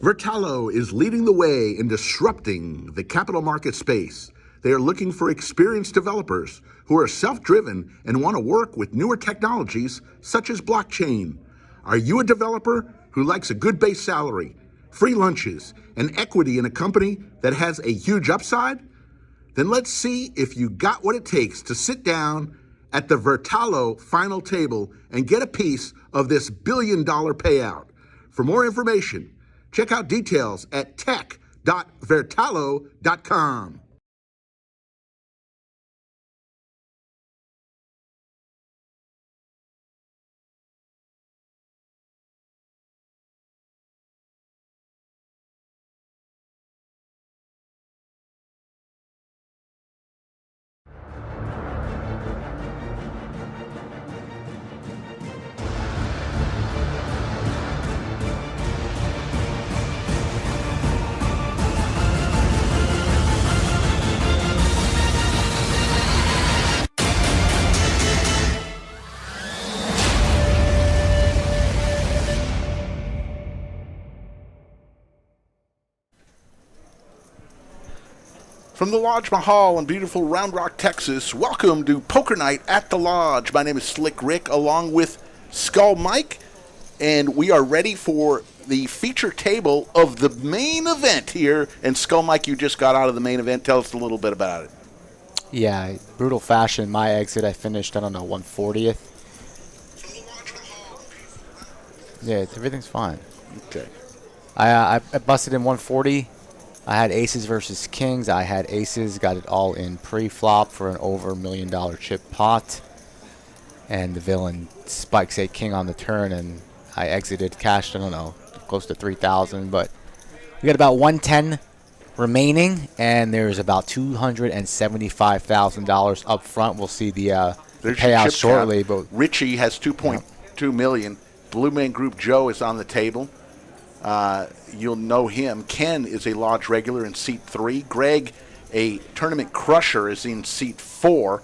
Vertalo is leading the way in disrupting the capital market space. They are looking for experienced developers who are self-driven and want to work with newer technologies such as blockchain. Are you a developer who likes a good base salary, free lunches, and equity in a company that has a huge upside? Then let's see if you got what it takes to sit down at the Vertalo final table and get a piece of this billion-dollar payout. For more information, check out details at tech.vertalo.com. From the Lodge Mahal in beautiful Round Rock, Texas, welcome to Poker Night at the Lodge. My name is Slick Rick, along with Skull Mike, and we are ready for the feature table of the main event here. And Skull Mike, you just got out of the main event. Tell us a little bit about it. Yeah, brutal fashion. My exit, I finished, I don't know, 140th. Yeah, everything's fine. Okay. I busted in 140. I had aces versus kings. I had aces, got it all in pre-flop for an over $1 million chip pot. And the villain spikes a king on the turn, and I exited, cashed, I don't know, close to 3,000. But we got about 110 remaining, and there's about $275,000 up front. We'll see the payout shortly. But Richie has 2.2 million. Blue Man Group Joe is on the table. You'll know him. Ken is a Lodge regular in seat 3. Greg, a tournament crusher, is in seat 4.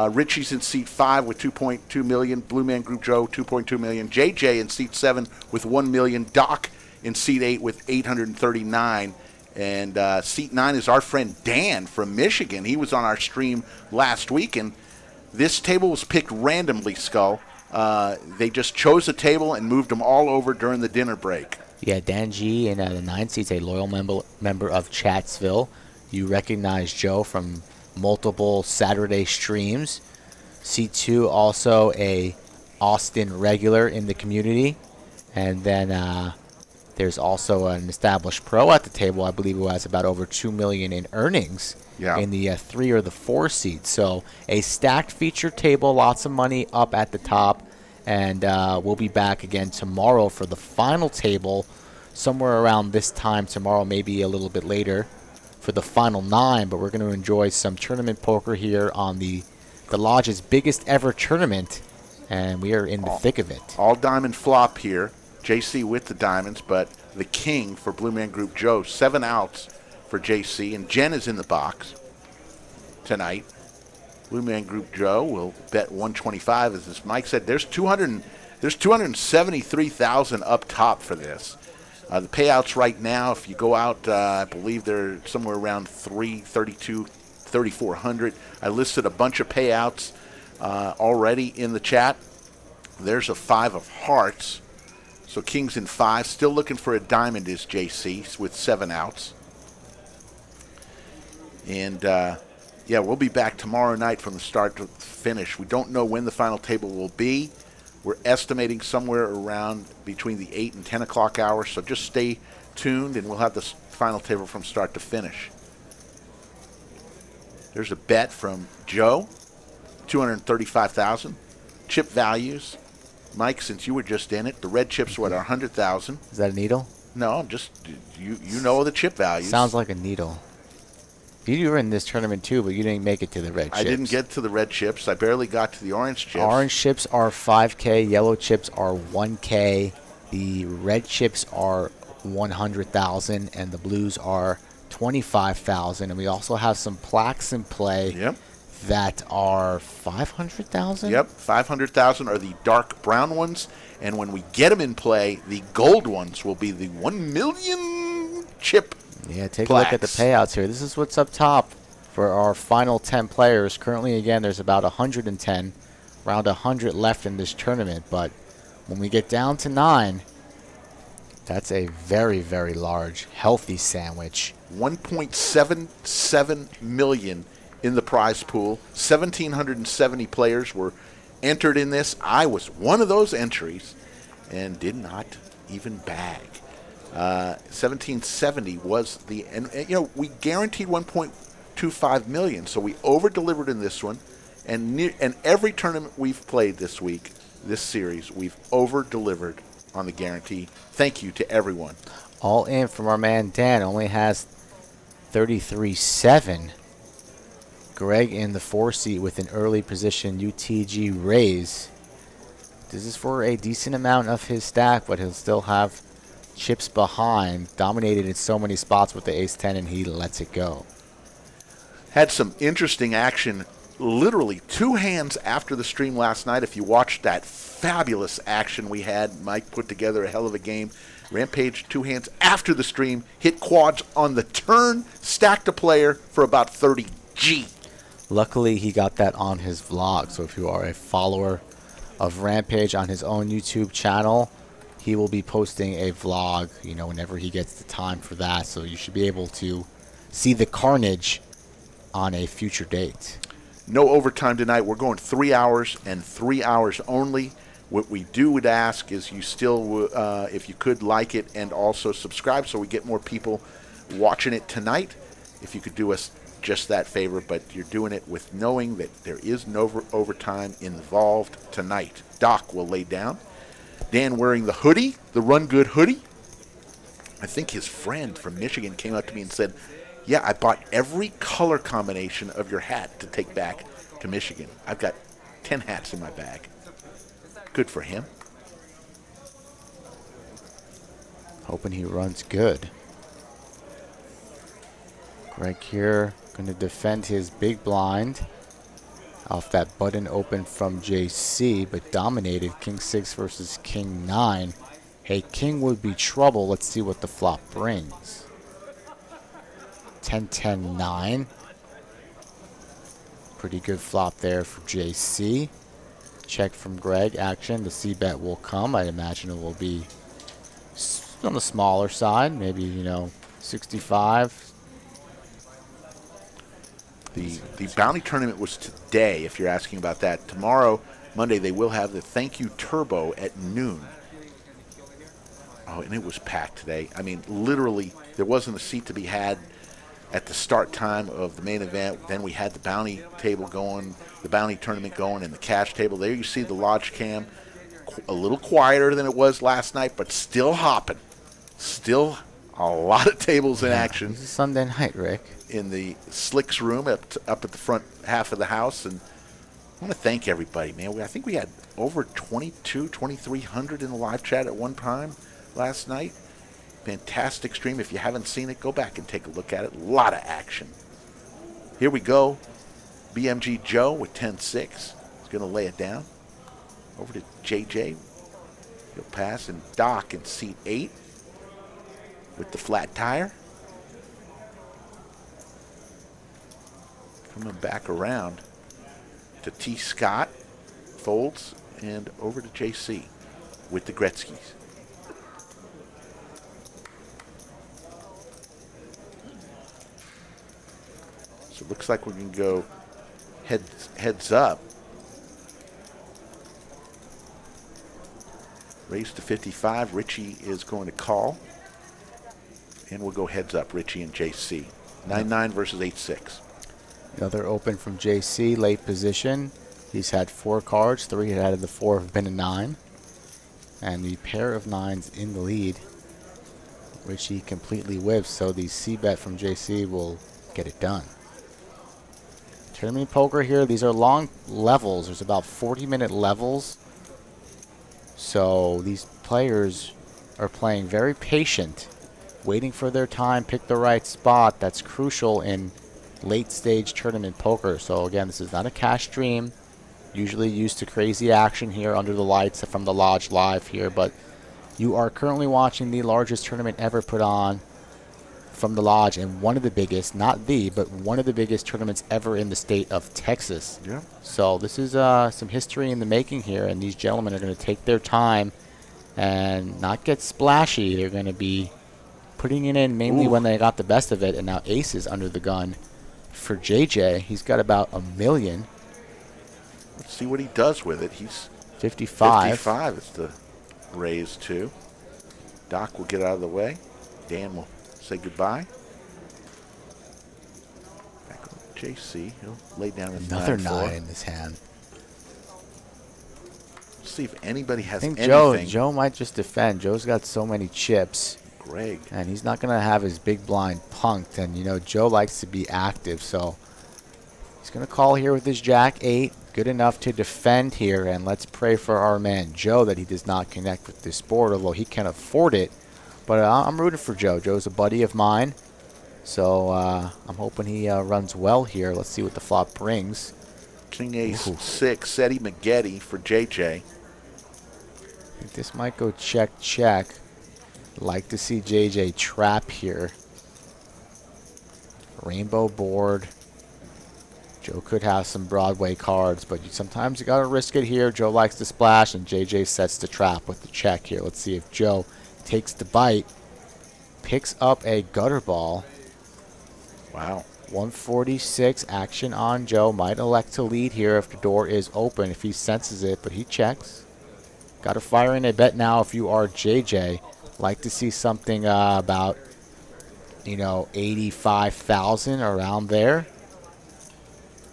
Richie's in seat 5 with 2.2 million. Blue Man Group Joe, 2.2 million. JJ in seat 7 with 1 million. Doc in seat 8 with 839. And seat 9 is our friend Dan from Michigan. He was on our stream last week, and this table was picked randomly, Skull. They just chose a table and moved them all over during the dinner break. yeah, Dan G in the 9 seats, a loyal member of Chatsville. You recognize Joe from multiple Saturday streams. Seat 2, also a Austin regular in the community. And then there's also an established pro at the table, I believe, who has about over $2 million in earnings in the 3 or the 4 seats. So a stacked feature table, lots of money up at the top. And we'll be back again tomorrow for the final table, somewhere around this time tomorrow, maybe a little bit later, for the final 9. But we're going to enjoy some tournament poker here on the Lodge's biggest ever tournament, and we are in the thick of it. All diamond flop here. JC with the diamonds, but the king for Blue Man Group Joe. 7 outs for JC, and Jen is in the box tonight. Blue Man Group Joe will bet 125, as Mike said. There's 273,000 up top for this. The payouts right now, if you go out, I believe they're somewhere around 332, 3,400. I listed a bunch of payouts already in the chat. There's a 5 of hearts. So kings in 5. Still looking for a diamond is JC with 7 outs. And yeah, we'll be back tomorrow night from the start to finish. We don't know when the final table will be. We're estimating somewhere around between the 8 and 10 o'clock hour, so just stay tuned, and we'll have the final table from start to finish. There's a bet from Joe, 235,000. Chip values. Mike, since you were just in it, the red chips were at 100,000. Is that a needle? No, I'm just, you know the chip values. Sounds like a needle. You were in this tournament too, but you didn't make it to the red chips. I didn't get to the red chips. I barely got to the orange chips. Orange chips are 5K. Yellow chips are 1K. The red chips are 100,000, and the blues are 25,000. And we also have some plaques in play. Yep. that are 500,000? Yep, 500,000 are the dark brown ones, and when we get them in play, the gold ones will be the 1 million chip. Yeah, take plaques. a look at the payouts here. This is what's up top for our final 10 players. Currently, again, there's about 110, around 100 left in this tournament. But when we get down to 9, that's a very, very large, healthy sandwich. 1.77 million in the prize pool. 1,770 players were entered in this. I was one of those entries and did not even bag. 1770 was the, and we guaranteed 1.25 million, so we over-delivered in this one, and every tournament we've played this week, this series, we've over-delivered on the guarantee. Thank you to everyone. All in from our man Dan, only has 33.7. Greg in the 4 seat with an early position UTG raise. This is for a decent amount of his stack, but he'll still have chips behind. Dominated in so many spots with the ace-10, and he lets it go. Had some interesting action literally 2 hands after the stream last night. If you watched that fabulous action we had, Mike put together a hell of a game. Rampage 2 hands after the stream, hit quads on the turn, stacked a player for about 30 G. Luckily, he got that on his vlog, so if you are a follower of Rampage on his own YouTube channel, he will be posting a vlog, whenever he gets the time for that, so you should be able to see the carnage on a future date. No overtime tonight. We're going 3 hours and 3 hours only. What we would ask is you still, if you could, like it and also subscribe so we get more people watching it tonight. If you could do us just that favor, but you're doing it with knowing that there is no overtime involved tonight. Doc will lay down. Dan wearing the hoodie, the Run Good hoodie. I think his friend from Michigan came up to me and said, yeah, I bought every color combination of your hat to take back to Michigan. I've got 10 hats in my bag. Good for him. Hoping he runs good. Greg here going to defend his big blind off that button open from JC, but dominated King 6 versus King 9. Hey, King would be trouble. Let's see what the flop brings. 10-10-9. Pretty good flop there for JC. Check from Greg. Action. The C-bet will come. I imagine it will be on the smaller side. Maybe, 65. The bounty tournament was today, if you're asking about that. Tomorrow, Monday, they will have the Thank You Turbo at noon. Oh, and it was packed today. I mean, literally, there wasn't a seat to be had at the start time of the main event. Then we had the bounty table going, the bounty tournament going, and the cash table. There you see the lodge cam, a little quieter than it was last night, but still hopping. Still a lot of tables in action. It's a Sunday night, Rick. In the Slicks room up at the front half of the house. And I want to thank everybody, man. I think we had over 2,300 in the live chat at one time last night. Fantastic stream. If you haven't seen it, go back and take a look at it. A lot of action. Here we go. BMG Joe with 10-6. He's going to lay it down. Over to JJ. He'll pass. And Doc in seat 8 with the flat tire. Coming back around to T. Scott. Folds. And over to JC with the Gretzkys. So it looks like we can go heads up. Raise to 55. Richie is going to call. And we'll go heads up, Richie and JC. 9-9 versus 8-6. Another open from JC, late position. He's had 4 cards. 3 out of the 4 have been a 9. And the pair of 9s in the lead. Richie completely whiffs, so the C-bet from JC will get it done. Tournament poker here, these are long levels. There's about 40-minute levels. So these players are playing very patient, waiting for their time, pick the right spot. That's crucial in late stage tournament poker. So again, this is not a cash stream. Usually used to crazy action here under the lights from the lodge live here, but you are currently watching the largest tournament ever put on from the lodge, and one of the biggest, not the, but one of the biggest tournaments ever in the state of Texas. Yeah. So this is some history in the making here, and these gentlemen are going to take their time and not get splashy. They're going to be putting it in mainly when they got the best of it, and now ace is under the gun for JJ. He's got about $1 million. Let's see what he does with it. He's 55. 55 is the raise to. Doc will get out of the way. Dan will say goodbye. Back on JC. He'll lay down his Another 9-4. 9 in his hand. Let's see if anybody has I think anything. Joe might just defend. Joe's got so many chips. Greg. And he's not going to have his big blind punked. And, you know, Joe likes to be active. So he's going to call here with his Jack-8. Good enough to defend here. And let's pray for our man Joe that he does not connect with this board, although he can afford it. But I'm rooting for Joe. Joe's a buddy of mine. So I'm hoping he runs well here. Let's see what the flop brings. King Ace 6, Eddie McGetty for JJ. I think this might go check, check. Like to see JJ trap here. Rainbow board. Joe could have some Broadway cards, but sometimes you got to risk it here. Joe likes to splash, and JJ sets the trap with the check here. Let's see if Joe takes the bite. Picks up a gutter ball. Wow. 146 action on Joe. Might elect to lead here if the door is open, if he senses it, but he checks. Got to fire in a bet now if you are JJ. Like to see something about, you know, 85,000 around there.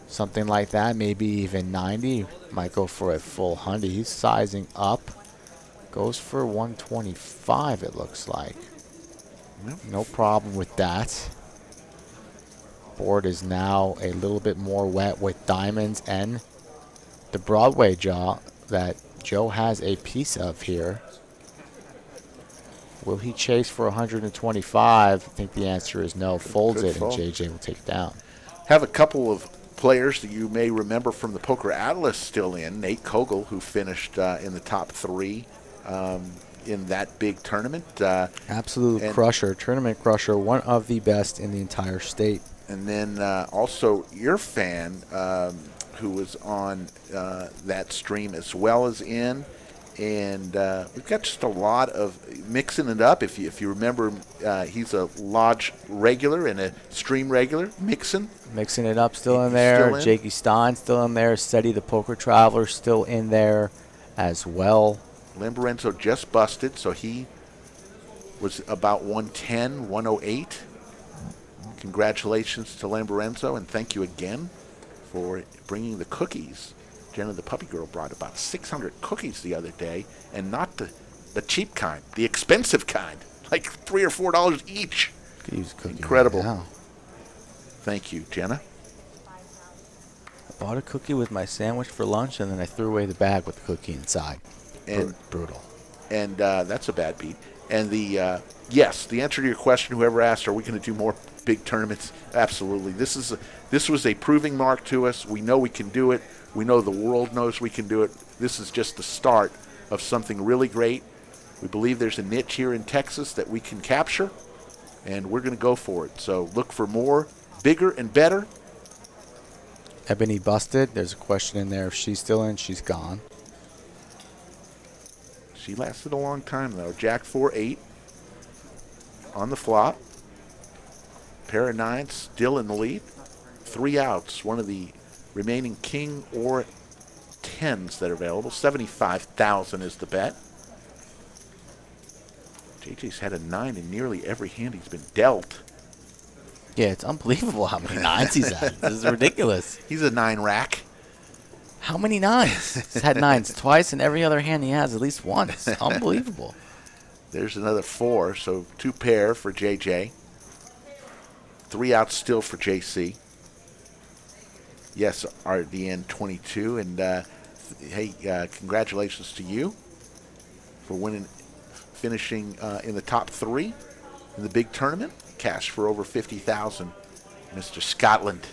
Something like that, maybe even 90. Might go for a full 100. He's sizing up. Goes for 125, it looks like. Yep. No problem with that. Board is now a little bit more wet with diamonds and the Broadway jaw that Joe has a piece of here. Will he chase for 125? I think the answer is no. Folds it, and JJ will take it down. Have a couple of players that you may remember from the Poker Atlas still in. Nate Kogel, who finished in the top 3 in that big tournament. Absolute crusher, tournament crusher, one of the best in the entire state. And then also your fan, who was on that stream as well as in. And we've got just a lot of mixing it up. If you remember, he's a lodge regular and a stream regular. Mixing it up, still in there. Still in. Jakey Stein still in there. Steady the Poker Traveler still in there as well. Lamborenzo just busted, so he was about 110, 108. Congratulations to Lamborenzo, and thank you again for bringing the cookies. Jenna the puppy girl brought about 600 cookies the other day, and not the cheap kind, the expensive kind, like $3 or $4 each. Incredible. Right now. Thank you, Jenna. I bought a cookie with my sandwich for lunch, and then I threw away the bag with the cookie inside. And brutal. And that's a bad beat. And yes, the answer to your question, whoever asked, are we going to do more big tournaments? Absolutely. This was a proving mark to us. We know we can do it. We know the world knows we can do it. This is just the start of something really great. We believe there's a niche here in Texas that we can capture, and we're going to go for it. So look for more, bigger, and better. Ebony busted. There's a question in there. If she's still in, she's gone. She lasted a long time, though. Jack 4-8 on the flop. Pair of 9s still in the lead. 3 outs. One of the remaining king or 10s that are available. 75,000 is the bet. JJ's had a 9 in nearly every hand he's been dealt. Yeah, it's unbelievable how many 9s he's had. This is ridiculous. He's a 9 rack. How many 9s? He's had 9s twice, and every other hand he has at least once. Unbelievable. There's another 4, so 2 pair for JJ. 3 outs still for JC. Yes, RDN 22, and hey, congratulations to you for finishing in the top 3 in the big tournament. Cash for over 50,000 Mr. Scotland.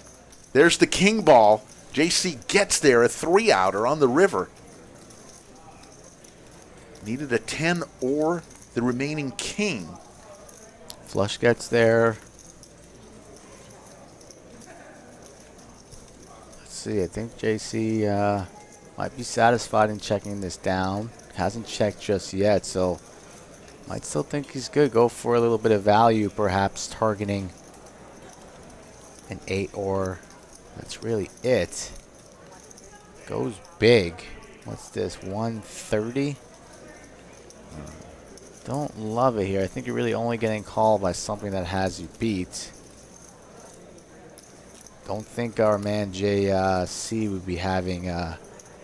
There's the king ball. JC gets there, a 3-outer on the river. Needed a 10 or the remaining king. Flush gets there. Let's see. I think JC might be satisfied in checking this down. Hasn't checked just yet, so might still think he's good. Go for a little bit of value, perhaps targeting an 8 or. That's really it. Goes big. What's this? 130? Don't love it here. I think you're really only getting called by something that has you beat. Don't think our man JC would be having an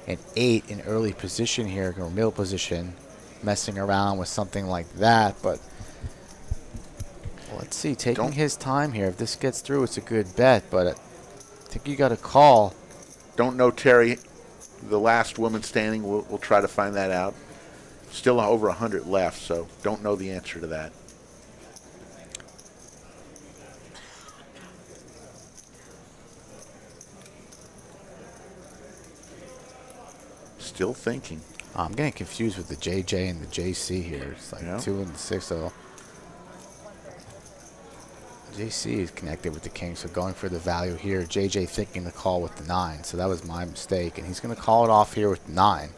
8 in early position here, or middle position, messing around with something like that. But let's see, taking his time here. If this gets through, it's a good bet. But I think you got a call. Don't know, Terry. The last woman standing. We'll try to find that out. Still over 100 left, so don't know the answer to that. Still thinking. I'm getting confused with the JJ and the JC here. It's like 2 and 6. So JC is connected with the king, so going for the value here. JJ thinking the call with the 9, so that was my mistake, and he's going to call it off here with the 9.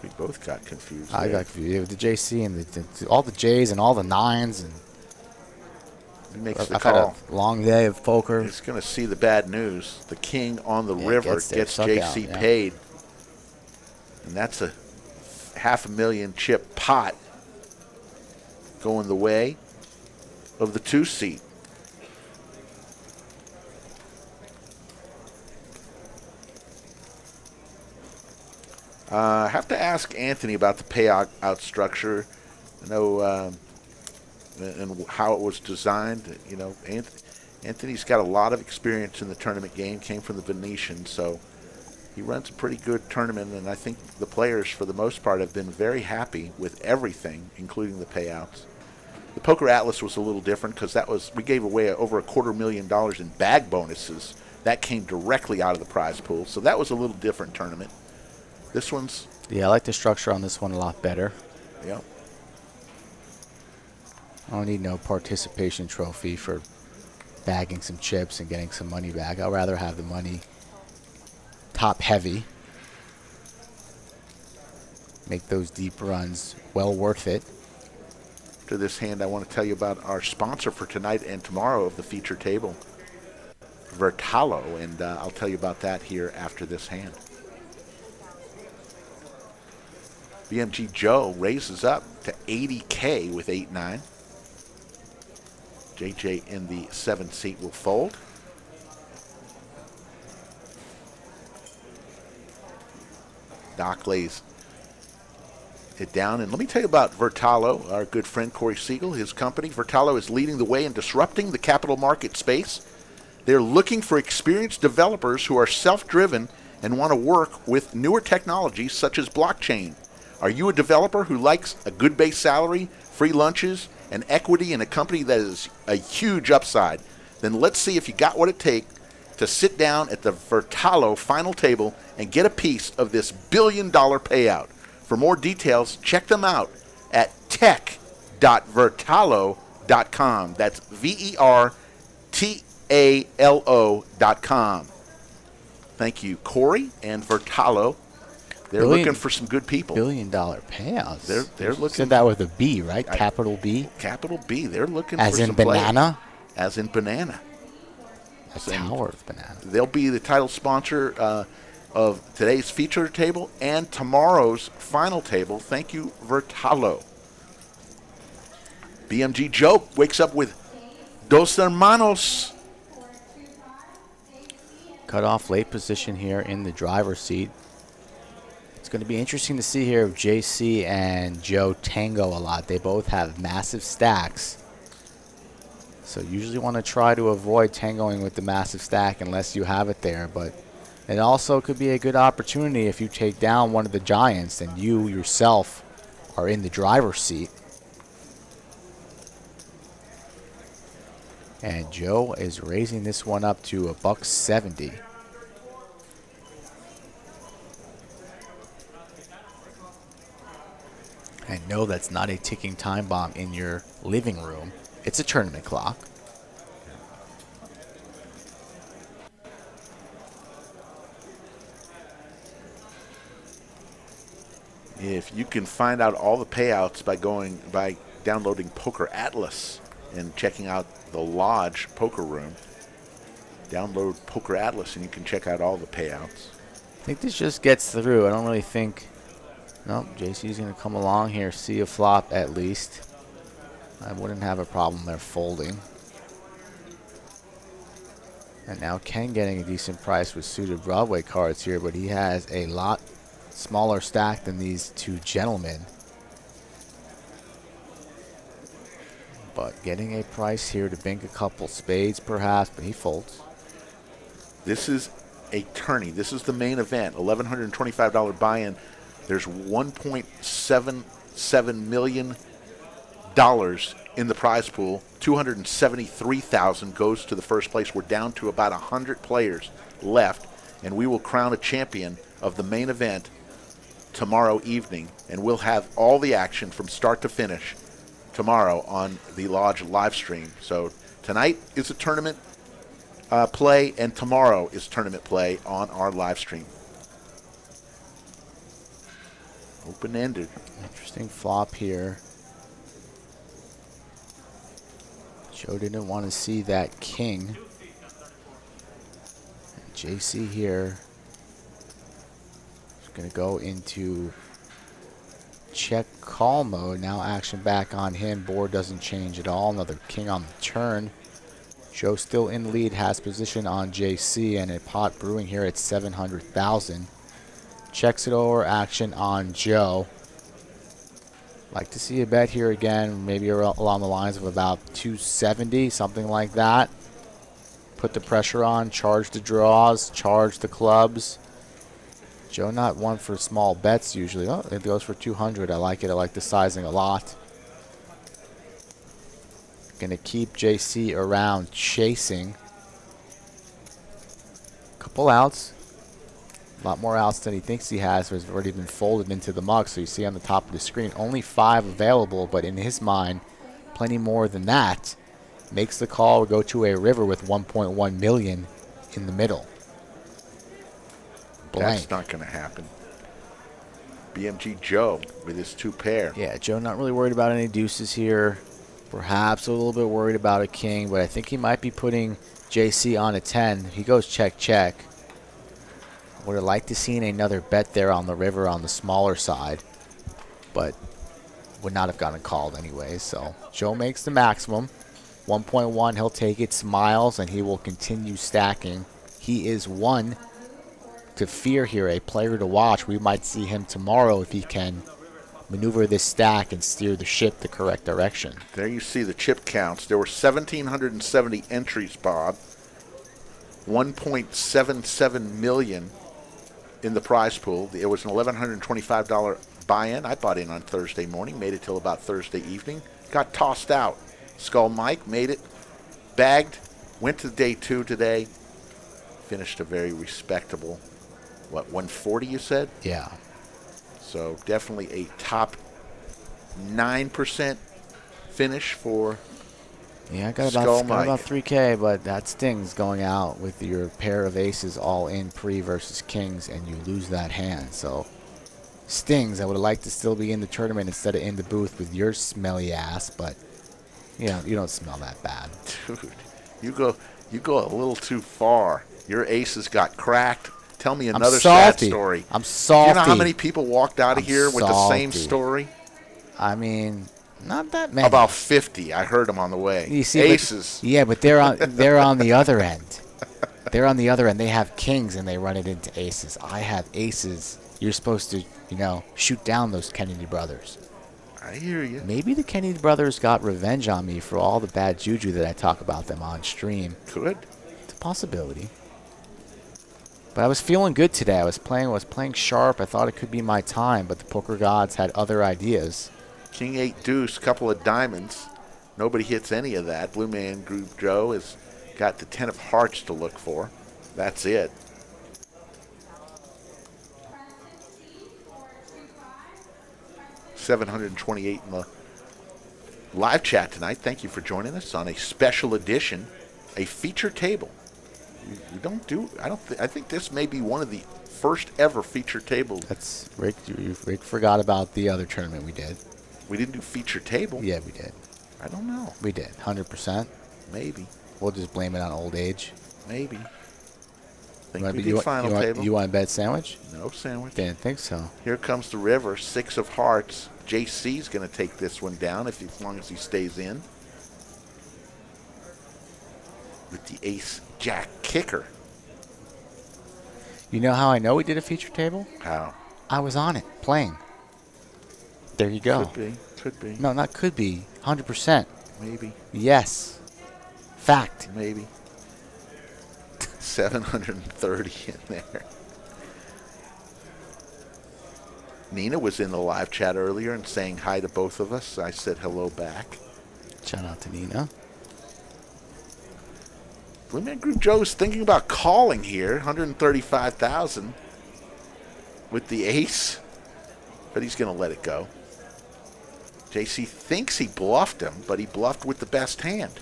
We both got confused. I got confused with the JC and all the J's and all the 9s, and he makes the I've call. had a long day of poker. He's going to see the bad news. The king on the river gets JC out, paid, and that's a $500,000 chip pot going the way of the 2 seat. I have to ask Anthony about the payout structure. I know and how it was designed. You know, Anthony's got a lot of experience in the tournament game. Came from the Venetian, so he runs a pretty good tournament. And I think the players, for the most part, have been very happy with everything, including the payouts. The Poker Atlas was a little different because we gave away over $250,000 in bag bonuses. That came directly out of the prize pool, so that was a little different tournament. This one's... Yeah, I like the structure on this one a lot better. Yeah. I don't need no participation trophy for bagging some chips and getting some money back. I'd rather have the money top heavy. Make those deep runs well worth it. To this hand, I want to tell you about our sponsor for tonight and tomorrow of the feature table, Vertalo, and I'll tell you about that here after this hand. BMG Joe raises up to 80K with 8-9. JJ in the 7th seat will fold. Doc lays it down. And let me tell you about Vertalo, our good friend Corey Siegel, his company. Vertalo is leading the way in disrupting the capital market space. They're looking for experienced developers who are self-driven and want to work with newer technologies such as blockchain. Are you a developer who likes a good base salary, free lunches, and equity in a company that is a huge upside? Then let's see if you got what it takes to sit down at the Vertalo final table and get a piece of this billion-dollar payout. For more details, check them out at tech.vertalo.com. That's VERTALO.com. Thank you, Corey and Vertalo. They're looking for some good people. $billion payouts. They're looking. Said that with a B, right? Capital B. Capital B. They're looking as for in some banana. Players. As in banana. A tower of banana. They'll be the title sponsor of today's feature table and tomorrow's final table. Thank you, Vertalo. BMG Joe wakes up with Dos Hermanos. Cut off late position here in the driver's seat. It's going to be interesting to see here if JC and Joe tango a lot. They both have massive stacks. So usually want to try to avoid tangoing with the massive stack unless you have it there. But it also could be a good opportunity if you take down one of the giants and you yourself are in the driver's seat. And Joe is raising this one up to $1.70. And no, that's not a ticking time bomb in your living room. It's a tournament clock. If you can find out all the payouts by downloading Poker Atlas and checking out the Lodge Poker Room, download Poker Atlas and you can check out all the payouts. I think this just gets through. I don't really think. Nope, JC's going to come along here, see a flop at least. I wouldn't have a problem there folding. And now Ken getting a decent price with suited Broadway cards here, but he has a lot smaller stack than these two gentlemen. But getting a price here to bank a couple spades perhaps, but he folds. This is a tourney. This is the main event, $1,125 buy-in. There's $1.77 million in the prize pool. $273,000 goes to the first place. We're down to about 100 players left, and we will crown a champion of the main event tomorrow evening, and we'll have all the action from start to finish tomorrow on the Lodge live stream. So tonight is a tournament play, and tomorrow is tournament play on our live stream. Open-ended. Interesting flop here. Joe didn't want to see that king. And JC here is going to go into check call mode. Now action back on him. Board doesn't change at all. Another king on the turn. Joe still in the lead, has position on JC, and a pot brewing here at 700,000. Checks it over, action on Joe. Like to see a bet here again, maybe along the lines of about 270, something like that. Put the pressure on, charge the draws, charge the clubs. Joe not one for small bets usually. Oh, it goes for 200. I like it. I like the sizing a lot. Gonna keep JC around chasing. Couple outs. A lot more outs than he thinks he has. Has already been folded into the mug. So you see on the top of the screen, only 5 available, but in his mind, plenty more than that. Makes the call, go to a river with 1.1 million in the middle. Blank. That's not going to happen. BMG Joe with his 2 pair. Yeah, Joe not really worried about any deuces here. Perhaps a little bit worried about a king, but I think he might be putting JC on a 10. He goes check, check. Would have liked to seen another bet there on the river on the smaller side, but would not have gotten called anyway. So Joe makes the maximum. 1.1, he'll take it, smiles, and he will continue stacking. He is one to fear here, a player to watch. We might see him tomorrow if he can maneuver this stack and steer the ship the correct direction. There you see the chip counts. There were 1,770 entries, Bob. 1.77 million in the prize pool. It was an $1,125 buy-in. I bought in on Thursday morning, made it till about Thursday evening. Got tossed out. Skull Mike made it, bagged, went to day 2 today, finished a very respectable, 140 you said? Yeah. So definitely a top 9% finish for Yeah, I got Skull about Mike. 3K, but that stings going out with your pair of aces all in pre versus kings, and you lose that hand. So stings. I would have liked to still be in the tournament instead of in the booth with your smelly ass, but you don't smell that bad. Dude, you go a little too far. Your aces got cracked. Tell me another sad story. I'm salty. Do you know how many people walked out of here with the same story? I mean, not that many. About 50. I heard them on the way. You see, aces. But they're on the other end. They're on the other end. They have kings and they run it into aces. I have aces. You're supposed to, shoot down those Kennedy brothers. I hear you. Maybe the Kennedy brothers got revenge on me for all the bad juju that I talk about them on stream. Could. It's a possibility. But I was feeling good today. I was playing sharp. I thought it could be my time, but the poker gods had other ideas. King 8 deuce, couple of diamonds. Nobody hits any of that. Blue Man Group Joe has got the 10 of hearts to look for. That's it. $728 in the live chat tonight. Thank you for joining us on a special edition, a feature table. We don't do. I think this may be one of the first ever feature tables. That's Rick. Rick forgot about the other tournament we did. We didn't do feature table. Yeah, we did. I don't know. We did. 100%. Maybe. We'll just blame it on old age. Maybe. Think You we did final table. You want a bed sandwich? No sandwich. Didn't think so. Here comes the river. 6 of hearts. JC's going to take this one down as long as he stays in. With the ace jack kicker. You know how I know we did a feature table? How? I was on it, playing. There you go. Could be. Could be. No, not could be. 100%. Maybe. Yes. Fact. Maybe. 730 in there. Nina was in the live chat earlier and saying hi to both of us. I said hello back. Shout out to Nina. Blue Man Group Joe is thinking about calling here. 135,000 with the ace. But he's going to let it go. JC thinks he bluffed him, but he bluffed with the best hand.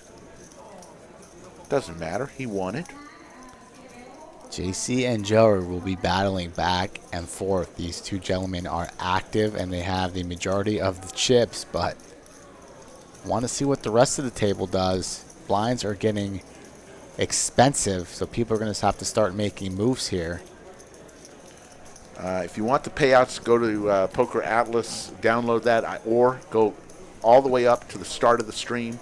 Doesn't matter. He won it. JC and Joe will be battling back and forth. These two gentlemen are active and they have the majority of the chips, but want to see what the rest of the table does. Blinds are getting expensive, so people are going to have to start making moves here. If you want the payouts, go to Poker Atlas, download that, or go all the way up to the start of the stream.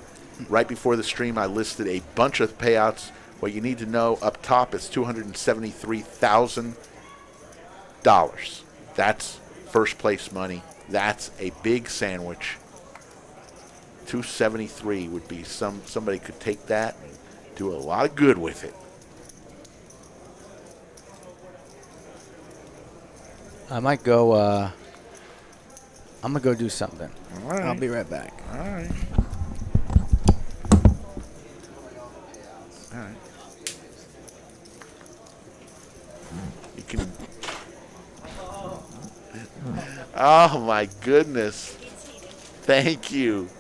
Right before the stream, I listed a bunch of payouts. What you need to know up top is $273,000. That's first place money. That's a big sandwich. 273 would be somebody could take that and do a lot of good with it. I might go. I'm gonna go do something. All right. I'll be right back. All right. All right. You can. Oh my goodness! Thank you.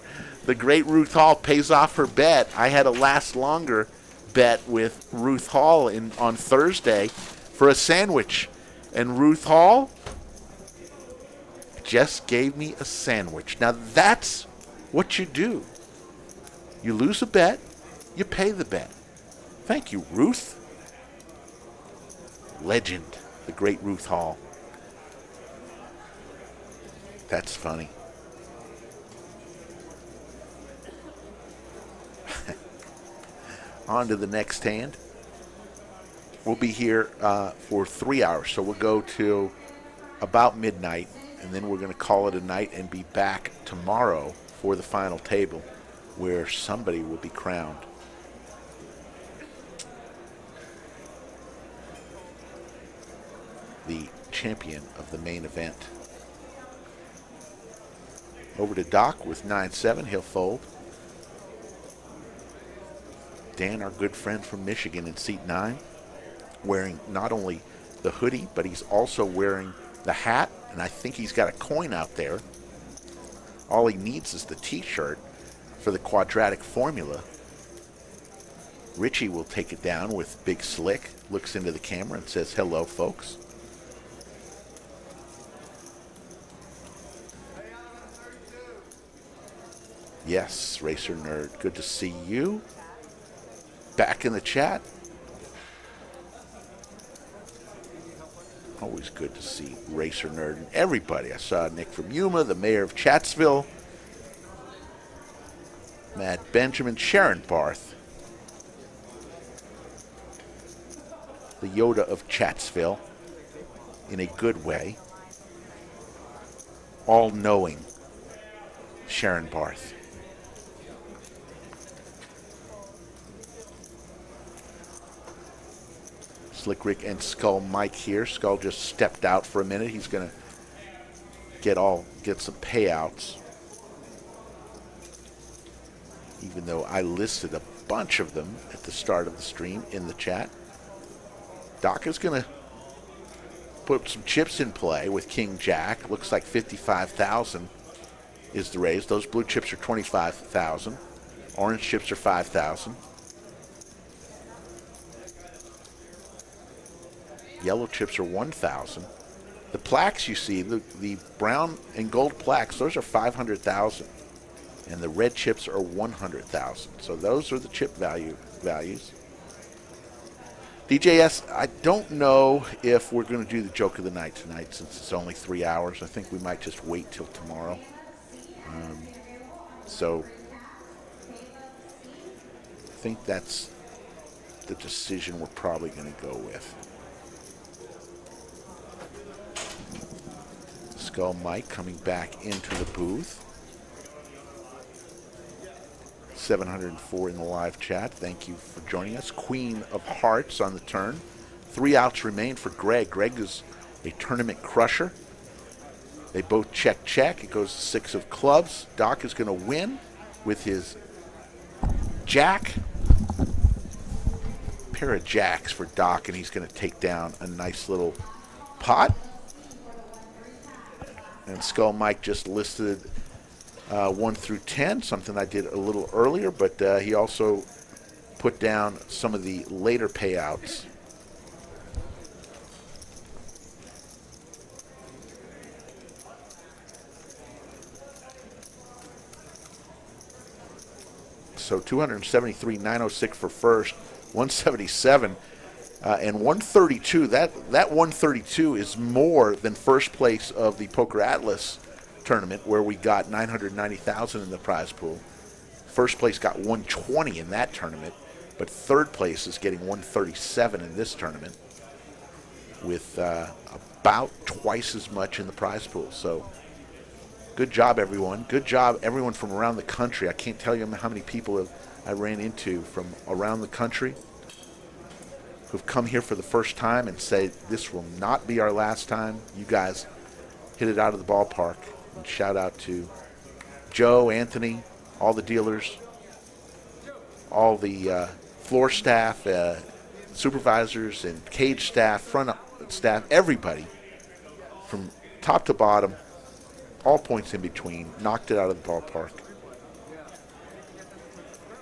The great Ruth Hall pays off her bet. I had a last longer bet with Ruth Hall on Thursday for a sandwich, and Ruth Hall just gave me a sandwich. Now that's what you do. You lose a bet, you pay the bet. Thank you, Ruth. Legend, the great Ruth Hall. That's funny. On to the next hand. We'll be here for 3 hours, so we'll go till about midnight, and then we're going to call it a night and be back tomorrow for the final table, where somebody will be crowned. The champion of the main event. Over to Doc with 9-7. He'll fold. Dan, our good friend from Michigan in seat 9, wearing not only the hoodie, but he's also wearing the hat, and I think he's got a coin out there. All he needs is the t-shirt for the quadratic formula. Richie will take it down with Big Slick, looks into the camera and says, hello, folks. Yes, Racer Nerd, good to see you. Back in the chat. Always good to see Racer Nerd and everybody. I saw Nick from Yuma, the mayor of Chatsville, Matt Benjamin, Sharon Barth, the Yoda of Chatsville, in a good way. All-knowing Sharon Barth. Slick Rick and Skull Mike here. Skull just stepped out for a minute. He's going to get some payouts. even though I listed a bunch of them at the start of the stream in the chat. Doc is going to put some chips in play with King Jack. Looks like 55,000 is the raise. Those blue chips are 25,000. Orange chips are 5,000. Yellow chips are 1,000. The plaques you see, the brown and gold plaques, those are 500,000. And the red chips are 100,000. So those are the chip values. DJS, I don't know if we're going to do the joke of the night tonight since it's only 3 hours. I think we might just wait till tomorrow. So I think that's the decision we're probably going to go with. Skull Mike coming back into the booth. 704 in the live chat. Thank you for joining us. Queen of Hearts on the turn. 3 outs remain for Greg. Greg is a tournament crusher. They both check. It goes to 6 of clubs. Doc is going to win with his jack. Pair of jacks for Doc, and he's going to take down a nice little pot. And Skull Mike just listed 1 through 10, something I did a little earlier, but he also put down some of the later payouts. So 273,906 for first, 177, and 132. That 132 is more than first place of the Poker Atlas tournament, where we got 990,000 in the prize pool. First place got 120 in that tournament, but third place is getting 137 in this tournament, with about twice as much in the prize pool. So good job, everyone. Good job, everyone from around the country. I can't tell you how many people I ran into from around the country who've come here for the first time and say, this will not be our last time. You guys hit it out of the ballpark. And shout out to Joe, Anthony, all the dealers, all the floor staff, supervisors, and cage staff, front staff, everybody from top to bottom, all points in between, knocked it out of the ballpark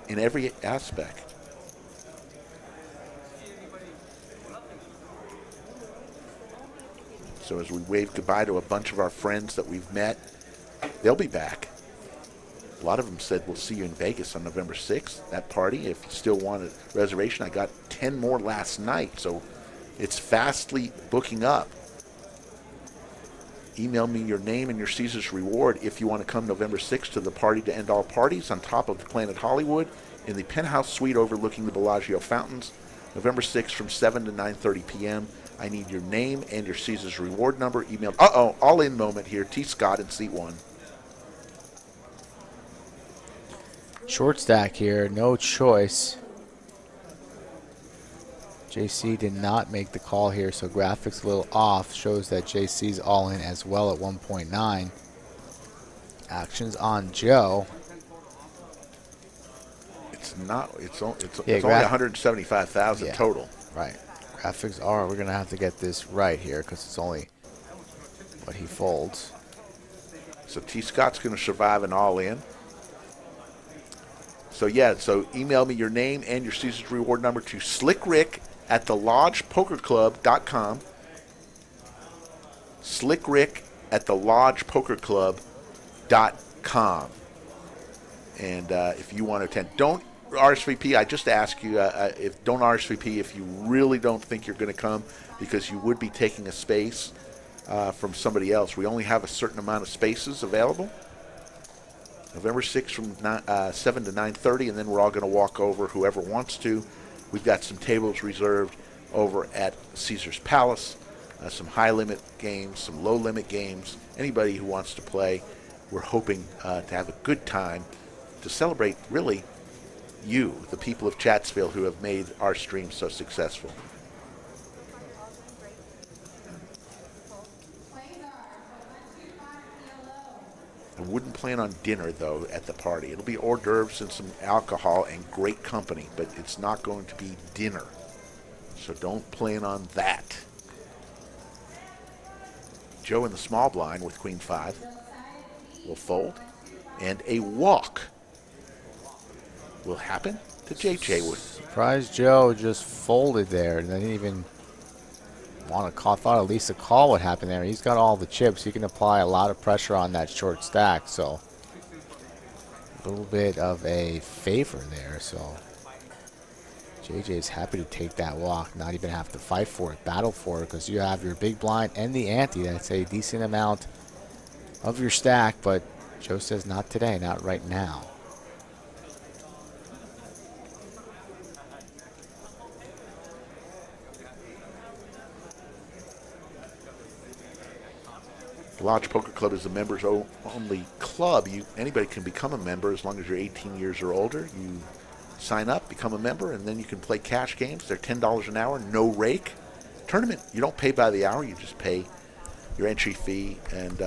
in every aspect. So as we wave goodbye to a bunch of our friends that we've met, they'll be back. A lot of them said, we'll see you in Vegas on November 6th, that party. If you still want a reservation, I got 10 more last night, so it's fastly booking up. Email me your name and your Caesar's reward if you want to come November 6th to the party to end all parties on top of the Planet Hollywood in the penthouse suite overlooking the Bellagio fountains. November 6th from 7 to 9:30 p.m. I need your name and your Caesar's reward number. Email. All in moment here. T. Scott in seat 1. Short stack here, no choice. JC did not make the call here, so graphics a little off. Shows that JC's all in as well at 1.9. Actions on Joe. It's not. It's only 175,000 total. Right. Graphics are. We're gonna have to get this right here because it's only what he folds. So T. Scott's going to survive an all in. So email me your name and your Caesar's reward number to slickrick@thelodgepokerclub.com. slickrick@thelodgepokerclub.com. And if you want to attend, don't RSVP. I just ask you, don't RSVP if you really don't think you're going to come, because you would be taking a space from somebody else. We only have a certain amount of spaces available. November 6th from 7 to 9:30, and then we're all going to walk over, whoever wants to. We've got some tables reserved over at Caesar's Palace, some high-limit games, some low-limit games. Anybody who wants to play, we're hoping to have a good time to celebrate, really, you, the people of Chatsville who have made our stream so successful. wouldn't plan on dinner, though, at the party. It'll be hors d'oeuvres and some alcohol and great company, but it's not going to be dinner. So don't plan on that. Joe in the small blind with queen 5 will fold, and a walk will happen to JJ. Surprised Joe just folded there. They didn't even want to call. Thought at least a call would happen there. He's got all the chips. He can apply a lot of pressure on that short stack. So a little bit of a favor there. So JJ is happy to take that walk, not even have to fight for it, battle for it, because you have your big blind and the ante. That's a decent amount of your stack, but Joe says not today, not right now. The Lodge Poker Club is a members-only club. Anybody can become a member as long as you're 18 years or older. You sign up, become a member, and then you can play cash games. They're $10 an hour, no rake. Tournament, you don't pay by the hour. You just pay your entry fee, and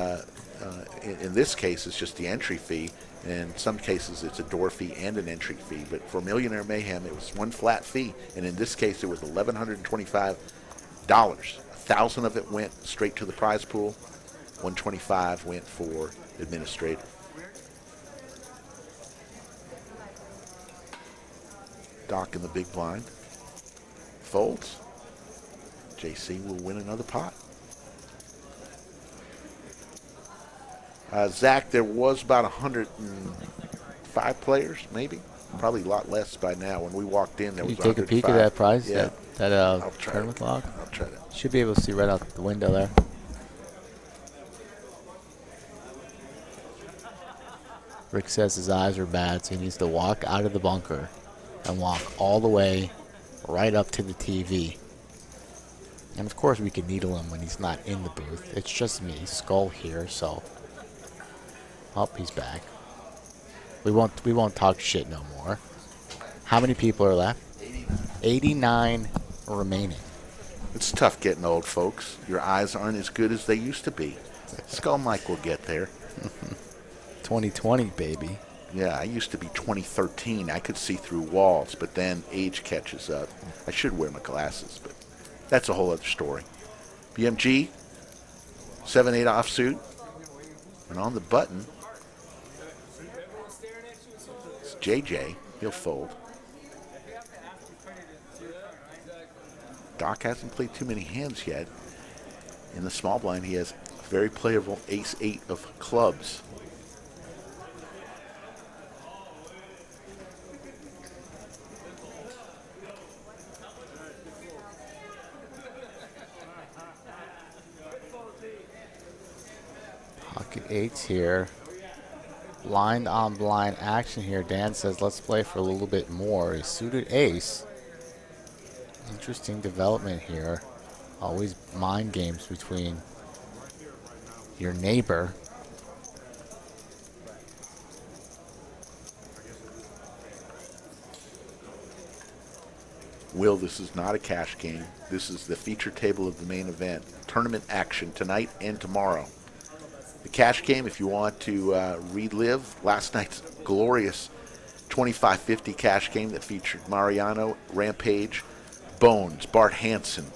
in this case, it's just the entry fee. In some cases, it's a door fee and an entry fee. But for Millionaire Mayhem, it was one flat fee, and in this case, it was $1,125. $1,000 of it went straight to the prize pool. $125 went for administrator. Doc in the big blind folds. JC will win another pot. Zach, there was about 105 players, maybe. Probably a lot less by now. When we walked in, there was 105. You take a peek at that prize? Yeah. That tournament log? I'll try that. Should be able to see right out the window there. Rick says his eyes are bad, so he needs to walk out of the bunker and walk all the way right up to the TV. And of course we can needle him when he's not in the booth. It's just me, Skull here, so. Oh, he's back. We won't talk shit no more. How many people are left? 89 remaining. It's tough getting old, folks. Your eyes aren't as good as they used to be. Skull Mike will get there. 2020, baby. Yeah, I used to be 2013. I could see through walls, but then age catches up. I should wear my glasses, but that's a whole other story. BMG, 7-8 offsuit. And on the button, it's JJ. He'll fold. Doc hasn't played too many hands yet. In the small blind, he has a very playable ace-8 of clubs. Pocket eights here. Blind on blind action here. Dan says let's play for a little bit more. A suited ace. Interesting development here. Always mind games between your neighbor. Will, this is not a cash game. This is the feature table of the main event. Tournament action tonight and tomorrow. The cash game, if you want to relive last night's glorious 25-50 cash game that featured Mariano, Rampage, Bones, Bart Hansen,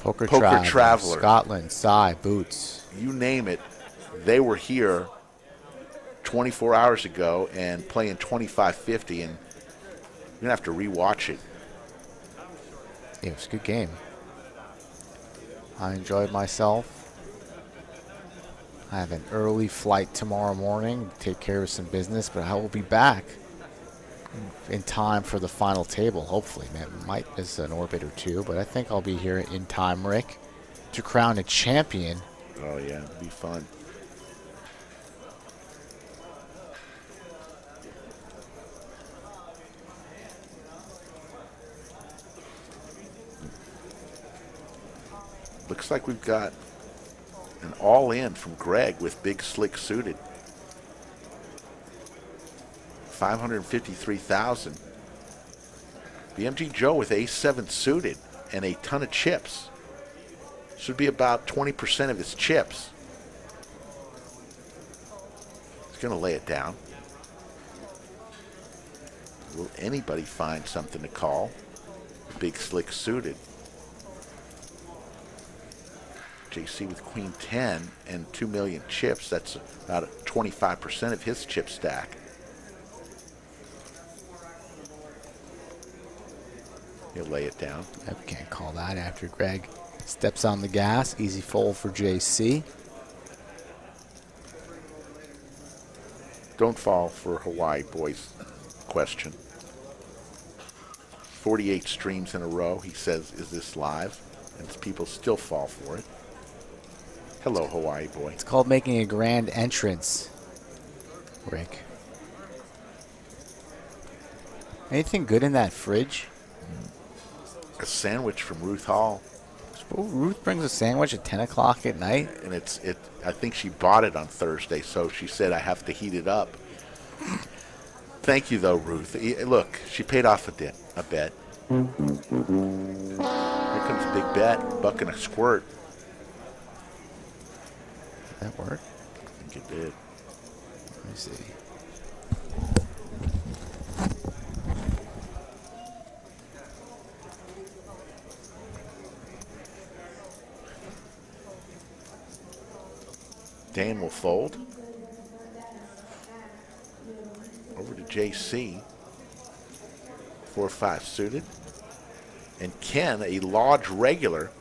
Poker Traveler, Scotland, Cy, Boots. You name it, they were here 24 hours ago and playing 25-50, and you're going to have to rewatch it. Yeah, it was a good game. I enjoyed myself. I have an early flight tomorrow morning to take care of some business, but I will be back in time for the final table, hopefully. Man, might miss an orbit or two, but I think I'll be here in time, Rick, to crown a champion. Oh, yeah, it'll be fun. Looks like we've got an all-in from Greg with big slick suited. 553,000. BMG Joe with ace-7 suited and a ton of chips. Should be about 20% of his chips. He's going to lay it down. Will anybody find something to call? Big Slick suited. JC with Queen 10 and 2 million chips. That's about 25% of his chip stack. He'll lay it down. Yep, can't call that after Greg steps on the gas. Easy fold for JC. Don't fall for Hawaii boys question. 48 streams in a row. He says, is this live? And people still fall for it. Hello, Hawaii boy. It's called making a grand entrance, Rick. Anything good in that fridge? A sandwich from Ruth Hall. Well, Ruth brings a sandwich at 10 o'clock at night. And I think she bought it on Thursday, so she said I have to heat it up. Thank you, though, Ruth. Look, she paid off a bet. Here comes a big bet, buck and a squirt. Did that work? I think it did. Let me see. Dan will fold. Over to JC. 4-5 suited. And Ken, a Lodge regular,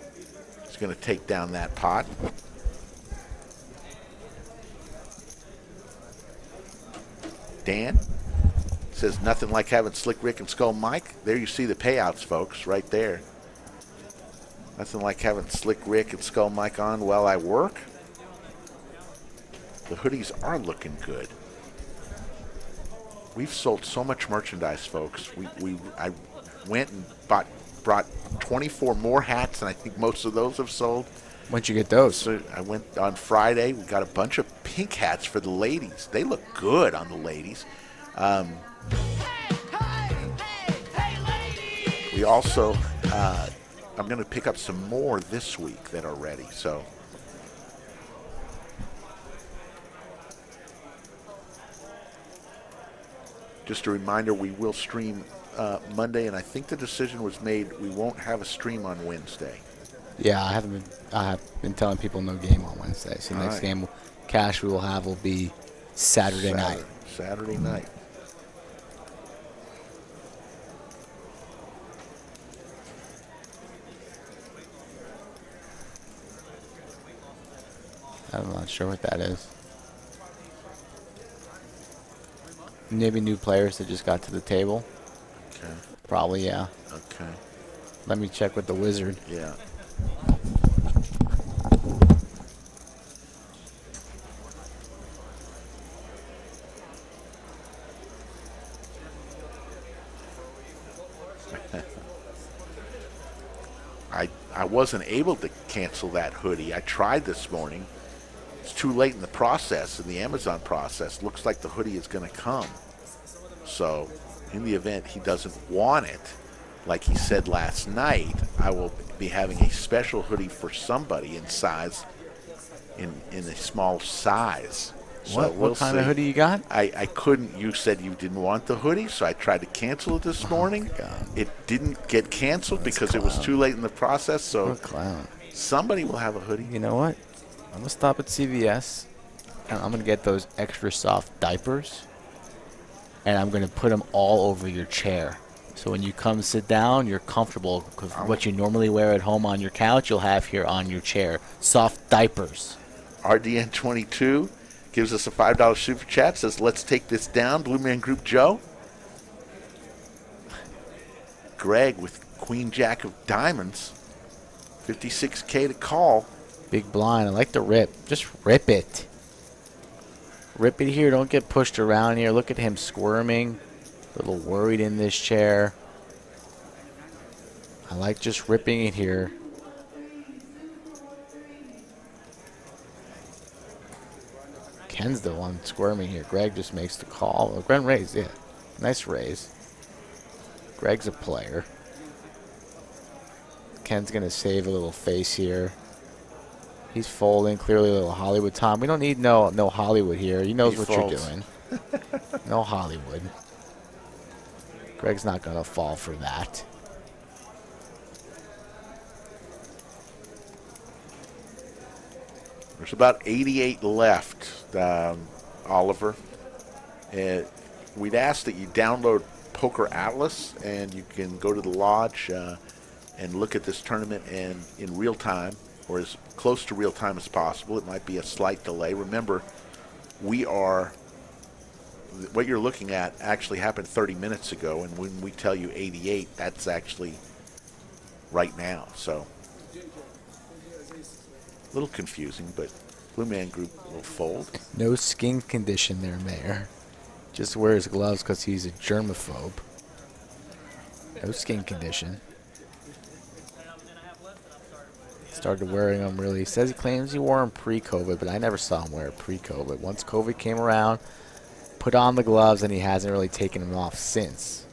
is going to take down that pot. Dan says nothing like having Slick Rick and Skull Mike. There you see the payouts, folks, right there. Nothing like having Slick Rick and Skull Mike on while I work. The hoodies are looking good. We've sold so much merchandise, folks. I went and brought 24 more hats, and I think most of those have sold. When'd you get those? So I went on Friday. We got a bunch of pink hats for the ladies. They look good on the ladies. We also, I'm going to pick up some more this week that are ready. So. Just a reminder, we will stream Monday, and I think the decision was made we won't have a stream on Wednesday. Yeah, I have been telling people no game on Wednesday. So next game, cash we will have will be Saturday night. Saturday night. I'm not sure what that is. Maybe new players that just got to the table. Okay. Probably, yeah. Okay. Let me check with the wizard. Yeah. I wasn't able to cancel that hoodie. I tried this morning. It's too late in the process, in the Amazon process. Looks like the hoodie is going to come. So, in the event he doesn't want it, like he said last night, I will be having a special hoodie for somebody in size, in a small size. So what kind of hoodie you got? I couldn't. You said you didn't want the hoodie, so I tried to cancel it this morning. God. It didn't get canceled because it was too late in the process. So What a clown. somebody will have a hoodie. You know what? I'm going to stop at CVS, and I'm going to get those extra soft diapers, and I'm going to put them all over your chair. So when you come sit down, you're comfortable. Because what you normally wear at home on your couch, you'll have here on your chair. Soft diapers. RDN22 gives us a $5 super chat, says, let's take this down. Blue Man Group Joe. Greg with Queen Jack of Diamonds. 56K to call. Big blind. I like the rip. Just rip it. Rip it here. Don't get pushed around here. Look at him squirming. A little worried in this chair. I like just ripping it here. Ken's the one squirming here. Greg just makes the call. Oh, Greg raise, yeah. Nice raise. Greg's a player. Ken's going to save a little face here. He's folding. Clearly a little Hollywood time. We don't need no Hollywood here. He knows what folds. you're doing. No Hollywood. Greg's not going to fall for that. There's about 88 left, Oliver. We'd ask that you download Poker Atlas, and you can go to the lodge and look at this tournament in real time, or as close to real time as possible. It might be a slight delay. Remember, what you're looking at actually happened 30 minutes ago, and when we tell you 88, that's actually right now. So a little confusing, but Blue Man Group will fold. No skin condition there, Mayor. Just wears gloves because he's a germaphobe. No skin condition. Started wearing them really. He says he claims he wore them pre-COVID, but I never saw him wear it pre-COVID. Once COVID came around, put on the gloves, and he hasn't really taken them off since.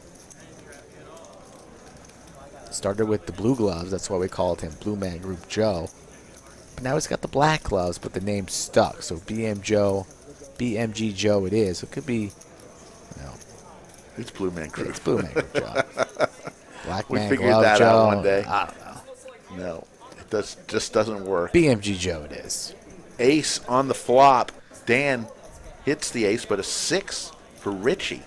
Started with the blue gloves. That's why we called him Blue Man Group Joe. But now he's got the black gloves, but the name stuck. So BMG Joe it is. It could be, It's Blue Man Group. It's Blue Man Group Joe. Black We Man figured Glove that Joe. out one day. I don't know. No, just doesn't work. BMG Joe it is. Ace on the flop. Dan hits the ace, but a 6 for Richie.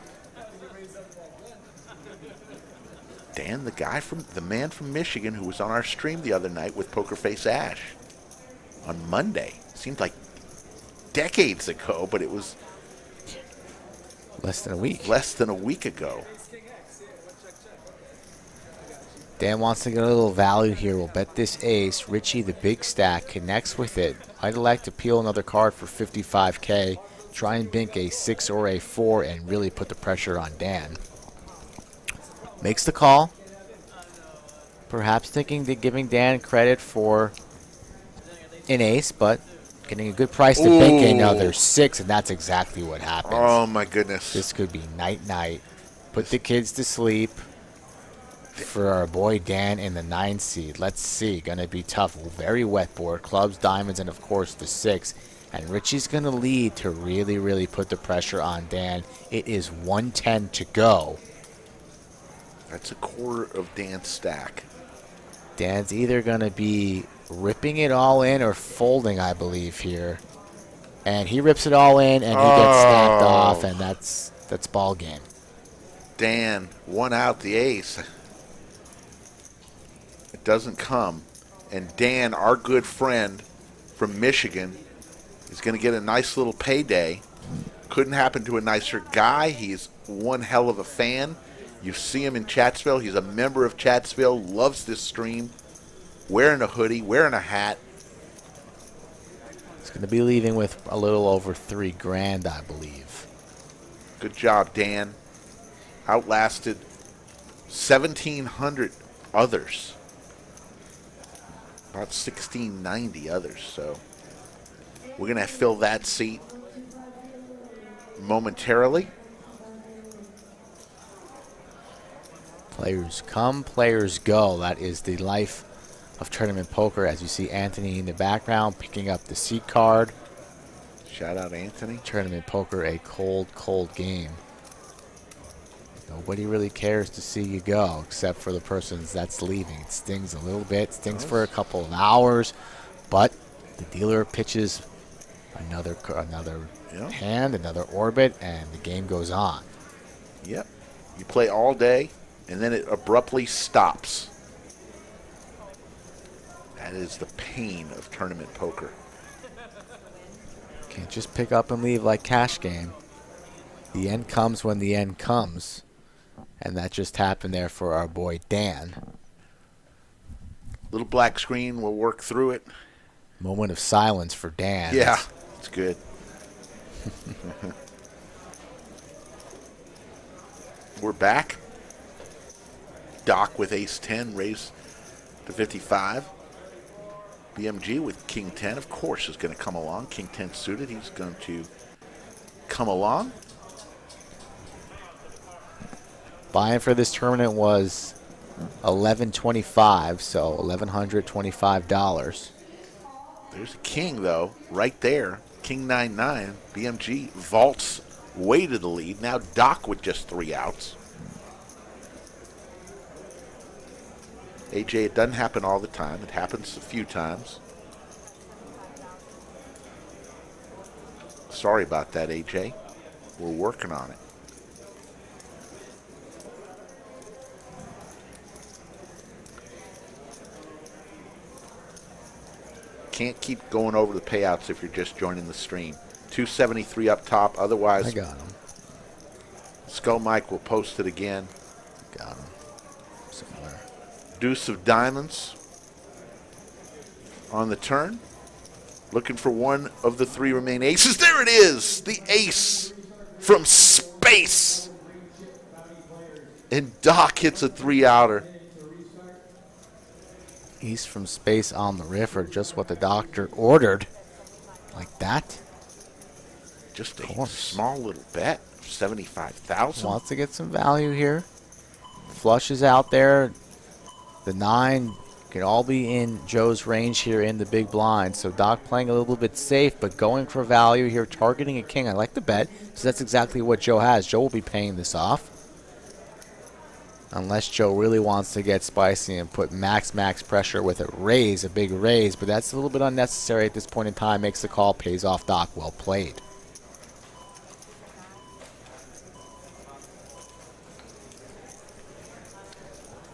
Dan, the man from Michigan who was on our stream the other night with Poker Face Ash on Monday. Seemed like decades ago, but it was Less than a week. less than a week ago. Dan wants to get a little value here. We'll bet this ace. Richie, the big stack, connects with it. I'd like to peel another card for $55K. Try and bink a 6 or a 4 and really put the pressure on Dan. Makes the call. Perhaps thinking that giving Dan credit for an ace, but getting a good price to bink another 6, and that's exactly what happens. Oh, my goodness. This could be night-night. Put the kids to sleep for our boy Dan in the 9 seed. Let's see. Going to be tough. Very wet board. Clubs, diamonds, and, of course, the 6. And Richie's going to lead to really, really put the pressure on Dan. It is 110 to go. That's a quarter of Dan's stack. Dan's either going to be ripping it all in or folding, I believe, here. And he rips it all in, and he gets snapped off, and that's ball game. Dan won out the ace. It doesn't come. And Dan, our good friend from Michigan, is going to get a nice little payday. Couldn't happen to a nicer guy. He's one hell of a fan. You see him in Chatsville. He's a member of Chatsville, loves this stream, wearing a hoodie, wearing a hat. He's going to be leaving with a little over $3,000, I believe. Good job, Dan. Outlasted 1,700 others. About 1,690 others. So we're going to fill that seat momentarily. Players come, players go. That is the life of tournament poker. As you see Anthony in the background picking up the seat card. Shout out, Anthony. Tournament poker, a cold, cold game. Nobody really cares to see you go except for the person that's leaving. It stings a little bit, stings for a couple of hours, but the dealer pitches another hand, another orbit, and the game goes on. Yep. You play all day, and then it abruptly stops. That is the pain of tournament poker. Can't just pick up and leave like cash game. The end comes when the end comes. And that just happened there for our boy Dan. Little black screen, we'll work through it. Moment of silence for Dan. Yeah, it's good. We're back. Doc with ace 10, raise to 55. BMG with king 10, of course, is going to come along. King 10 suited, he's going to come along. Buy-in for this tournament was $1,125, so $1,125. There's a king, though, right there. King 9-9. BMG vaults way to the lead. Now Doc with just 3 outs. AJ, it doesn't happen all the time. It happens a few times. Sorry about that, AJ. We're working on it. Can't keep going over the payouts if you're just joining the stream. 273 up top. Otherwise, I got him. Skull Mike will post it again. Got him. Somewhere. Deuce of diamonds on the turn. Looking for one of the 3 remaining aces. There it is! The ace from space. And Doc hits a 3-outer. Ace from space on the riff, or just what the doctor ordered. Like that? Just a small little bet. 75,000. Wants to get some value here. Flush is out there. The 9 can all be in Joe's range here in the big blind. So Doc playing a little bit safe, but going for value here, targeting a king. I like the bet, because that's exactly what Joe has. Joe will be paying this off. Unless Joe really wants to get spicy and put max pressure with a raise, a big raise. But that's a little bit unnecessary at this point in time. Makes the call, pays off Doc. Well played.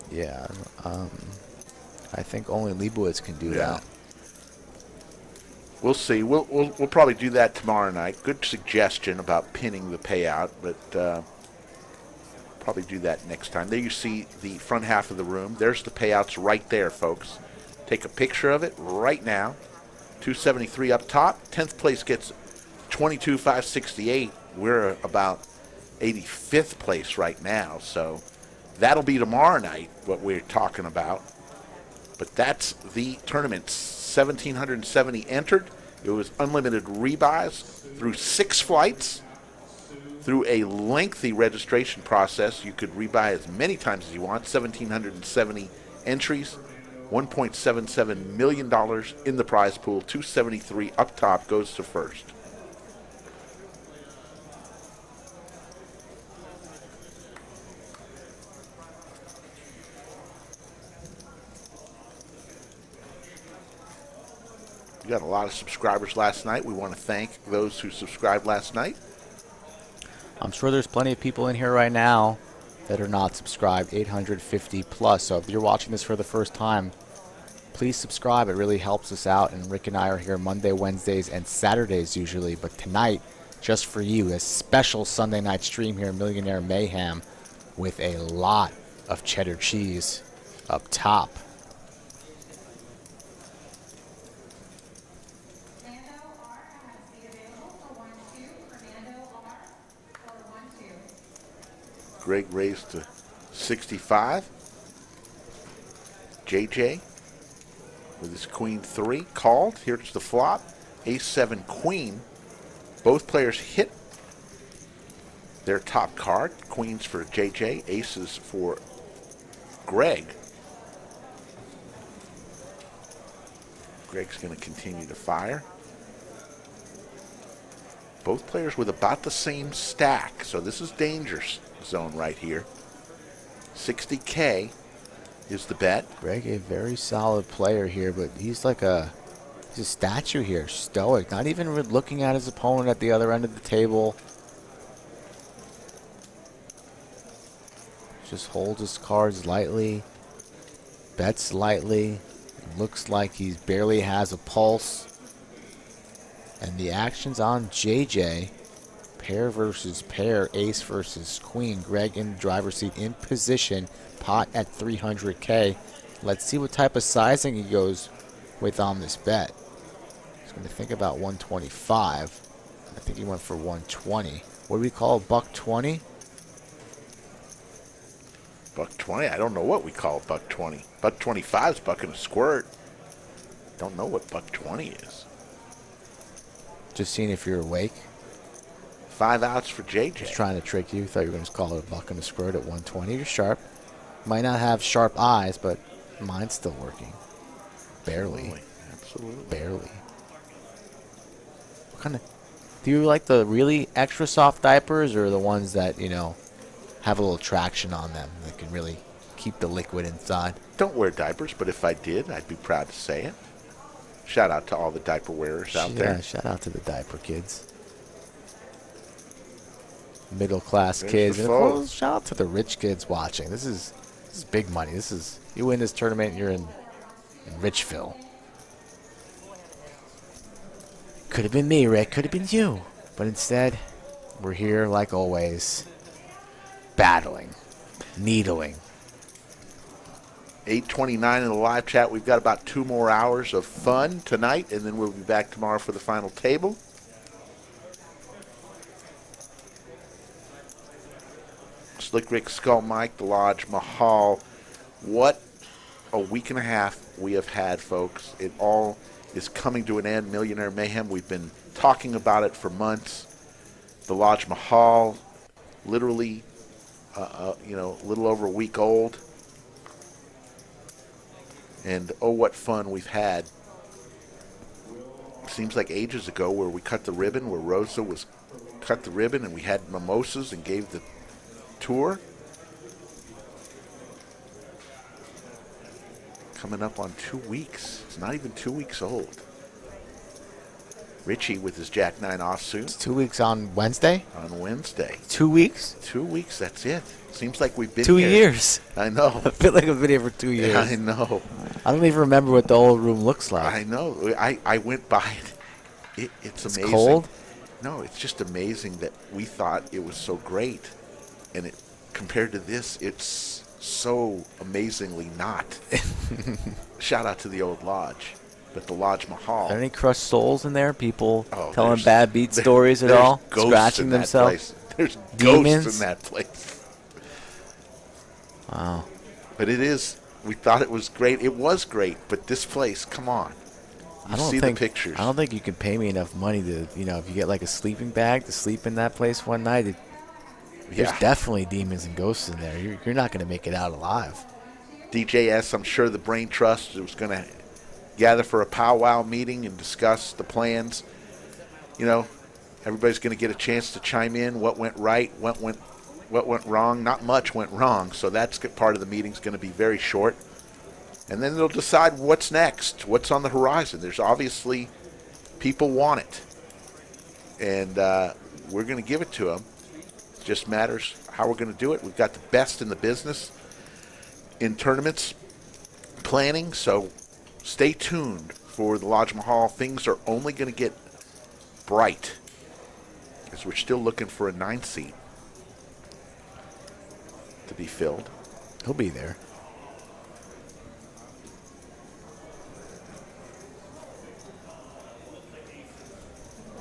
Yeah, I think only Leibowitz can do that. We'll see. We'll probably do that tomorrow night. Good suggestion about pinning the payout, but probably do that next time. There you see the front half of the room. There's the payouts right there, folks. Take a picture of it right now. 273 up top. 10th place gets 22,568. We're about 85th place right now, so that'll be tomorrow night, what we're talking about. But that's the tournament. 1,770 entered. It was unlimited rebuys through 6 flights. Through a lengthy registration process, you could rebuy as many times as you want. 1,770 entries. $1.77 million in the prize pool. 273 up top goes to first. We got a lot of subscribers last night. We want to thank those who subscribed last night. I'm sure there's plenty of people in here right now that are not subscribed, 850 plus. So if you're watching this for the first time, please subscribe. It really helps us out. And Rick and I are here Monday, Wednesdays, and Saturdays usually. But tonight, just for you, a special Sunday night stream here, Millionaire Mayhem, with a lot of cheddar cheese up top. Greg raised to 65. JJ with his queen 3 called. Here's the flop. Ace 7 queen. Both players hit their top card. Queens for JJ, aces for Greg. Greg's going to continue to fire. Both players with about the same stack, so this is danger zone right here. 60K is the bet. Greg, a very solid player here, but he's like he's a statue here, stoic, not even looking at his opponent at the other end of the table. Just holds his cards lightly, bets lightly, looks like he barely has a pulse. And the action's on JJ. Pair versus pair, ace versus queen. Greg in the driver's seat in position, pot at 300K. Let's see what type of sizing he goes with on this bet. He's going to think about 125. I think he went for 120. What do we call a buck 20? Buck 20? I don't know what we call buck 20. Buck 25 is buck and a squirt. Don't know what buck 20 is. Just seeing if you're awake. 5 outs for JJ. Just trying to trick you. Thought you were going to call it a buck and a squirt at 120. You're sharp. Might not have sharp eyes, but mine's still working. Barely. Absolutely. Barely. Do you like the really extra soft diapers or the ones that, have a little traction on them that can really keep the liquid inside? Don't wear diapers, but if I did, I'd be proud to say it. Shout out to all the diaper wearers out there. Yeah, shout out to the diaper kids. Middle class There's kids. the And of course, folks. shout out to the rich kids watching. This is big money. You win this tournament, you're in Richville. Could have been me, Rick. Could have been you. But instead, we're here like always, battling, needling. 8:29 in the live chat. We've got about 2 more hours of fun tonight, and then we'll be back tomorrow for the final table. Slick Rick, Skull Mike, the Lodge Mahal. What a week and a half we have had, folks. It all is coming to an end. Millionaire Mayhem, we've been talking about it for months. The Lodge Mahal, literally, a little over a week old. And oh, what fun we've had. Seems like ages ago where we cut the ribbon, where Rosa was cut the ribbon and we had mimosas and gave the tour. Coming up on 2 weeks. It's not even 2 weeks old. Richie with his Jack 9 offsuit. It's 2 weeks on Wednesday? On Wednesday. 2 weeks? 2 weeks, that's it. Seems like we've been 2 here. years. I know. I feel like I've been here for 2 years. Yeah, I know. I don't even remember what the old room looks like. I know. I went by it. It's amazing. Cold? No, it's just amazing that we thought it was so great. And it compared to this, it's so amazingly not. Shout out to the old lodge. But the Lodge Mahal. Are there any crushed souls in there? People telling there's- bad beat stories at there's all? ghosts Scratching in that themselves? place. There's Demons? ghosts in that place. Wow. But we thought it was great. It was great, but this place, come on. You see the pictures. I don't think you can pay me enough money to, if you get like a sleeping bag to sleep in that place one night, there's definitely demons and ghosts in there. You're not going to make it out alive. DJS, I'm sure the Brain Trust was going to gather for a powwow meeting and discuss the plans. Everybody's going to get a chance to chime in. What went right? What went wrong? Not much went wrong, so that's part of the meeting's going to be very short. And then they'll decide what's next, what's on the horizon. There's obviously people want it, and we're going to give it to them. It just matters how we're going to do it. We've got the best in the business in tournaments planning, so stay tuned for the Lodge Mahal. Things are only going to get bright because we're still looking for a 9 seat to be filled. He'll be there.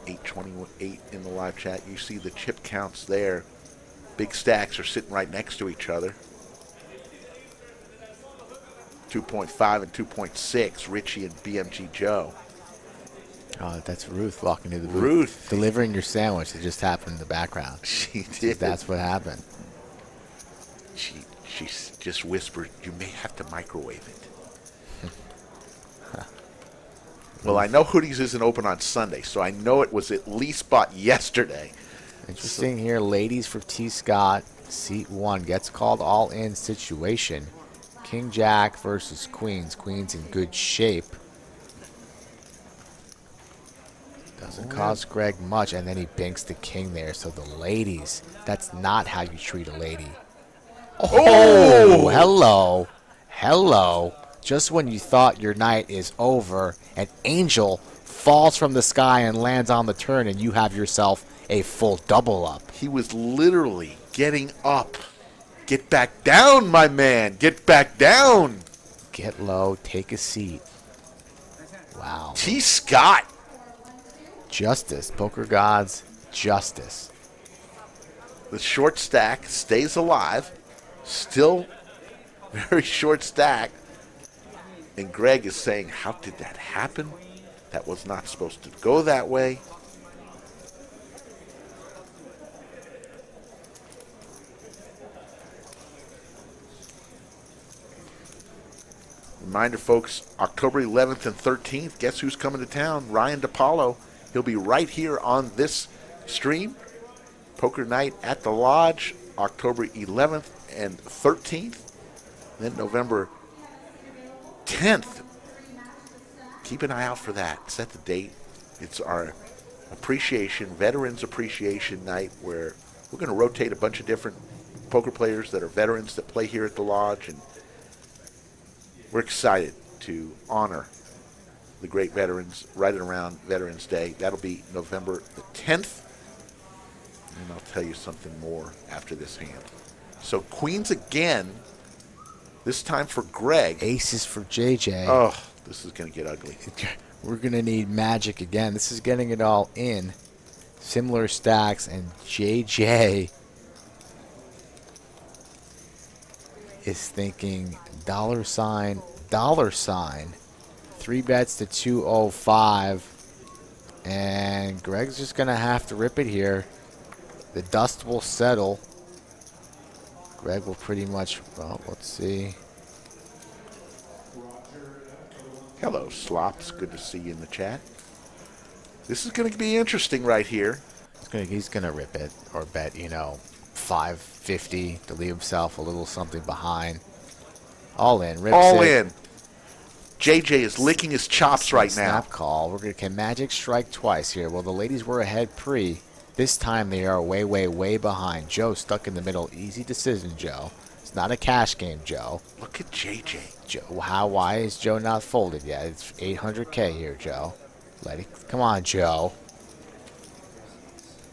$8.28 in the live chat. You see the chip counts there. Big stacks are sitting right next to each other. 2.5 and 2.6, Richie and BMG Joe. Oh, that's Ruth walking to the booth. Ruth. Delivering your sandwich. It just happened in the background. She So did. that's what happened. She just whispered, you may have to microwave it. Well, I know Hoodies isn't open on Sunday, so I know it was at least bought yesterday. Interesting here. Ladies for T. Scott. Seat 1 gets called all in situation. King Jack versus Queens. Queens in good shape. Doesn't cost Greg much, and then he binks the king there. So the ladies, that's not how you treat a lady. Oh, hello. Hello. Just when you thought your night is over, an angel falls from the sky and lands on the turn, and you have yourself a full double up. He was literally getting up. Get back down, my man. Get back down. Get low, take a seat. Wow. T. Scott. Justice. Poker gods, justice. The short stack stays alive. Still very short stack. And Greg is saying, how did that happen? That was not supposed to go that way. Reminder, folks, October 11th and 13th, guess who's coming to town? Ryan DePaulo. He'll be right here on this stream. Poker Night at the Lodge, October 11th and 13th. Then November 10th. Keep an eye out for that. Set the date. It's our Veterans Appreciation Night, where we're going to rotate a bunch of different poker players that are veterans that play here at the Lodge, and we're excited to honor the great veterans right around Veterans Day. That'll be November the 10th, and I'll tell you something more after this hand. So queens again, this time for Greg. Aces for JJ. Oh, this is going to get ugly. We're going to need magic again. This is getting it all in. Similar stacks, and JJ is thinking dollar sign. 3 bets to 205. And Greg's just going to have to rip it here. The dust will settle. Greg will pretty much, well, let's see. Hello, Slops. Good to see you in the chat. This is going to be interesting right here. He's going to rip it or bet, 550 to leave himself a little something behind. All in. Rips All it. in. JJ is licking his chops right now. Snap call. Can Magic strike twice here? Well, the ladies were ahead pre. This time they are way, way, way behind. Joe stuck in the middle. Easy decision, Joe. It's not a cash game, Joe. Look at JJ. Joe, why is Joe not folded yet? It's 800K here, Joe. Come on, Joe.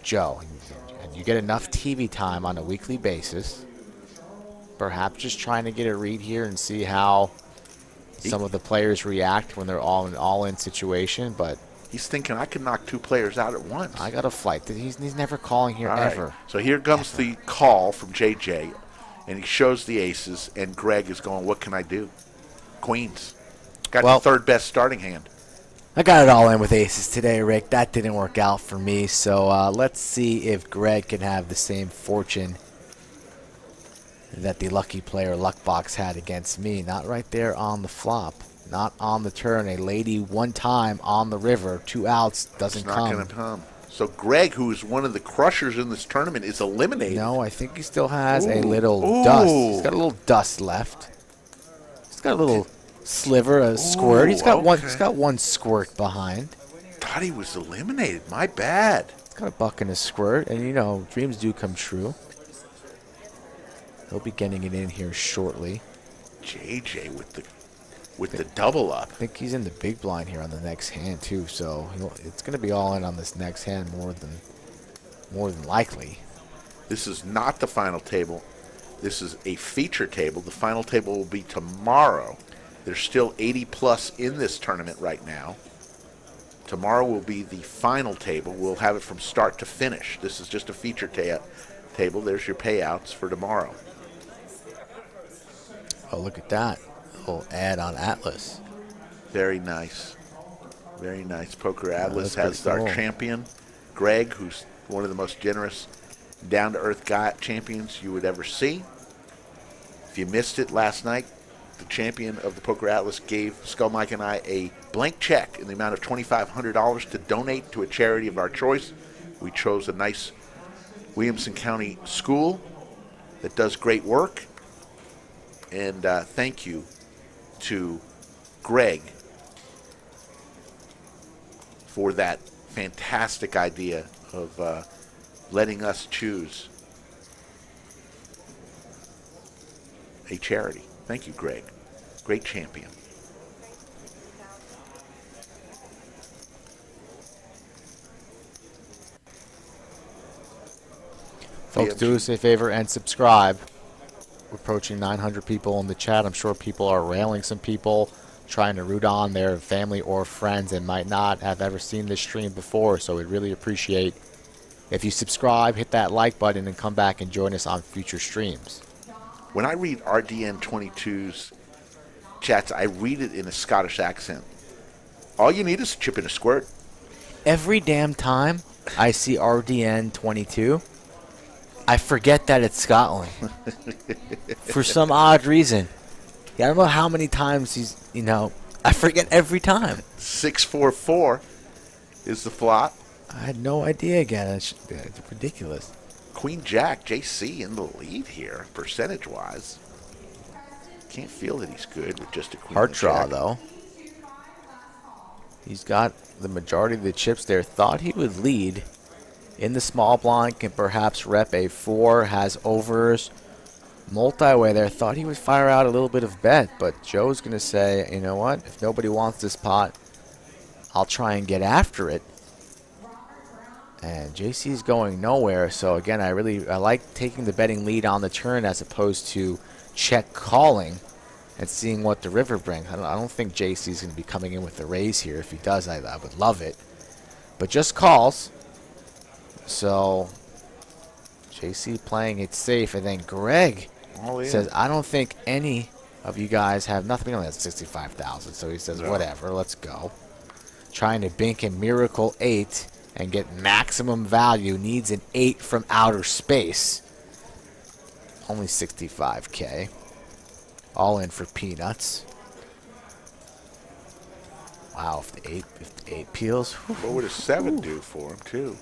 Joe, and you get enough TV time on a weekly basis. Perhaps just trying to get a read here and see how some of the players react when they're all in an all-in situation. But he's thinking, I can knock 2 players out at once. I got a flight. He's never calling here, ever. Right. So here comes the call from JJ, and he shows the aces, and Greg is going, what can I do? Queens. Got the third best starting hand. I got it all in with aces today, Rick. That didn't work out for me. So let's see if Greg can have the same fortune that the lucky player Luckbox had against me. Not right there on the flop. Not on the turn. A lady one time on the river. 2 outs. Doesn't come. It's not going to come. So Greg, who is one of the crushers in this tournament, is eliminated. No, I think he still has a little dust. He's got a little dust left. He's got a little sliver, a squirt. He's got one. He's got one squirt behind. Thought he was eliminated. My bad. He's got a buck and a squirt, and dreams do come true. He'll be getting it in here shortly. JJ with the double up. I think he's in the big blind here on the next hand too, so it's going to be all in on this next hand more than likely. This is not the final table. This is a feature table. The final table will be tomorrow. There's still 80 plus in this tournament right now. Tomorrow will be the final table. We'll have it from start to finish. This is just a feature table. There's your payouts for tomorrow. Oh, look at that. A little ad on Atlas. Very nice. Very nice. Poker Atlas has cool. our champion, Greg, who's one of the most generous, down-to-earth champions you would ever see. If you missed it last night, the champion of the Poker Atlas gave Skull Mike and I a blank check in the amount of $2,500 to donate to a charity of our choice. We chose a nice Williamson County school that does great work. And thank you to Greg for that fantastic idea of letting us choose a charity. Thank you, Greg. Great champion. Folks, do us a favor and subscribe. We're approaching 900 people in the chat. I'm sure people are railing some people, trying to root on their family or friends and might not have ever seen this stream before. So we'd really appreciate if you subscribe, hit that like button, and come back and join us on future streams. When I read RDN22's chats, I read it in a Scottish accent. All you need is a chip and a squirt. Every damn time I see RDN 22, I forget that it's Scotland. For some odd reason. Yeah, I don't know how many times he's, I forget every time. 644. is the flop. I had no idea again. It's ridiculous. Queen Jack, JC in the lead here, percentage-wise. Can't feel that he's good with just a Queen Heart and draw, Jack. though. He's got the majority of the chips there. Thought he would lead in the small blind, can perhaps rep a 4, has overs. Multi-way there. Thought he would fire out a little bit of bet, but Joe's going to say, you know what? If nobody wants this pot, I'll try and get after it. And JC's going nowhere. So again, I like taking the betting lead on the turn as opposed to check calling and seeing what the river brings. I don't think JC's going to be coming in with the raise here. If he does, I would love it. But just calls. So JC playing it safe, and then Greg says, I don't think any of you guys have nothing. We only have 65,000, so he says, whatever, let's go. Trying to bink a miracle 8 and get maximum value. Needs an 8 from outer space. Only 65K. All in for peanuts. Wow, if the 8 peels. What would a 7 do for him, too?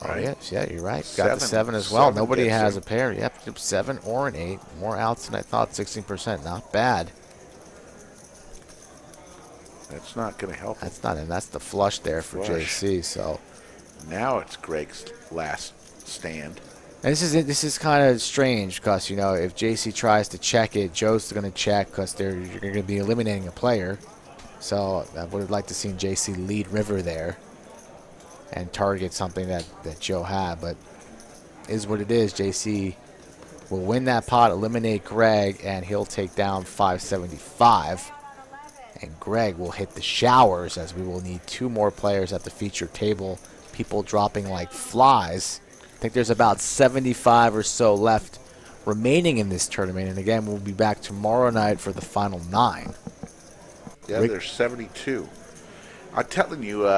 Right? Oh, yeah, you're right. Seven. Got the 7 as well. 7 Nobody has him. a pair. Yep, 7 or an 8. More outs than I thought, 16%. Not bad. That's not going to help him. That's not, and that's the flush there for JC. So now it's Greg's last stand. And this is kind of strange because, you know, if JC tries to check it, Joe's going to check because you're going to be eliminating a player. So I would have liked to see JC lead river there and target something that Joe had, but is what it is. JC will win that pot, eliminate Greg, and he'll take down 575. And Greg will hit the showers as we will need 2 more players at the feature table. People dropping like flies. I think there's about 75 or so left remaining in this tournament. And again, we'll be back tomorrow night for the final 9. Yeah, there's 72. I'm telling you,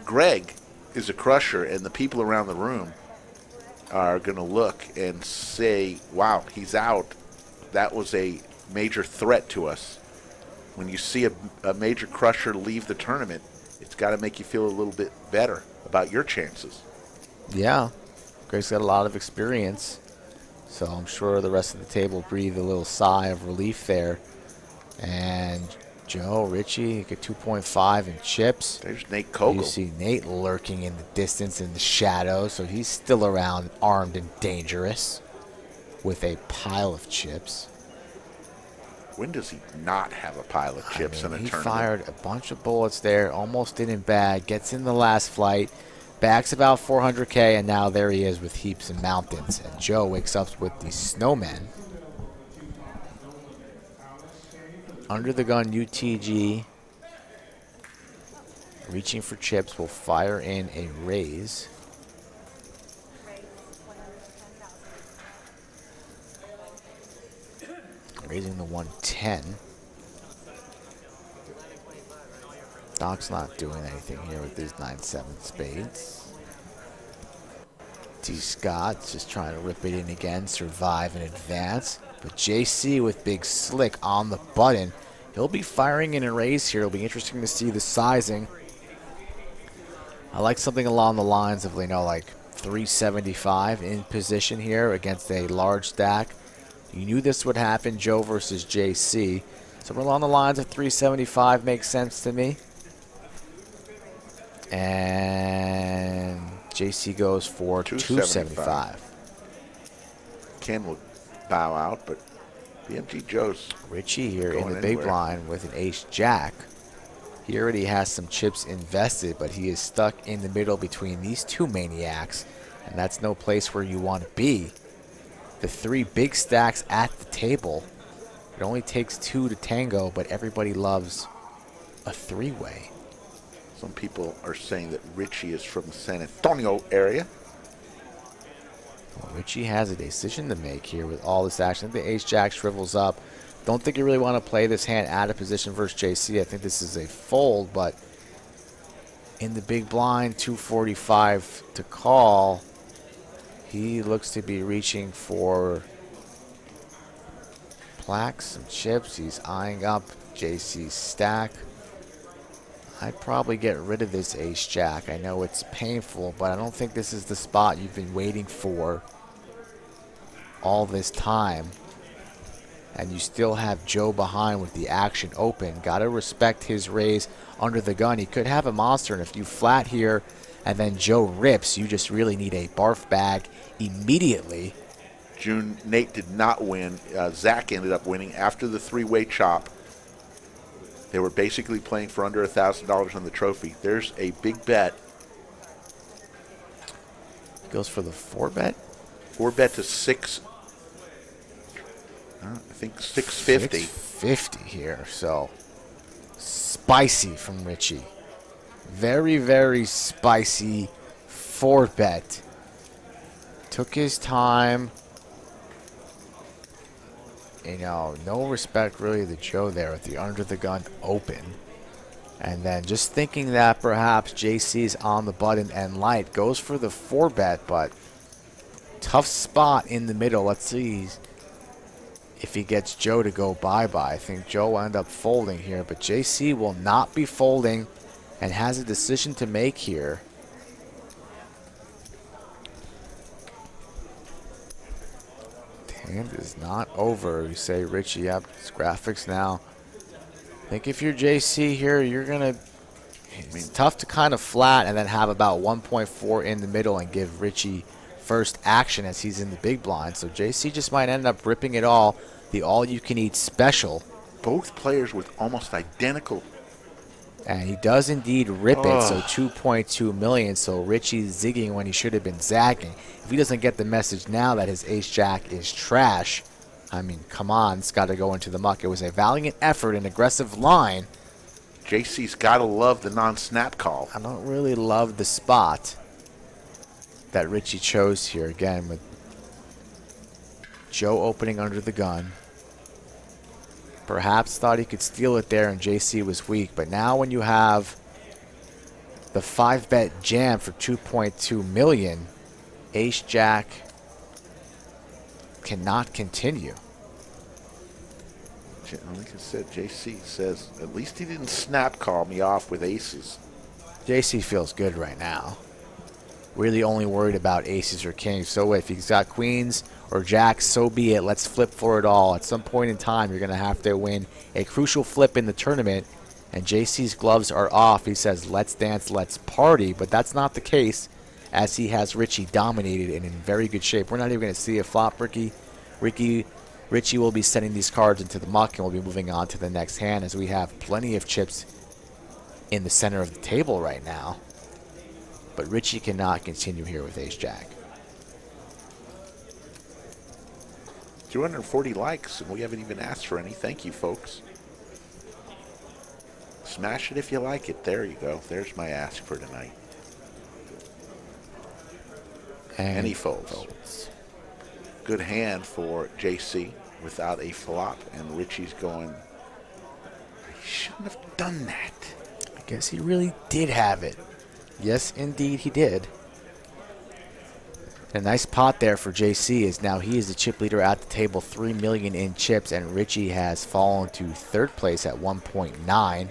Greg is a crusher, and the people around the room are going to look and say, wow, he's out. That was a major threat to us. When you see a major crusher leave the tournament, it's got to make you feel a little bit better about your chances. Yeah. Greg's got a lot of experience, so I'm sure the rest of the table breathe a little sigh of relief there. And Joe, Richie, get 2.5 in chips. There's Nate Kogel. You see Nate lurking in the distance in the shadows, so he's still around, armed and dangerous, with a pile of chips. When does he not have a pile of chips in a he tournament? He fired a bunch of bullets there, almost didn't bag, gets in the last flight, backs about 400K, and now there he is with heaps and mountains. And Joe wakes up with the snowman. Under the gun UTG, reaching for chips, will fire in a raise. Raising the 110. Doc's not doing anything here with these 9-7 spades. T. Scott's just trying to rip it in again, survive and advance. But JC with Big Slick on the button. He'll be firing in a raise here. It'll be interesting to see the sizing. I like something along the lines of, you know, like 375 in position here against a large stack. You knew this would happen, Joe versus JC. Somewhere along the lines of 375 makes sense to me. And JC goes for 275. Ken will bow out, but BMG Joe's Richie here in the big blind with an ace-jack. He already has some chips invested, but he is stuck in the middle between these two maniacs, and that's no place where you want to be. The 3 big stacks at the table. It only takes 2 to tango, but everybody loves a 3-way. Some people are saying that Richie is from the San Antonio area. Well, Richie has a decision to make here with all this action. I think the ace-jack shrivels up. Don't think you really want to play this hand out of position versus JC. I think this is a fold, but in the big blind, 245 to call. He looks to be reaching for plaques, some chips. He's eyeing up JC's stack. I'd probably get rid of this ace-jack. I know it's painful, but I don't think this is the spot you've been waiting for all this time. And you still have Joe behind with the action open. Got to respect his raise under the gun. He could have a monster, and if you flat here and then Joe rips, you just really need a barf bag immediately. June, Nate did not win. Zach ended up winning after the three-way chop. They were basically playing for under $1,000 on the trophy. There's a big bet. Goes for the 4-bet? 4-bet to 6. I think 650. 650 here, so spicy from Richie. Very, very spicy 4-bet. Took his time. You know, no respect really to Joe there with the under the gun open. And then just thinking that perhaps JC's on the button and light. Goes for the 4-bet, but tough spot in the middle. Let's see if he gets Joe to go bye-bye. I think Joe will end up folding here, but JC will not be folding and has a decision to make here. Hand is not over. You say, Richie, yep, it's graphics now. I think if you're JC here, you're going to... It's tough to kind of flat and then have about 1.4 in the middle and give Richie first action as he's in the big blind. So JC just might end up ripping it all. The all-you-can-eat special. Both players with almost identical. And he does indeed rip it, so 2.2 million. So Richie's zigging when he should have been zagging. If he doesn't get the message now that his ace-jack is trash, I mean, come on, it's got to go into the muck. It was a valiant effort, an aggressive line. JC's got to love the non-snap call. I don't really love the spot that Richie chose here, again, with Joe opening under the gun. Perhaps thought he could steal it there and JC was weak. But now when you have the 5-bet jam for 2.2 million, ace-jack cannot continue. Like I said, JC says, at least he didn't snap call me off with aces. JC feels good right now. Really only worried about aces or kings. So if he's got queens or jacks, so be it. Let's flip for it all. At some point in time, you're going to have to win a crucial flip in the tournament. And JC's gloves are off. He says, let's dance, let's party. But that's not the case, as he has Richie dominated and in very good shape. We're not even going to see a flop, Richie will be sending these cards into the muck, and we'll be moving on to the next hand, as we have plenty of chips in the center of the table right now. But Richie cannot continue here with ace-jack. 240 likes, and we haven't even asked for any. Thank you, folks. Smash it if you like it. There you go. There's my ask for tonight. And he folds. Good hand for JC without a flop, and Richie's going, I shouldn't have done that. I guess he really did have it. Yes, indeed, he did. A nice pot there for JC, as now he is the chip leader at the table, 3 million in chips, and Richie has fallen to third place at 1.9.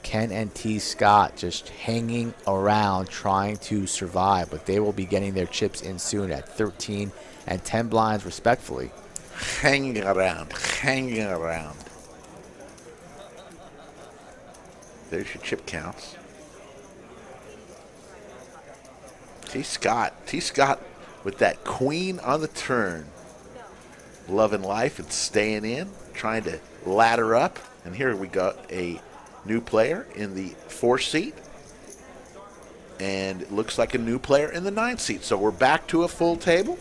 Ken and T. Scott just hanging around trying to survive, but they will be getting their chips in soon at 13 and 10 blinds respectfully. Hanging around. There's your chip counts. T. Scott with that queen on the turn. Loving life and staying in, trying to ladder up. And here we got a new player in the 4 seat. And it looks like a new player in the 9 seat. So we're back to a full table.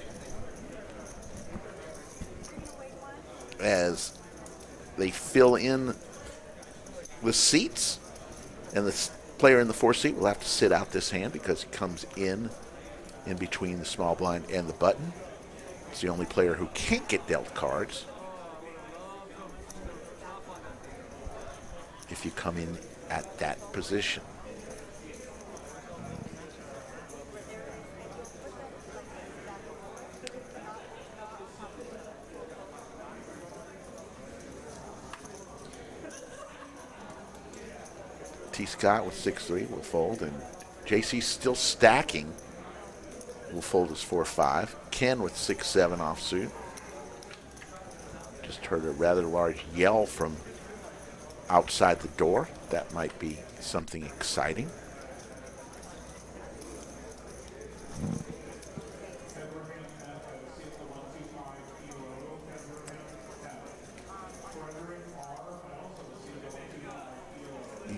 As they fill in the seats. And the player in the 4 seat will have to sit out this hand because he comes in between the small blind and the button. It's the only player who can't get dealt cards if you come in at that position. T. Scott with 6-3 will fold, and JC's still stacking. Will fold his 4-5. Ken with 6-7 offsuit. Just heard a rather large yell from outside the door. That might be something exciting.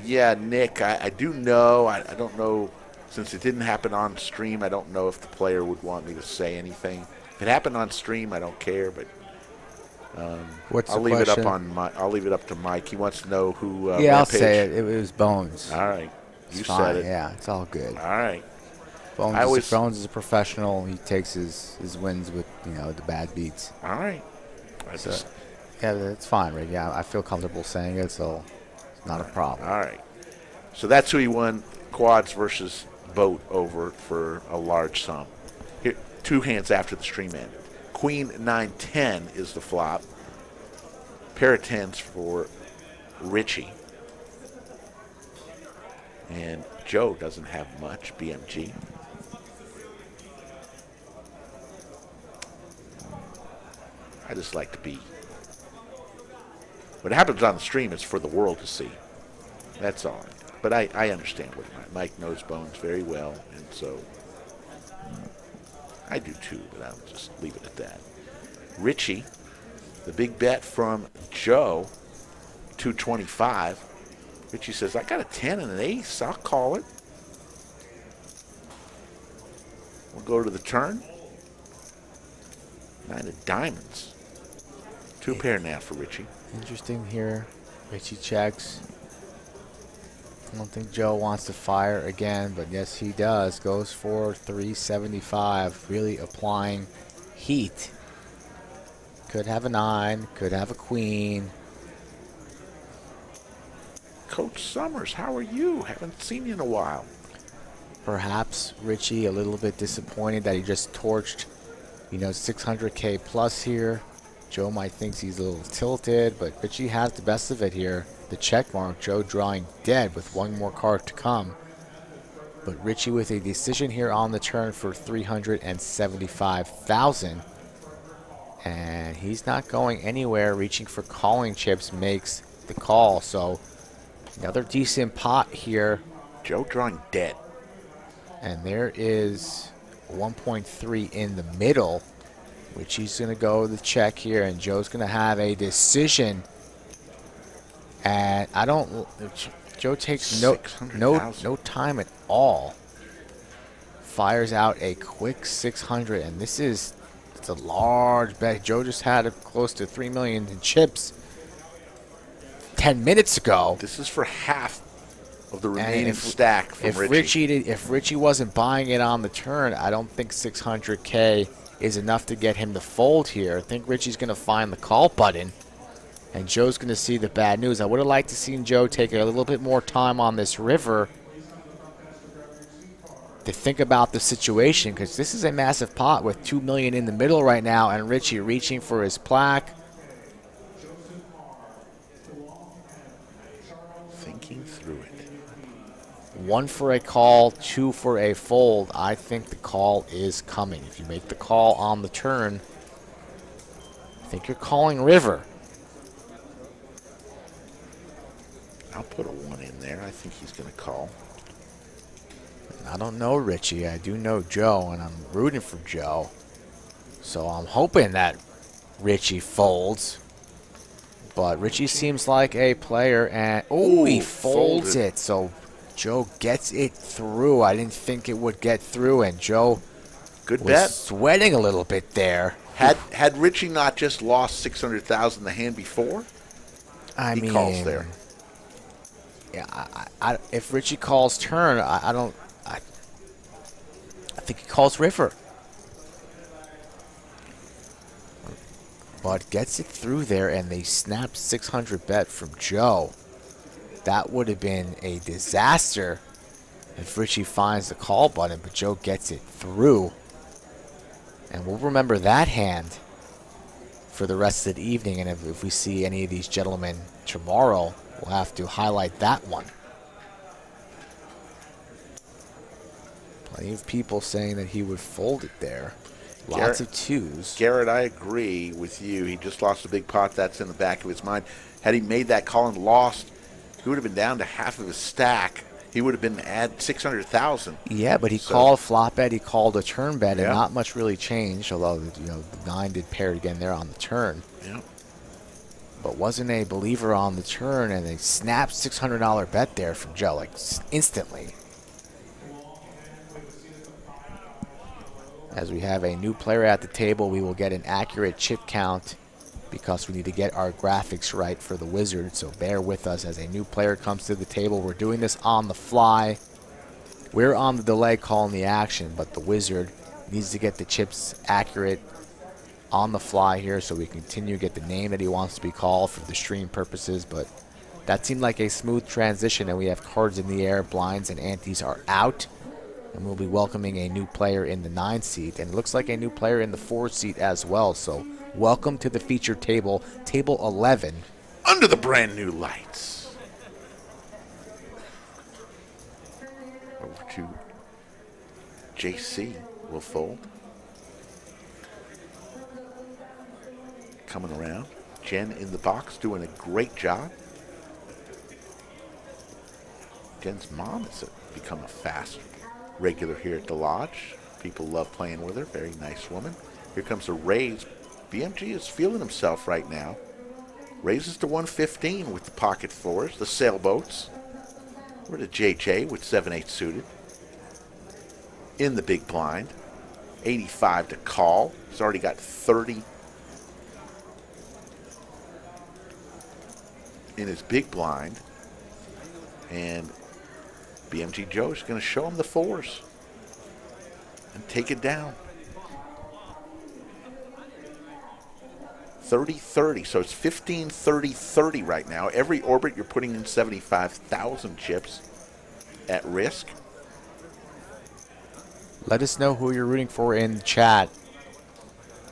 Yeah, Nick, I do know. I don't know. Since it didn't happen on stream, I don't know if the player would want me to say anything. If it happened on stream, I don't care, but I'll leave it up to Mike. He wants to know who. Yeah, I'll say it. It was Bones. All right, you said fine. it. Yeah, it's all good. All right. Bones is a professional. He takes his wins with the bad beats. All right. Yeah, it's fine, Rick. Yeah, I feel comfortable saying it, so it's not a problem. All right. So that's who he won quads versus boat over for a large sum. Here, 2 hands after the stream ended. Queen 9-10 is the flop. Pair of tens for Richie. And Joe doesn't have much, BMG. I just like to be. What happens on the stream is for the world to see. That's all. But I understand what Mike knows Bones very well, and so I do too, but I'll just leave it at that. Richie, the big bet from Joe, 225. Richie says, I got a 10 and an ace. I'll call it. We'll go to the turn. 9 of diamonds. 2 pair now for Richie. Interesting here. Richie checks. I don't think Joe wants to fire again, but yes, he does. Goes for 375, really applying heat. Could have a 9, could have a queen. Coach Summers, how are you? Haven't seen you in a while. Perhaps Richie a little bit disappointed that he just torched, 600K plus here. Joe might think he's a little tilted, but Richie has the best of it here. The check mark, Joe drawing dead with one more card to come. But Richie with a decision here on the turn for 375,000. And he's not going anywhere. Reaching for calling chips makes the call. So another decent pot here. Joe drawing dead. And there is 1.3 in the middle, which he's going to go the check here. And Joe's going to have a decision. And Joe takes no time at all. Fires out a quick 600, and it's a large bet. Joe just had close to 3 million in chips 10 minutes ago. This is for half of the remaining stack from Richie. If Richie wasn't buying it on the turn, I don't think 600K is enough to get him to fold here. I think Richie's going to find the call button. And Joe's going to see the bad news. I would have liked to see Joe take a little bit more time on this river to think about the situation, because this is a massive pot with 2 million in the middle right now, and Richie reaching for his plaque. Thinking through it. 1 for a call, 2 for a fold. I think the call is coming. If you make the call on the turn, I think you're calling river. I'll put a 1 in there. I think he's going to call. I don't know Richie. I do know Joe, and I'm rooting for Joe. So I'm hoping that Richie folds. But Richie seems like a player, and he folds it. So Joe gets it through. I didn't think it would get through, and Joe was sweating a little bit there. Had Richie not just lost 600,000 the hand before, he calls there. Yeah, if Richie calls turn, I think he calls river. But gets it through there, and they snap 600 bet from Joe. That would have been a disaster if Richie finds the call button, but Joe gets it through. And we'll remember that hand for the rest of the evening, and if we see any of these gentlemen tomorrow, we'll have to highlight that one. Plenty of people saying that he would fold it there. Lots of twos. Garrett, I agree with you. He just lost a big pot. That's in the back of his mind. Had he made that call and lost, he would have been down to half of his stack. He would have been at 600,000. Yeah, but he called flop bet. He called a turn bet, and Yeah. not much really changed. Although the 9 did pair again there on the turn. Yeah. But wasn't a believer on the turn, and they snapped $600 bet there from Joe, like instantly. As we have a new player at the table, we will get an accurate chip count because we need to get our graphics right for the Wizard. So bear with us as a new player comes to the table. We're doing this on the fly. We're on the delay calling the action, but the Wizard needs to get the chips accurate on the fly here so we continue to get the name that he wants to be called for the stream purposes. But that seemed like a smooth transition, and we have cards in the air, blinds and antes are out. And we'll be welcoming a new player in the 9 seat, and it looks like a new player in the 4 seat as well. So welcome to the featured table, table 11. Under the brand new lights. Over to JC will fold. Coming around. Jen in the box doing a great job. Jen's mom has become a fast regular here at the lodge. People love playing with her. Very nice woman. Here comes a raise. BMG is feeling himself right now. Raises to 115 with the pocket fours, the sailboats. We're to JJ with 7-8 suited. In the big blind. 85 to call. He's already got 30 in his big blind. And BMG Joe is going to show him the fours and take it down. 30-30, so it's 15-30-30 right now. Every orbit you're putting in 75,000 chips at risk. Let us know who you're rooting for in the chat.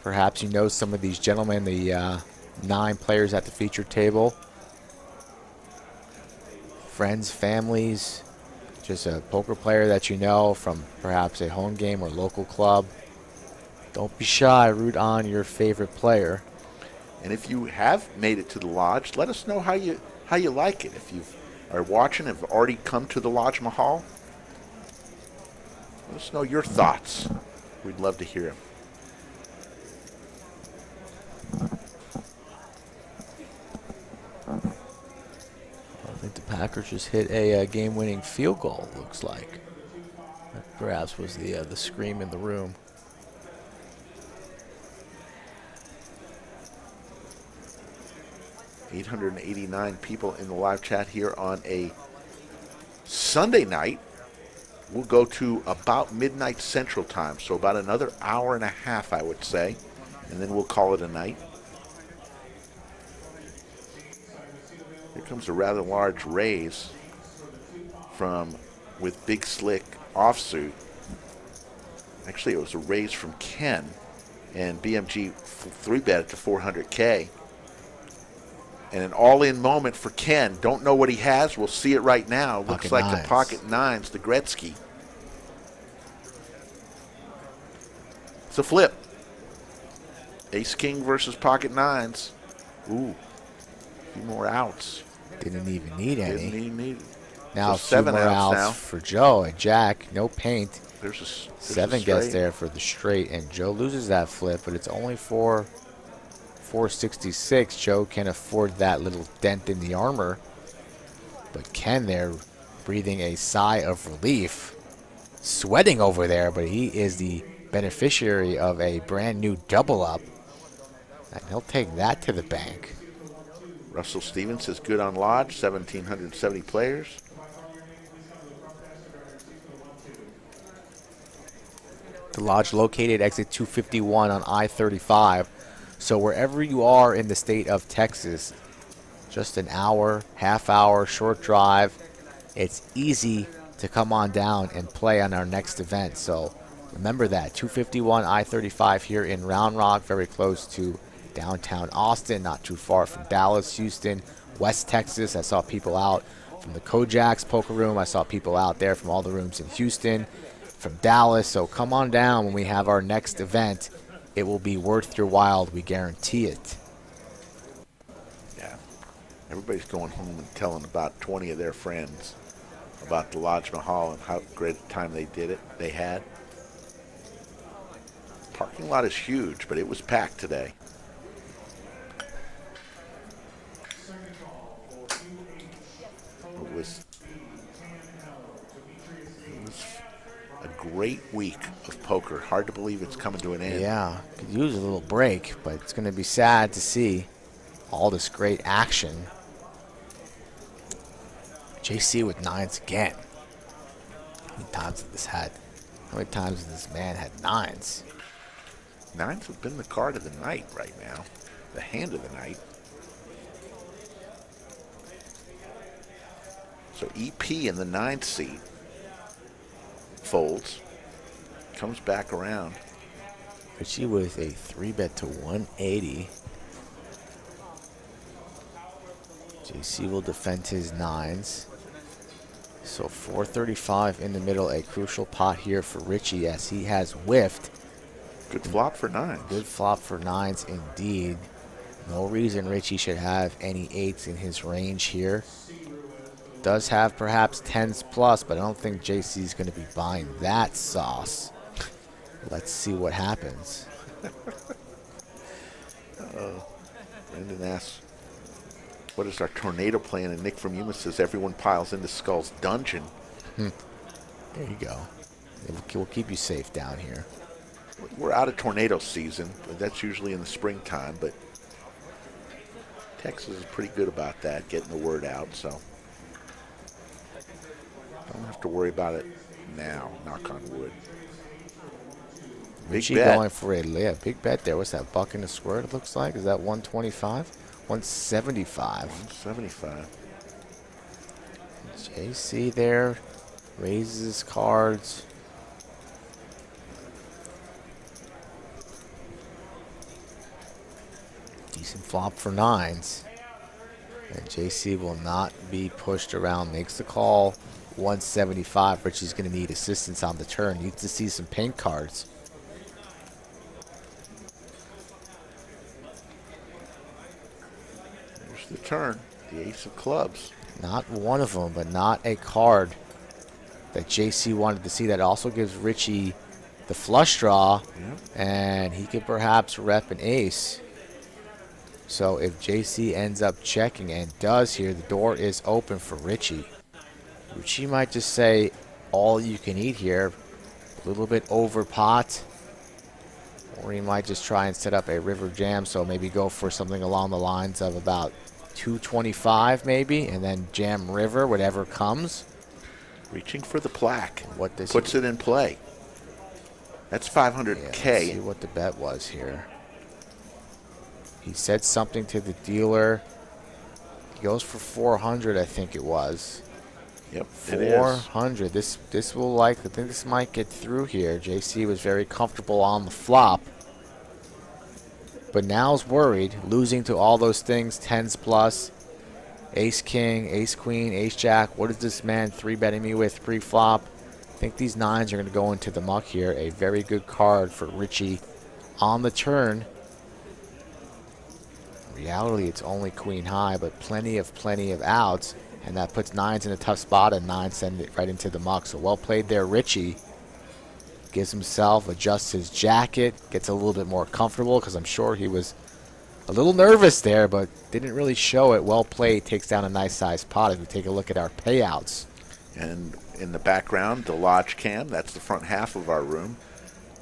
Perhaps you know some of these gentlemen, the 9 players at the featured table. Friends, families, just a poker player that you know from perhaps a home game or local club. Don't be shy, root on your favorite player. And if you have made it to the lodge, let us know how you like it. If you are watching, have already come to the Lodge Mahal, let us know your thoughts. We'd love to hear them. I think the Packers just hit a game-winning field goal, looks like. That perhaps was the scream in the room. $889 people in the live chat here on a Sunday night. We'll go to about midnight Central Time, so about another hour and a half, I would say, and then we'll call it a night. Here comes a rather large raise with Big Slick offsuit. Actually, it was a raise from Ken, and BMG 3-bet it to 400K. And an all-in moment for Ken. Don't know what he has. We'll see it right now. Looks like the pocket nines, the Gretzky. It's a flip. Ace-king versus pocket nines. Ooh, a few more outs. Didn't even need any. Didn't even need it. Now So a few 7 more outs outs now. for Joe. A jack, no paint. There's a 7 straight. gets there for the straight, and Joe loses that flip, but it's only for 466. Joe can afford that little dent in the armor. But Ken there breathing a sigh of relief. Sweating over there, but he is the beneficiary of a brand new double up. And he'll take that to the bank. Russell Stevens is good on Lodge, 1,770 players. The lodge located exit 251 on I-35. So wherever you are in the state of Texas, just an hour, half hour, short drive, it's easy to come on down and play on our next event. So remember that, 251 I-35 here in Round Rock, very close to downtown Austin, not too far from Dallas, Houston, West Texas. I saw people out from the Kojak's poker room. I saw people out there from all the rooms in Houston. from Dallas. So come on down when we have our next event. It will be worth your while. We guarantee it. Yeah. Everybody's going home and telling about 20 of their friends about the Lodge Mahal and how great a time they had. Parking lot is huge, but it was packed today. It was a great week of poker. Hard to believe it's coming to an end. Yeah, could use a little break, but it's going to be sad to see all this great action. JC with nines again. How many times has this man had nines? Nines have been the card of the night right now. The hand of the night. So EP in the ninth seat folds, comes back around. Richie with a 3-bet to 180. JC will defend his nines. So 435 in the middle, a crucial pot here for Richie as he has whiffed. Good flop for nines. Good flop for nines indeed. No reason Richie should have any eights in his range here. Does have perhaps tens plus, but I don't think JC's going to be buying that sauce. Let's see what happens. Brendan asks, what is our tornado plan? And Nick from Yuma says everyone piles into Skull's dungeon. There you go. We'll keep you safe down here. We're out of tornado season, but that's usually in the springtime, but Texas is pretty good about that, getting the word out, so don't have to worry about it now, knock on wood. Big Richie bet. going for a big bet there. What's that, buck and a square it looks like? Is that 125? 175. 175. JC there raises his cards. Decent flop for nines. And JC will not be pushed around. Makes the call. 175. Richie's going to need assistance on the turn. Needs to see some pink cards. There's the turn. The ace of clubs. Not one of them, but not a card that JC wanted to see. That also gives Richie the flush draw. Yep. And he could perhaps rep an ace. So if JC ends up checking, and does here, the door is open for Richie. Richie might just say, all you can eat here. A little bit over pot. Or he might just try and set up a river jam, so maybe go for something along the lines of about 225 maybe, and then jam river, whatever comes. Reaching for the plaque. What does puts it in play. That's 500K. Let's see what the bet was here. He said something to the dealer. He goes for 400, I think it was. Yep, it is. 400. This will I think this might get through here. JC was very comfortable on the flop. But now's worried, losing to all those things, tens plus, ace king, ace queen, ace jack. What is this man 3-betting me with pre-flop? I think these nines are going to go into the muck here. A very good card for Richie on the turn. In reality, it's only queen high, but plenty of outs. And that puts nines in a tough spot, and nines send it right into the muck. So well played there, Richie. Gives himself, adjusts his jacket, gets a little bit more comfortable because I'm sure he was a little nervous there, but didn't really show it. Well played, takes down a nice sized pot as we take a look at our payouts. And in the background, the lodge cam, that's the front half of our room.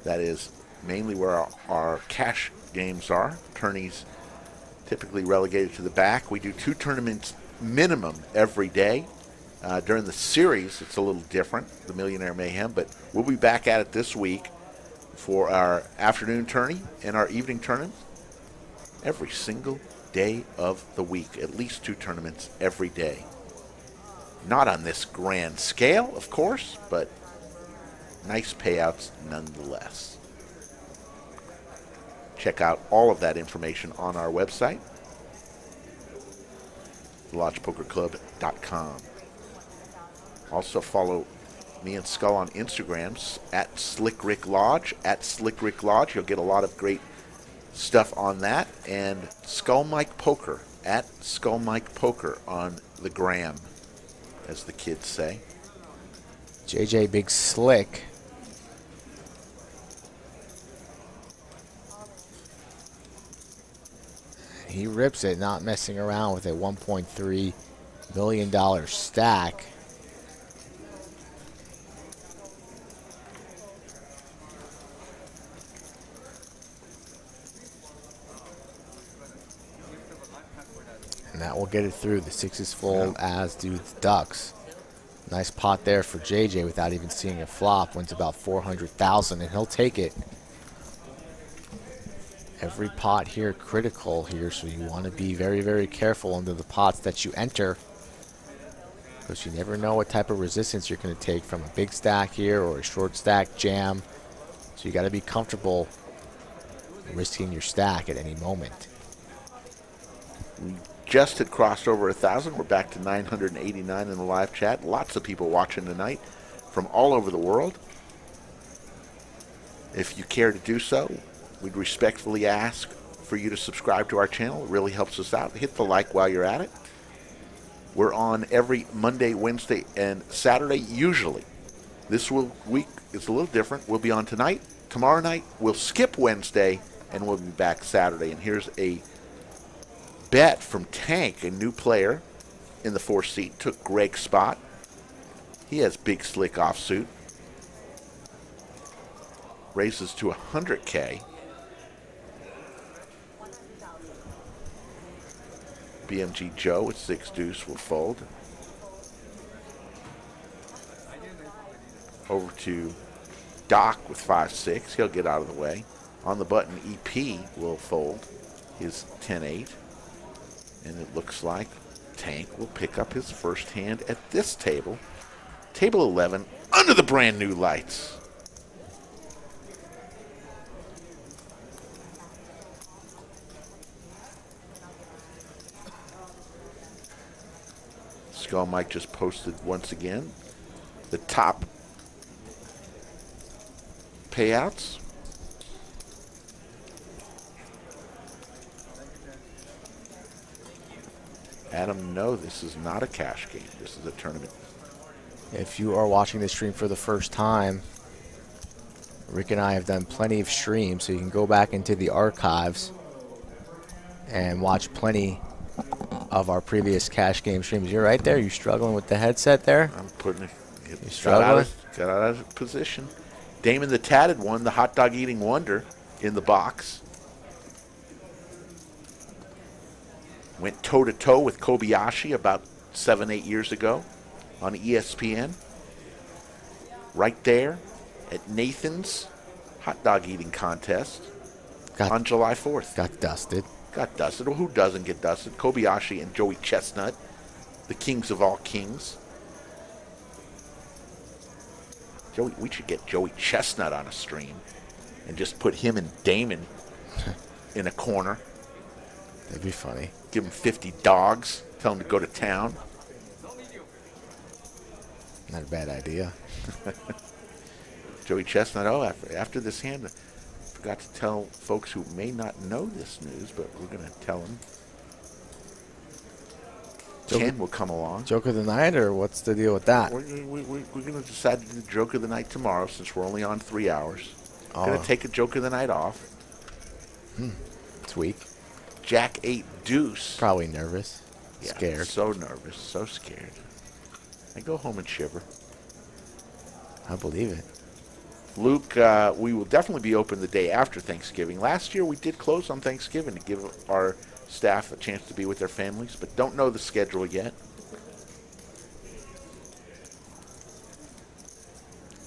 That is mainly where our cash games are. Tourneys typically relegated to the back. We do 2 tournaments minimum every day. During the series, it's a little different, the Millionaire Mayhem, but we'll be back at it this week for our afternoon tourney and our evening tournament every single day of the week. At least 2 tournaments every day. Not on this grand scale, of course, but nice payouts nonetheless. Check out all of that information on our website, lodgepokerclub.com. Also follow me and Skull on Instagrams at Slick Rick Lodge. At Slick Rick Lodge, you'll get a lot of great stuff on that. And Skull Mike Poker at Skull Mike Poker on the gram, as the kids say. JJ Big Slick. He rips it, not messing around with a $1.3 million stack. And that will get it through. The 6 is full, as do the Ducks. Nice pot there for JJ without even seeing a flop. Wins about $400,000, and he'll take it. Every pot here critical here, so you want to be very, very careful under the pots that you enter, because you never know what type of resistance you're going to take from a big stack here or a short stack jam. So you got to be comfortable risking your stack at any moment. We just had crossed over 1,000. We're back to 989 in the live chat. Lots of people watching tonight from all over the world. If you care to do so, we'd respectfully ask for you to subscribe to our channel. It really helps us out. Hit the like while you're at it. We're on every Monday, Wednesday, and Saturday, usually. This week is a little different. We'll be on tonight, tomorrow night. We'll skip Wednesday, and we'll be back Saturday. And here's a bet from Tank, a new player in the 4th seat. Took Greg's spot. He has Big Slick offsuit. Raises to 100K. BMG Joe with 6 deuce will fold. Over to Doc with 5-6. He'll get out of the way. On the button, EP will fold his 10-8. And it looks like Tank will pick up his first hand at this table. Table 11, under the brand new lights. Skull Mike just posted once again the top payouts. Adam, no, this is not a cash game. This is a tournament. If you are watching this stream for the first time, Rick and I have done plenty of streams, so you can go back into the archives and watch plenty of our previous cash game streams. You're right there. You struggling with the headset there? I'm putting it. You struggling? Got out of position. Damon the Tatted one, the hot dog eating wonder, in the box. Went toe-to-toe with Kobayashi about 7-8 years ago on ESPN. Right there at Nathan's hot dog eating contest on July 4th. Got dusted. Got dusted. Well, who doesn't get dusted? Kobayashi and Joey Chestnut, the kings of all kings. We should get Joey Chestnut on a stream and just put him and Damon in a corner. That'd be funny. Give him 50 dogs. Tell him to go to town. Not a bad idea. Joey Chestnut, after this hand, I forgot to tell folks who may not know this news, but we're going to tell them. Ken will come along. Joke of the night, or what's the deal with that? We're going to decide to do Joke of the Night tomorrow, since we're only on 3 hours. Going to take a Joke of the Night off. It's weak. Jack 8 deuce. Probably nervous. Yeah, scared. So nervous, so scared. I go home and shiver. I believe it. Luke, we will definitely be open the day after Thanksgiving. Last year we did close on Thanksgiving to give our staff a chance to be with their families, but don't know the schedule yet.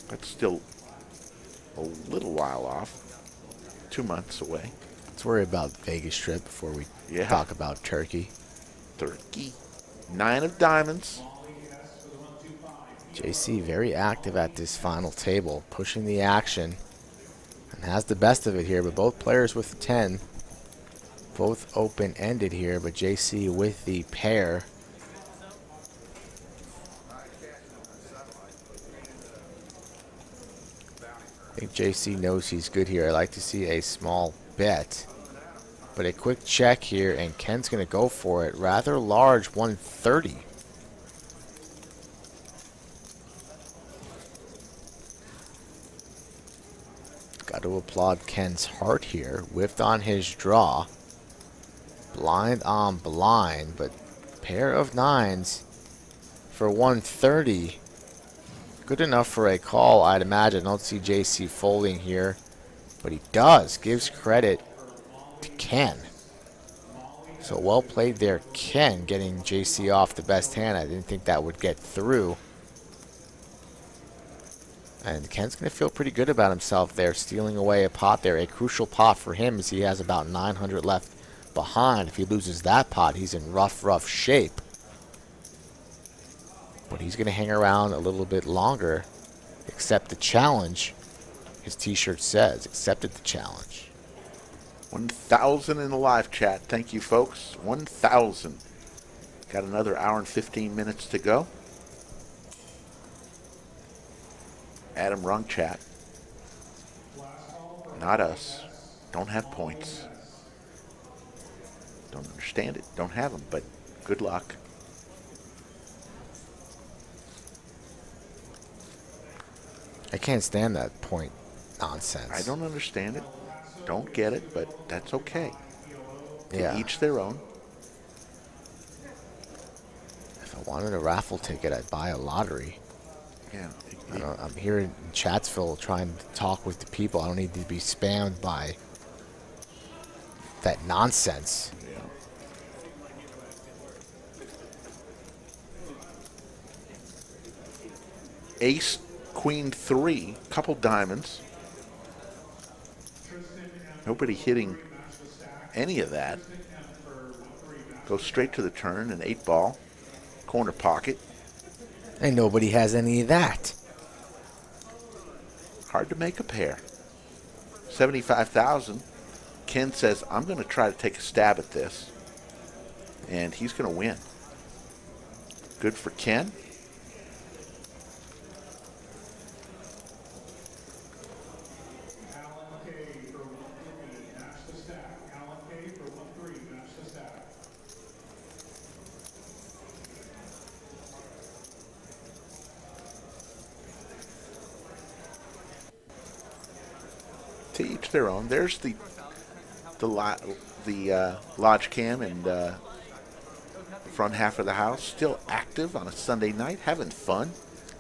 That's still a little while off. 2 months away. Let's worry about Vegas trip before we talk about turkey. Turkey. 9 of diamonds. JC very active at this final table, pushing the action, and has the best of it here, but both players with 10. Both open-ended here, but JC with the pair. I think JC knows he's good here. I like to see a small bet. But a quick check here, and Ken's going to go for it. Rather large, 130. Got to applaud Ken's heart here. Whiffed on his draw. Blind on blind, but pair of nines for 130. Good enough for a call, I'd imagine. I don't see JC folding here, but he does. Gives credit to Ken. So well played there, Ken, getting JC off the best hand. I didn't think that would get through. And Ken's going to feel pretty good about himself there, stealing away a pot there. A crucial pot for him as he has about 900 left behind. If he loses that pot, he's in rough shape. But he's going to hang around a little bit longer. Accept the challenge. His t-shirt says, accepted the challenge. 1,000 in the live chat. Thank you, folks. 1,000. Got another hour and 15 minutes to go. Adam Rung chat. Not us. Don't have points. Don't understand it. Don't have them, but good luck. I can't stand that point nonsense. I don't understand it. Don't get it, but that's okay. Yeah. Each their own. If I wanted a raffle ticket, I'd buy a lottery. Yeah. I'm here in Chatsville trying to talk with the people. I don't need to be spammed by that nonsense. Yeah. Ace, Queen 3, couple diamonds. Nobody hitting any of that. Goes straight to the turn, an 8-ball. Corner pocket. And nobody has any of that. Hard to make a pair. 75,000. Ken says, I'm going to try to take a stab at this. And he's going to win. Good for Ken. To each their own. There's the lodge cam and front half of the house, still active on a Sunday night, having fun.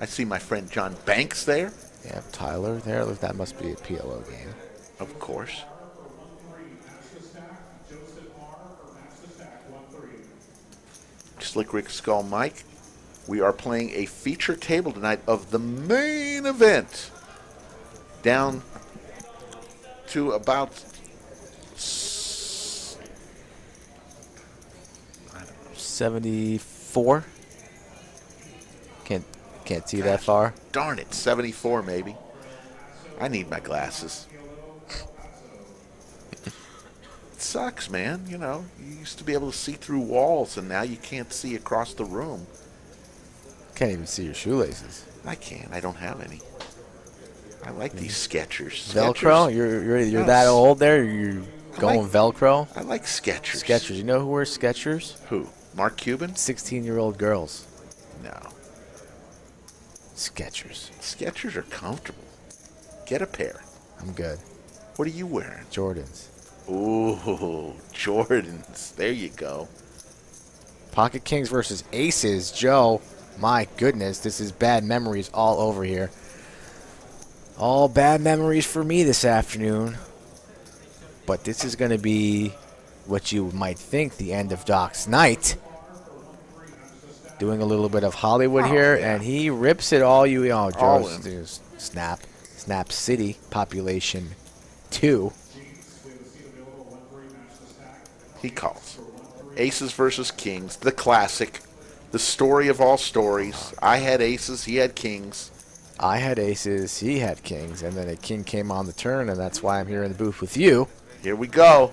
I see my friend John Banks there. Yeah, Tyler there. That must be a PLO game. Of course. Slick Rick Skull Mike. We are playing a feature table tonight of the main event. Down to about 74. Can't see that far. Darn it, 74 maybe. I need my glasses. It sucks, man. You know, you used to be able to see through walls, and now you can't see across the room. Can't even see your shoelaces. I can't. I don't have any. I like these Skechers. Velcro? You're that old there? You're going Velcro? I like Skechers. Skechers. You know who wears Skechers? Who? Mark Cuban? 16-year-old girls. No. Skechers. Skechers are comfortable. Get a pair. I'm good. What are you wearing? Jordans. Ooh, Jordans. There you go. Pocket Kings versus Aces. Joe, my goodness, this is bad memories all over here. All bad memories for me this afternoon. But this is going to be what you might think the end of Doc's night. Doing a little bit of Hollywood here, yeah. and he rips it all you. Oh, All Joe, Snap City, population 2. He calls. Aces versus Kings, the classic, the story of all stories. I had aces, he had kings. I had aces, he had kings, and then a king came on the turn, and that's why I'm here in the booth with you. Here we go.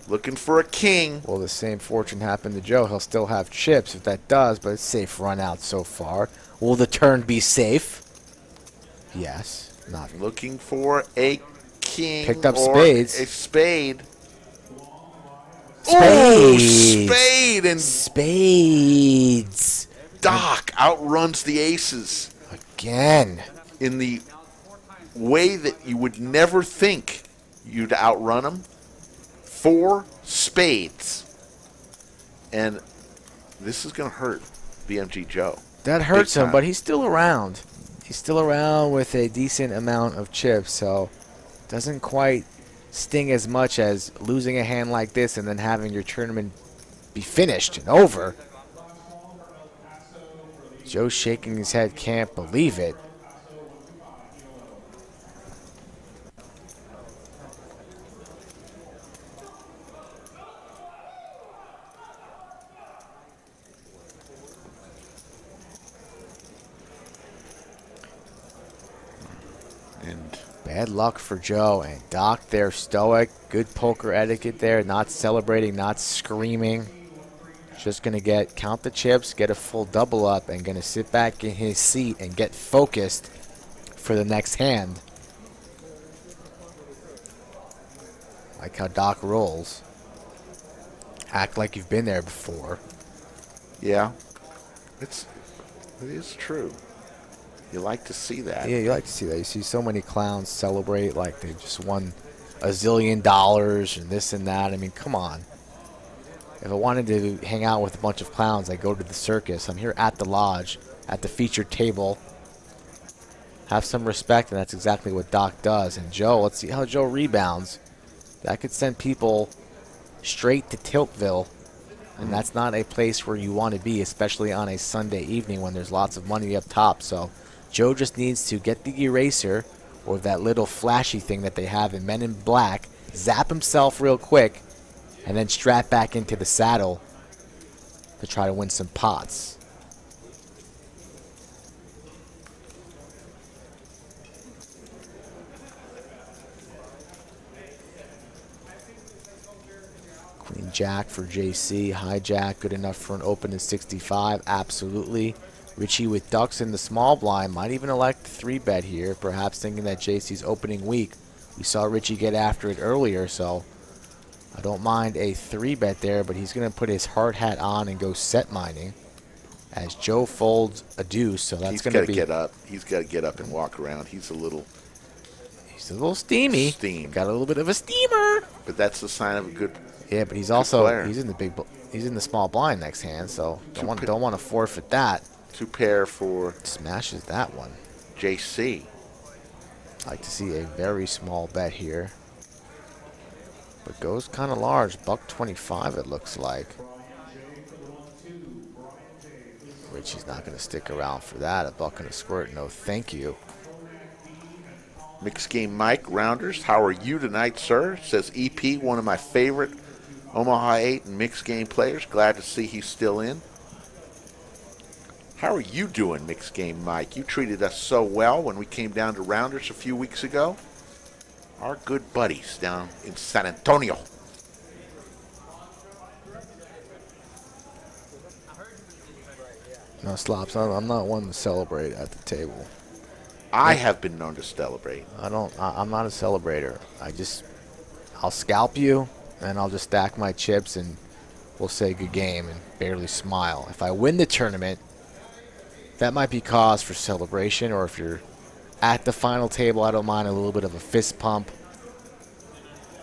Looking for a king. Well, the same fortune happened to Joe. He'll still have chips if that does, but it's safe run out so far. Will the turn be safe? Yes. Nothing. Looking for a king. Picked up or spades. A spade. Spades. Ooh, spade. And Spades. Doc outruns the aces Again. in the way that you would never think you'd outrun them. 4 spades. And this is going to hurt BMG Joe. That hurts Big him, time. but he's still around. He's still around with a decent amount of chips, so doesn't quite sting as much as losing a hand like this and then having your tournament be finished and over. Joe's shaking his head, can't believe it. And Bad luck for Joe, and Doc there stoic, good poker etiquette there, not celebrating, not screaming. Just going to count the chips, get a full double up, and going to sit back in his seat and get focused for the next hand. Like how Doc rolls. Act like you've been there before. yeah, it is true. You like to see that. Yeah, you like to see that. You see so many clowns celebrate like they just won $1 zillion and this and that. I mean, come on. If I wanted to hang out with a bunch of clowns, I'd go to the circus. I'm here at the lodge, at the featured table. Have some respect, and that's exactly what Doc does. And Joe, let's see how Joe rebounds. That could send people straight to Tiltville, and that's not a place where you want to be, especially on a Sunday evening when there's lots of money up top. So Joe just needs to get the eraser or that little flashy thing that they have in Men in Black, zap himself real quick, and then strap back into the saddle to try to win some pots. Queen Jack for JC. Hijack, good enough for an open at 65. Absolutely. Richie with ducks in the small blind. Might even elect 3-bet here, perhaps thinking that JC's opening weak. We saw Richie get after it earlier, so I don't mind a 3-bet there, but he's going to put his hard hat on and go set mining as Joe folds a deuce, so that's going to be... He's got to get up and walk around. He's a little steamy. Got a little bit of a steamer. But that's the sign of a good... Yeah, but he's in the small blind next hand, so don't want to forfeit that. 2 pair for Smashes that one. JC. Like to see a very small bet here, but goes kind of large. $1.25 it looks like. Richie's not going to stick around for that. A buck and a squirt, no thank you. Mixed Game Mike Rounders, how are you tonight, sir? Says EP, one of my favorite Omaha 8 and mixed game players. Glad to see he's still in. How are you doing, Mixed Game Mike? You treated us so well when we came down to Rounders a few weeks ago. Our good buddies down in San Antonio. No, Slops, I'm not one to celebrate at the table. I have been known to celebrate. I'm not a celebrator. I'll scalp you, and I'll just stack my chips, and we'll say good game and barely smile. If I win the tournament, that might be cause for celebration, or if you're at the final table, I don't mind a little bit of a fist pump.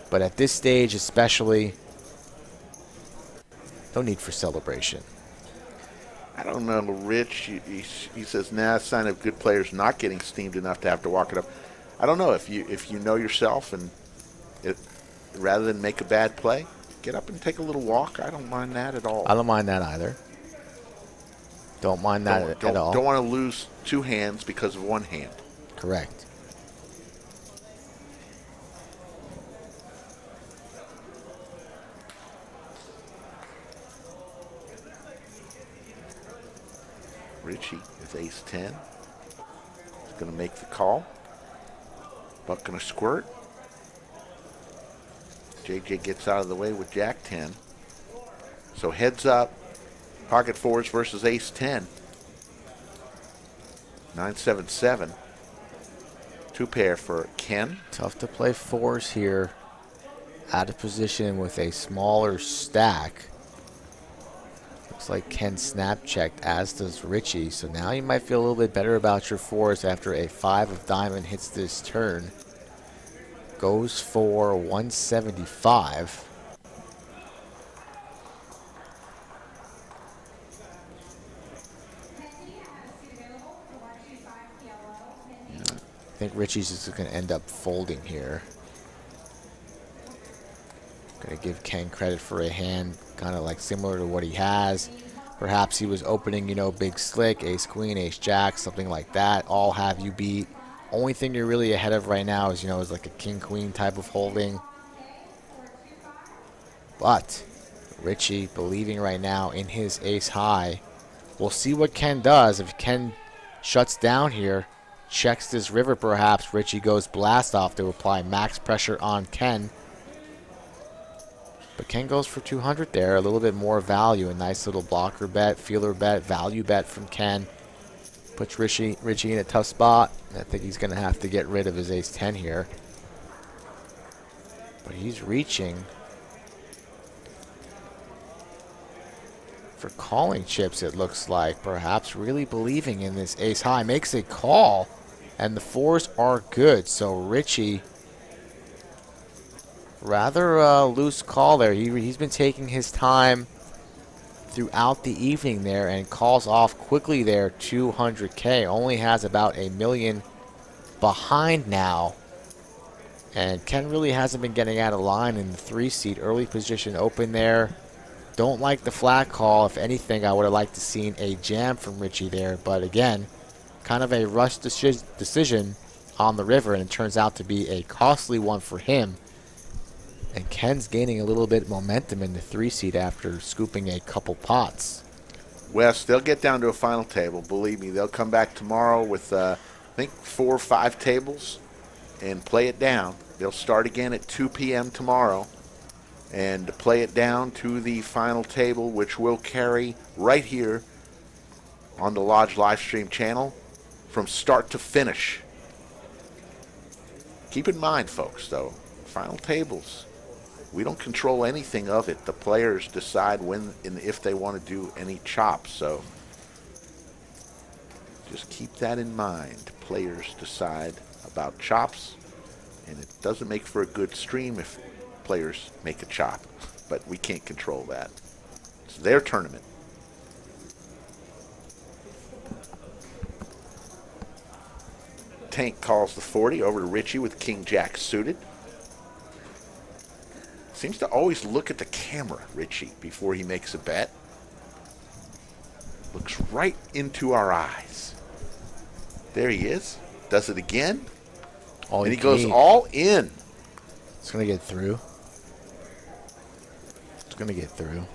But at this stage especially, no need for celebration. I don't know, Rich. He says, nah, sign of good players not getting steamed enough to have to walk it up. I don't know. If you know yourself and rather than make a bad play, get up and take a little walk. I don't mind that at all. I don't mind that either. Don't mind that at all. Don't want to lose 2 hands because of 1 hand. Correct. Richie is ace-10. He's going to make the call. Buck going to squirt. JJ gets out of the way with Jack-10. So heads up. Pocket 4s versus ace-10. 9-7-7. Two pair for Ken. Tough to play fours here. Out of position with a smaller stack. Looks like Ken snap checked, as does Richie. So now you might feel a little bit better about your fours after a 5 of diamond hits this turn. Goes for 175. I think Richie's just going to end up folding here. Going to give Ken credit for a hand kind of like similar to what he has. Perhaps he was opening, you know, big slick, ace queen, ace jack, something like that. All have you beat. Only thing you're really ahead of right now is, you know, is like a king queen type of holding. But Richie believing right now in his ace high. We'll see what Ken does. If Ken shuts down here, checks this river perhaps, Richie goes blast off to apply max pressure on Ken. But Ken goes for 200 there, a little bit more value. A nice little blocker bet, feeler bet, value bet from Ken. Puts Richie in a tough spot. I think he's going to have to get rid of his ace-10 here. But he's reaching for calling chips, it looks like. Perhaps really believing in this ace-high. Makes a call, and the fours are good. So Richie, rather loose call there. He's been taking his time throughout the evening there and calls off quickly there. 200K. Only has about $1 million behind now. And Ken really hasn't been getting out of line in the 3-seat. Early position open there. Don't like the flat call. If anything, I would have liked to seen a jam from Richie there. But again, kind of a rush decision on the river, and it turns out to be a costly one for him. And Ken's gaining a little bit of momentum in the 3-seat after scooping a couple pots. Wes, they'll get down to a final table. Believe me, they'll come back tomorrow with, I think, 4 or 5 tables and play it down. They'll start again at 2 p.m. tomorrow and play it down to the final table, which will carry right here on the Lodge Livestream channel from start to finish. Keep in mind, folks, though, final tables, we don't control anything of it. The players decide when and if they want to do any chops. So just keep that in mind. Players decide about chops, and it doesn't make for a good stream if players make a chop, but we can't control that. It's their tournament. Tank calls the 40 over to Richie with King Jack suited. Seems to always look at the camera, Richie, before he makes a bet. Looks right into our eyes. There he is. Does it again. And he goes all in. It's going to get through. It's going to get through.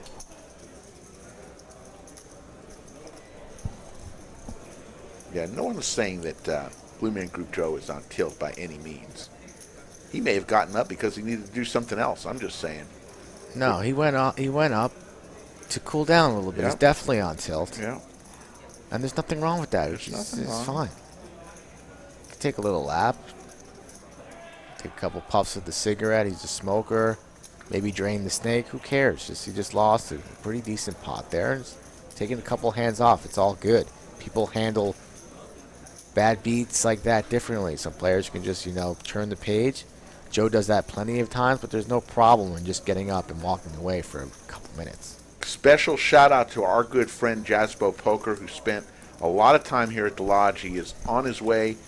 Yeah, no one is saying that Blue Man Group Joe is on tilt by any means. He may have gotten up because he needed to do something else. I'm just saying. No, he went up to cool down a little bit. Yeah. He's definitely on tilt. Yeah. And there's nothing wrong with that. It's fine. Take a little lap. Take a couple puffs of the cigarette. He's a smoker. Maybe drain the snake. Who cares? He just lost a pretty decent pot there. Just taking a couple hands off. It's all good. People handle bad beats like that differently. Some players can just, turn the page. Joe does that plenty of times, but there's no problem in just getting up and walking away for a couple minutes. Special shout out to our good friend Jasbo Poker, who spent a lot of time here at the Lodge. He is on his way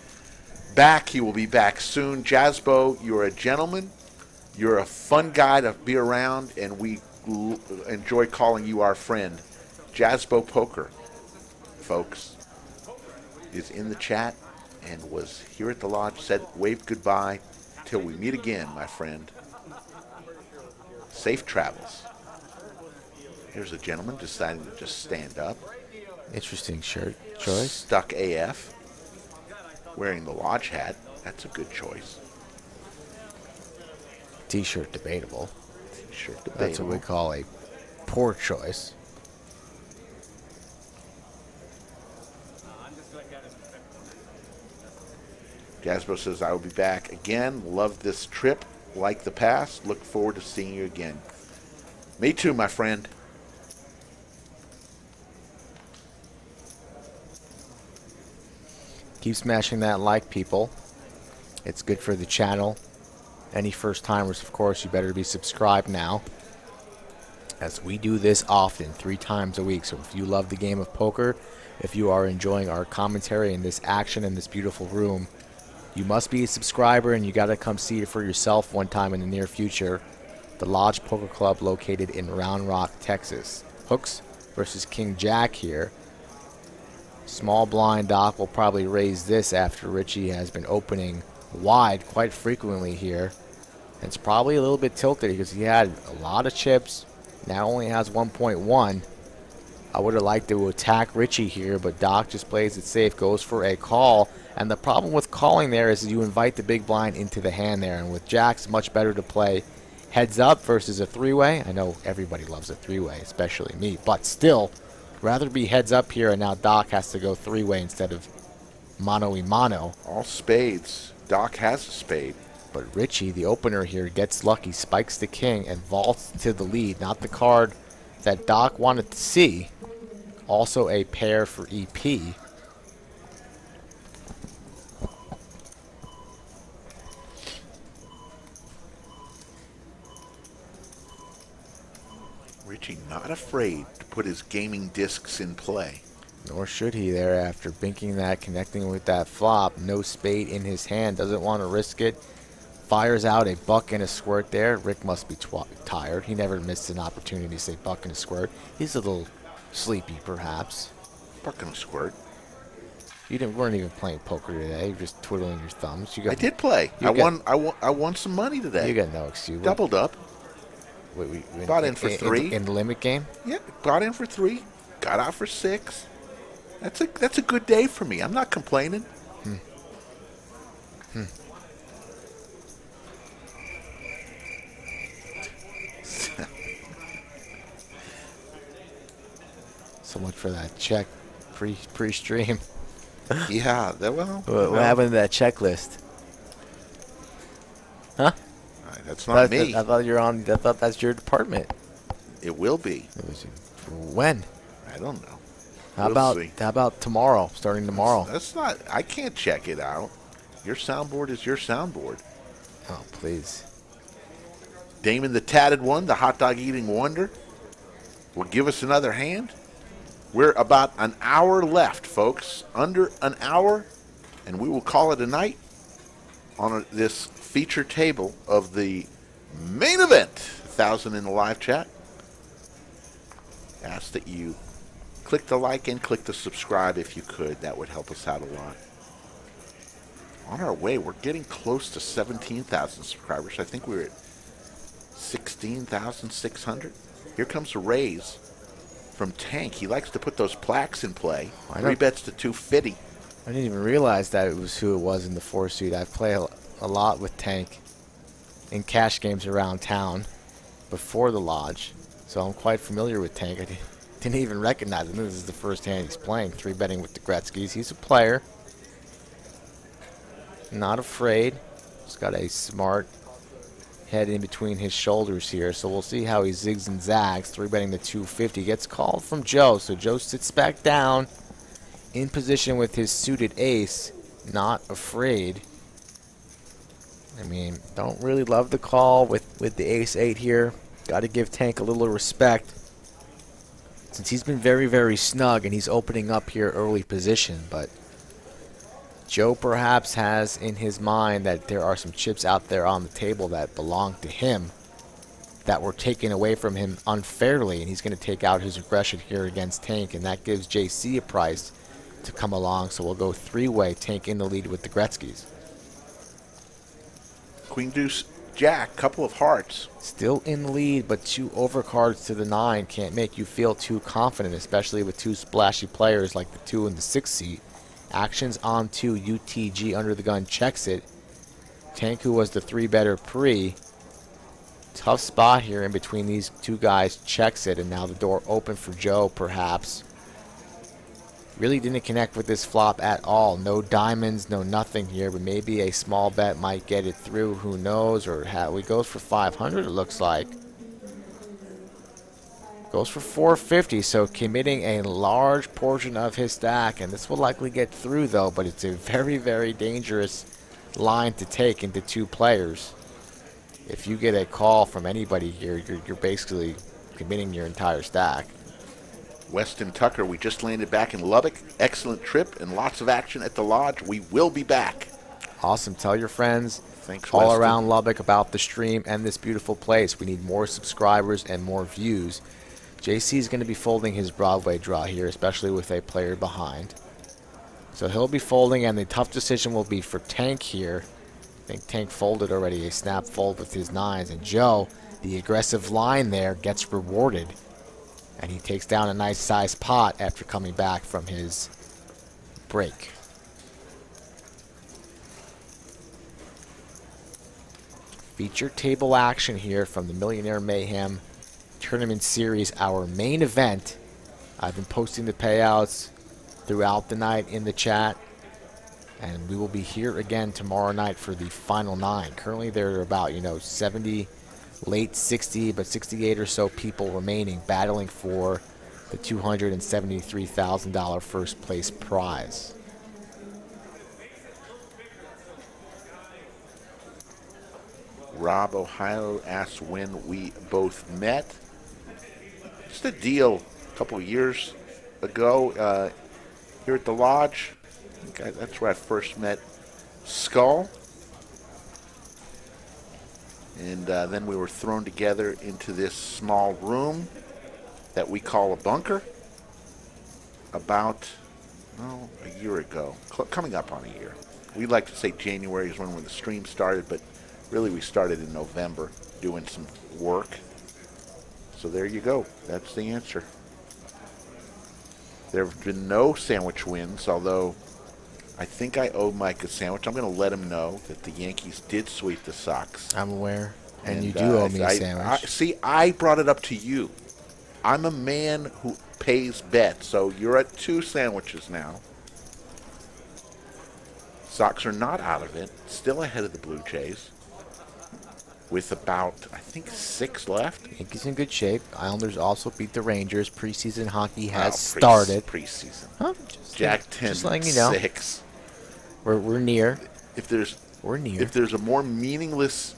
back. He will be back soon. Jasbo, you're a gentleman. You're a fun guy to be around, and we enjoy calling you our friend. Jasbo Poker, folks, is in the chat and was here at the Lodge, waved goodbye. Till we meet again, my friend. Safe travels. Here's a gentleman deciding to just stand up. Interesting shirt choice. Stuck AF. Wearing the Lodge hat. That's a good choice. T-shirt debatable. T-shirt debatable. That's what we call a poor choice. Jasper says, I will be back again. Love this trip. Like the past. Look forward to seeing you again. Me too, my friend. Keep smashing that like, people. It's good for the channel. Any first timers, of course, you better be subscribed now, as we do this often, 3 times a week. So if you love the game of poker, if you are enjoying our commentary and this action in this beautiful room, you must be a subscriber, and you got to come see it for yourself one time in the near future. The Lodge Poker Club, located in Round Rock, Texas. Hooks versus King Jack here. Small blind Doc will probably raise this after Richie has been opening wide quite frequently here. It's probably a little bit tilted because he had a lot of chips. Now only has 1.1. I would have liked to attack Richie here, but Doc just plays it safe, goes for a call. And the problem with calling there is you invite the big blind into the hand there. And with Jacks, much better to play heads up versus a 3-way. I know everybody loves a 3-way, especially me. But still, rather be heads up here, and now Doc has to go 3-way instead of mano-y-mano. All spades. Doc has a spade. But Richie, the opener here, gets lucky, spikes the king, and vaults to the lead. Not the card that Doc wanted to see. Also a pair for EP. Richie not afraid to put his gaming discs in play. Nor should he there after binking that, connecting with that flop. No spade in his hand, doesn't want to risk it. Fires out a buck and a squirt there. Rick must be tired. He never missed an opportunity to say buck and a squirt. He's a little sleepy, perhaps. Buck and a squirt. You weren't even playing poker today. You were just twiddling your thumbs. I did play. I won some money today. You got no excuse. Doubled up. Bought in for 3. In the limit game? Yeah, bought in for 3. Got out for 6. That's a good day for me. I'm not complaining. So much for that check pre-stream. Yeah, What happened to that checklist? Huh? That's not me. I thought that's your department. It will be. When? I don't know. How about tomorrow? Starting tomorrow. That's not. I can't check it out. Your soundboard is your soundboard. Oh, please. Damon the Tatted One, the hot dog eating wonder, will give us another hand. We're about an hour left, folks. Under an hour, and we will call it a night on this feature table of the main event. 1,000 in the live chat. Ask that you click the like and click the subscribe if you could. That would help us out a lot. On our way, we're getting close to 17,000 subscribers. I think we're at 16,600. Here comes a raise from Tank. He likes to put those plaques in play. 3 bets to 250. I didn't even realize that it was who it was in the 4-suit. I play a lot with Tank in cash games around town before the Lodge, so I'm quite familiar with Tank. I didn't even recognize him. This is the first hand he's playing. 3-betting with the Gretzkys. He's a player. Not afraid. He's got a smart head in between his shoulders here, so we'll see how he zigs and zags. 3-betting the 250. Gets called from Joe, so Joe sits back down in position with his suited ace. Not afraid. I mean, don't really love the call with the ace-8 here. Got to give Tank a little respect, since he's been very, very snug and he's opening up here early position. But Joe perhaps has in his mind that there are some chips out there on the table that belong to him that were taken away from him unfairly, and he's going to take out his aggression here against Tank, and that gives JC a price to come along. So we'll go 3-way. Tank in the lead with the Gretzkys. Queen Deuce Jack, couple of hearts. Still in the lead, but 2 overcards to the 9 can't make you feel too confident, especially with 2 splashy players like the 2 and the 6 seat. Actions on 2, UTG under the gun checks it. Tank, who was the 3-better pre. Tough spot here in between these 2 guys, checks it, and now the door open for Joe, perhaps. Really didn't connect with this flop at all. No diamonds, no nothing here, but maybe a small bet might get it through. Who knows? Or we goes for 500, it looks like. Goes for 450, so committing a large portion of his stack, and this will likely get through though, but it's a very, very dangerous line to take into 2 players. If you get a call from anybody here, you're basically committing your entire stack. Weston Tucker, we just landed back in Lubbock. Excellent trip and lots of action at the lodge. We will be back. Awesome. Tell your friends Thanks, all Weston. around Lubbock about the stream and this beautiful place. We need more subscribers and more views. JC is going to be folding his Broadway draw here, especially with a player behind. So he'll be folding, and the tough decision will be for Tank here. I think Tank folded already, a snap fold with his 9s. And Joe, the aggressive line there, gets rewarded. And he takes down a nice sized pot after coming back from his break. Feature table action here from the Millionaire Mayhem Tournament Series, our main event. I've been posting the payouts throughout the night in the chat, and we will be here again tomorrow night for the final 9. Currently there are about 70, late 60, but 68 or so people remaining battling for the $273,000 first place prize. Rob Ohio asks when we both met. Just a deal a couple of years ago here at the lodge. That's where I first met Skull. And then we were thrown together into this small room that we call a bunker about, a year ago, coming up on a year. We like to say January is when the stream started, but really we started in November doing some work. So there you go. That's the answer. There have been no sandwich wins, although I think I owe Mike a sandwich. I'm going to let him know that the Yankees did sweep the Sox. I'm aware. And you do owe me a sandwich. I brought it up to you. I'm a man who pays bets, so you're at 2 sandwiches now. Sox are not out of it. Still ahead of the Blue Jays. With about, I think, 6 left. Yankees in good shape. Islanders also beat the Rangers. Preseason hockey has started. Preseason. Huh? Jack 10, just letting you know. 6. We're near. We're near. If there's a more meaningless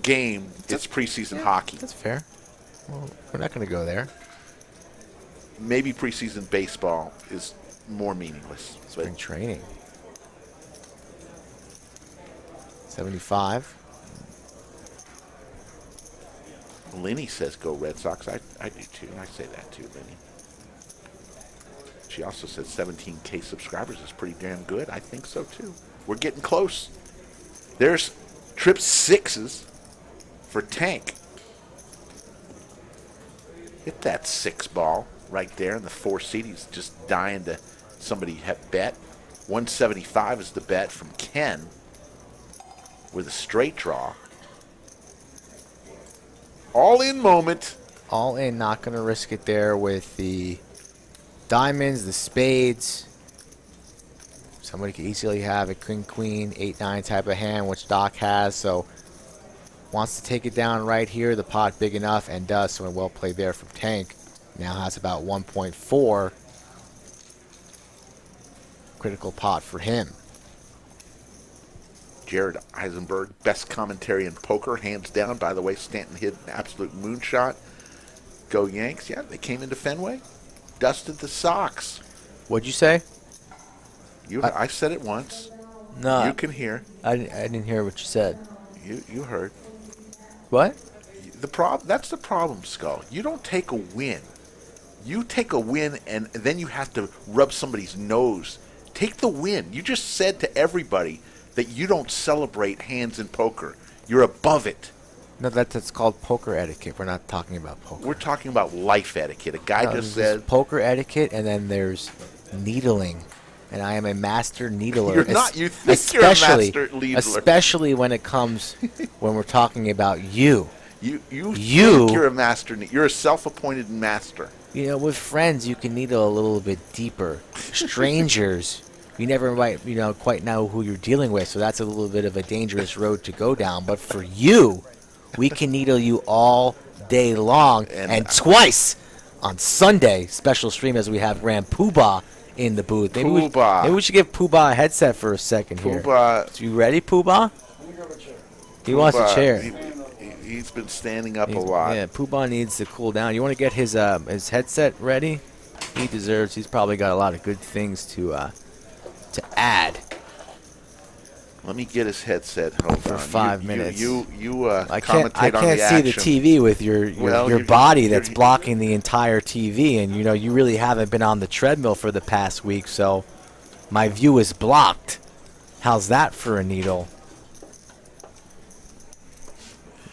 game, it's preseason hockey. That's fair. Well, we're not going to go there. Maybe preseason baseball is more meaningless. Spring training. 75. Lenny says go Red Sox. I do too. I say that too, Lenny. She also said 17K subscribers is pretty damn good. I think so too. We're getting close. There's trip 6s for Tank. Hit that 6 ball right there in the 4 seat. He's just dying to somebody have bet. 175 is the bet from Ken with a straight draw. All in moment. All in, not going to risk it there with the diamonds, the spades. Somebody could easily have a queen, 8-9 type of hand, which Doc has. So wants to take it down right here. The pot big enough, and does. So a well played there from Tank. Now has about 1.4. Critical pot for him. Jared Eisenberg, best commentary in poker, hands down. By the way, Stanton hit an absolute moonshot. Go Yanks. Yeah, they came into Fenway, dusted the Sox. What'd you say? I said it once. No. You can hear. I didn't hear what you said. You heard. What? That's the problem, Skull. You don't take a win. You take a win, and then you have to rub somebody's nose. Take the win. You just said to everybody that you don't celebrate hands in poker. You're above it. No, that's called poker etiquette. We're not talking about poker. We're talking about life etiquette. A guy just said poker etiquette, and then there's needling. And I am a master needler. You're not. You think you're a master needler. Especially when it comes when we're talking about you. You think you're a master. You're a self-appointed master. With friends, you can needle a little bit deeper. Strangers, you never might, quite know who you're dealing with, so that's a little bit of a dangerous road to go down. But for you, we can needle you all day long and twice on Sunday. Special stream as we have Grand Poobah in the booth. Maybe we should give Poobah a headset for a second here. Poobah. You ready, Poobah? He wants a chair. He's been standing up a lot. Yeah, Poobah needs to cool down. You want to get his headset ready? He's probably got a lot of good things to add. Let me get his headset. Hold for on. 5 minutes. You I commentate can't on the see the action. TV with your body that's blocking the entire TV, and you really haven't been on the treadmill for the past week, so my view is blocked. How's that for a needle?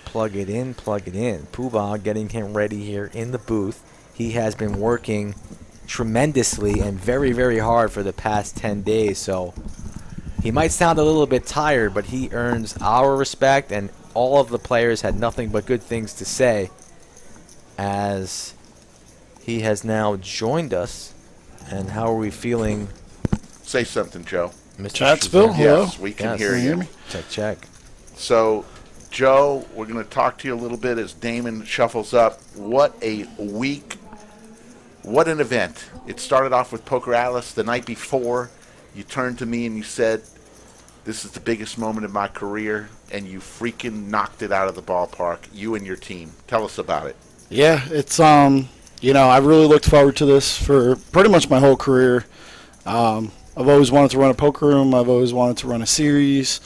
Plug it in. Poobah getting him ready here in the booth. He has been working tremendously and very, very hard for the past 10 days, so he might sound a little bit tired, but he earns our respect, and all of the players had nothing but good things to say as he has now joined us. And how are we feeling? Say something, Joe. Mr. Chatsville, hello. Yes, we can hear you. Check. So, Joe, we're going to talk to you a little bit as Damon shuffles up. What a week. What an event. It started off with Poker Atlas the night before. You turned to me and you said, this is the biggest moment of my career, and you freaking knocked it out of the ballpark, you and your team. Tell us about it. Yeah, it's I've really looked forward to this for pretty much my whole career. I've always wanted to run a poker room. I've always wanted to run a series,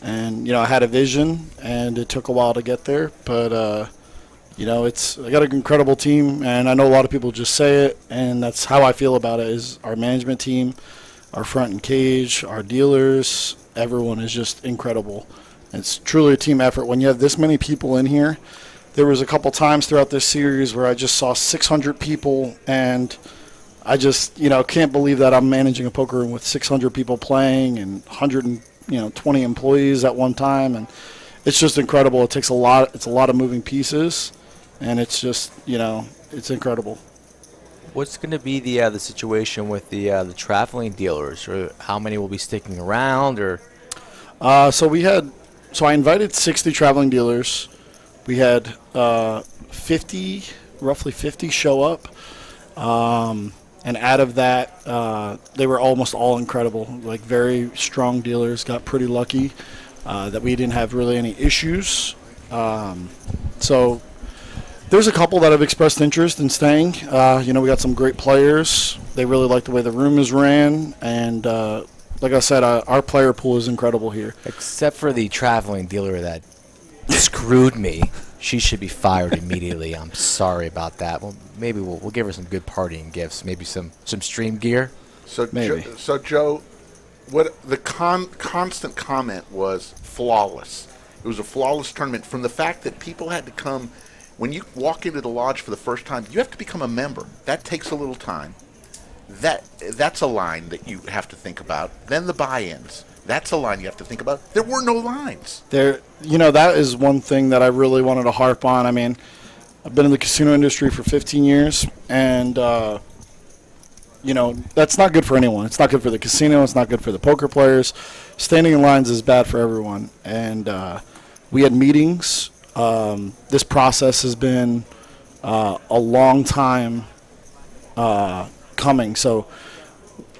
and I had a vision, and it took a while to get there. But I got an incredible team, and I know a lot of people just say it, and that's how I feel about it. Is our management team, our front and cage, our dealers, everyone is just incredible. It's truly a team effort. When you have this many people in here, there was a couple times throughout this series where I just saw 600 people, and I just, can't believe that I'm managing a poker room with 600 people playing and 120 employees at one time, and it's just incredible. It takes a lot. It's a lot of moving pieces, and it's just, it's incredible. What's going to be the situation with the traveling dealers, or how many will be sticking around, or? So I invited 60 traveling dealers. We had roughly 50 show up, and out of that, they were almost all incredible. Like very strong dealers. Got pretty lucky that we didn't have really any issues. So. There's a couple that have expressed interest in staying. We got some great players. They really like the way the room is ran. And like I said, our player pool is incredible here. Except for the traveling dealer that screwed me. She should be fired immediately. I'm sorry about that. Well, maybe we'll give her some good partying gifts. Maybe some stream gear. So, maybe. Joe, what the constant comment was flawless. It was a flawless tournament from the fact that people had to come. When you walk into the lodge for the first time, you have to become a member. That takes a little time. That's a line that you have to think about. Then the buy-ins. That's a line you have to think about. There were no lines. That is one thing that I really wanted to harp on. I mean, I've been in the casino industry for 15 years, and that's not good for anyone. It's not good for the casino. It's not good for the poker players. Standing in lines is bad for everyone. And we had meetings. This process has been a long time coming. So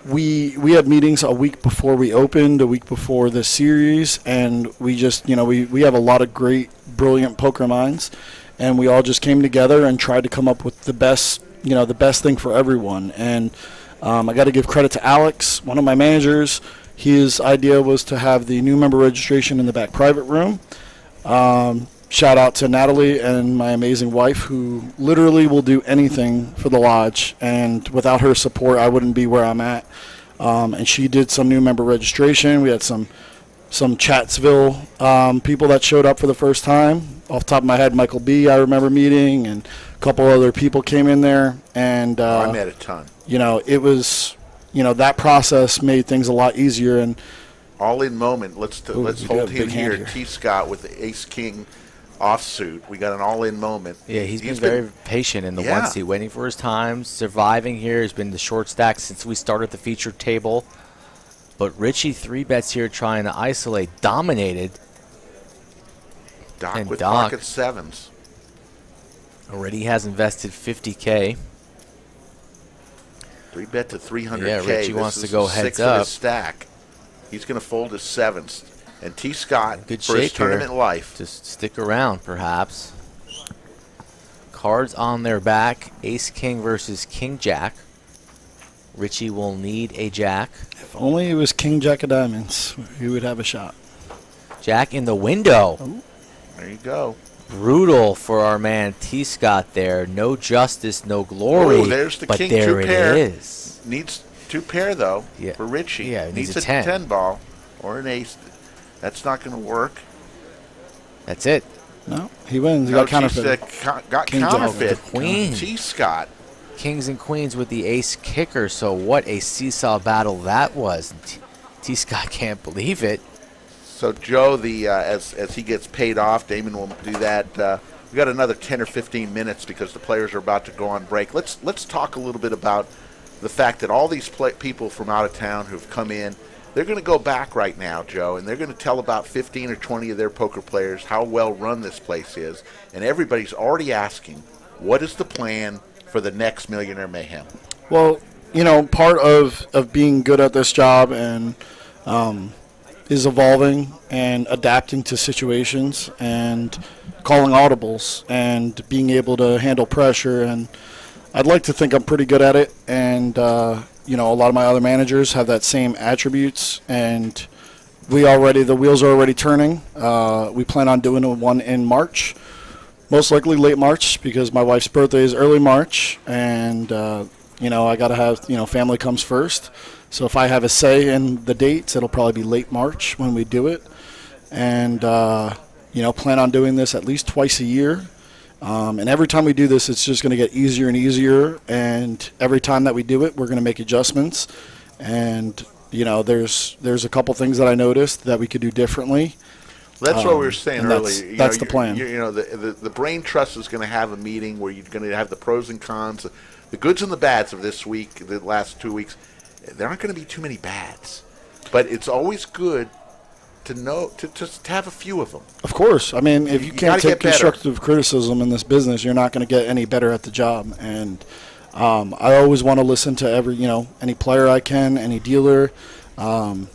we had meetings a week before we opened, a week before the series, and we just, we have a lot of great, brilliant poker minds, and we all just came together and tried to come up with the best thing for everyone. And I got to give credit to Alex, one of my managers. His idea was to have the new member registration in the back private room. Shout out to Natalie and my amazing wife, who literally will do anything for the lodge, and without her support, I wouldn't be where I'm at. And she did some new member registration. We had some Chatsville people that showed up for the first time. Off the top of my head, Michael B. I remember meeting, and a couple other people came in there, and I met a ton. It was, that process made things a lot easier. And all in moment. Let's hold him here. T. T. Scott with the Ace King offsuit. We got an all-in moment. Yeah, he's been very patient in the Yeah. 1 seat, waiting for his time, surviving here. He's been the short stack since we started the featured table. But Richie 3-bets here trying to isolate. Dominated. Doc And with Doc. pocket sevens. Already has invested 50K. 3-bet to 300K. Yeah, Richie This wants is to go the heads sixth of up. his stack. He's going to fold his sevens. And T. Scott, Good for his shake here. tournament life. Just stick around, perhaps. Cards on their back. Ace-King versus King-Jack. Richie will need a jack. If only it was King Jack of Diamonds, he would have a shot. Jack in the window. There you go. Brutal for our man T. Scott there. No justice, no glory. Oh, there's the but king there two it pair. is. Needs 2 pair, though, Yeah. for Richie. Yeah, it needs needs a 10. 10 ball or an ace. That's not going to work. That's it. No, he wins. He No, got counterfeit. got King Jack. counterfeit. The queen. T. Scott. Kings and queens with the ace kicker. So what a seesaw battle that was. T. Scott can't believe it. So Joe, as he gets paid off, Damon will do that. We got another 10 or 15 minutes because the players are about to go on break. Let's talk a little bit about the fact that all these people from out of town who've come in, they're going to go back right now, Joe, and they're going to tell about 15 or 20 of their poker players how well run this place is, and everybody's already asking, what is the plan for the next Millionaire Mayhem? Well, part of being good at this job and is evolving and adapting to situations and calling audibles and being able to handle pressure. And I'd like to think I'm pretty good at it. And, a lot of my other managers have that same attributes. And the wheels are already turning. We plan on doing one in March, most likely late March, because my wife's birthday is early March. And, I got to have, family comes first. So if I have a say in the dates, it'll probably be late March when we do it. And, plan on doing this at least twice a year. And every time we do this, it's just going to get easier and easier. And every time that we do it, we're going to make adjustments. And, there's a couple things that I noticed that we could do differently. That's what we were saying and earlier. that's the plan. The brain trust is going to have a meeting where you're going to have the pros and cons, the goods and the bads of this week, the last 2 weeks. There aren't going to be too many bads, but it's always good to know to just have a few of them. Of course. I mean, if you can't gotta take get better. constructive criticism in this business, you're not going to get any better at the job. And I always want to listen to any player I can, any dealer. I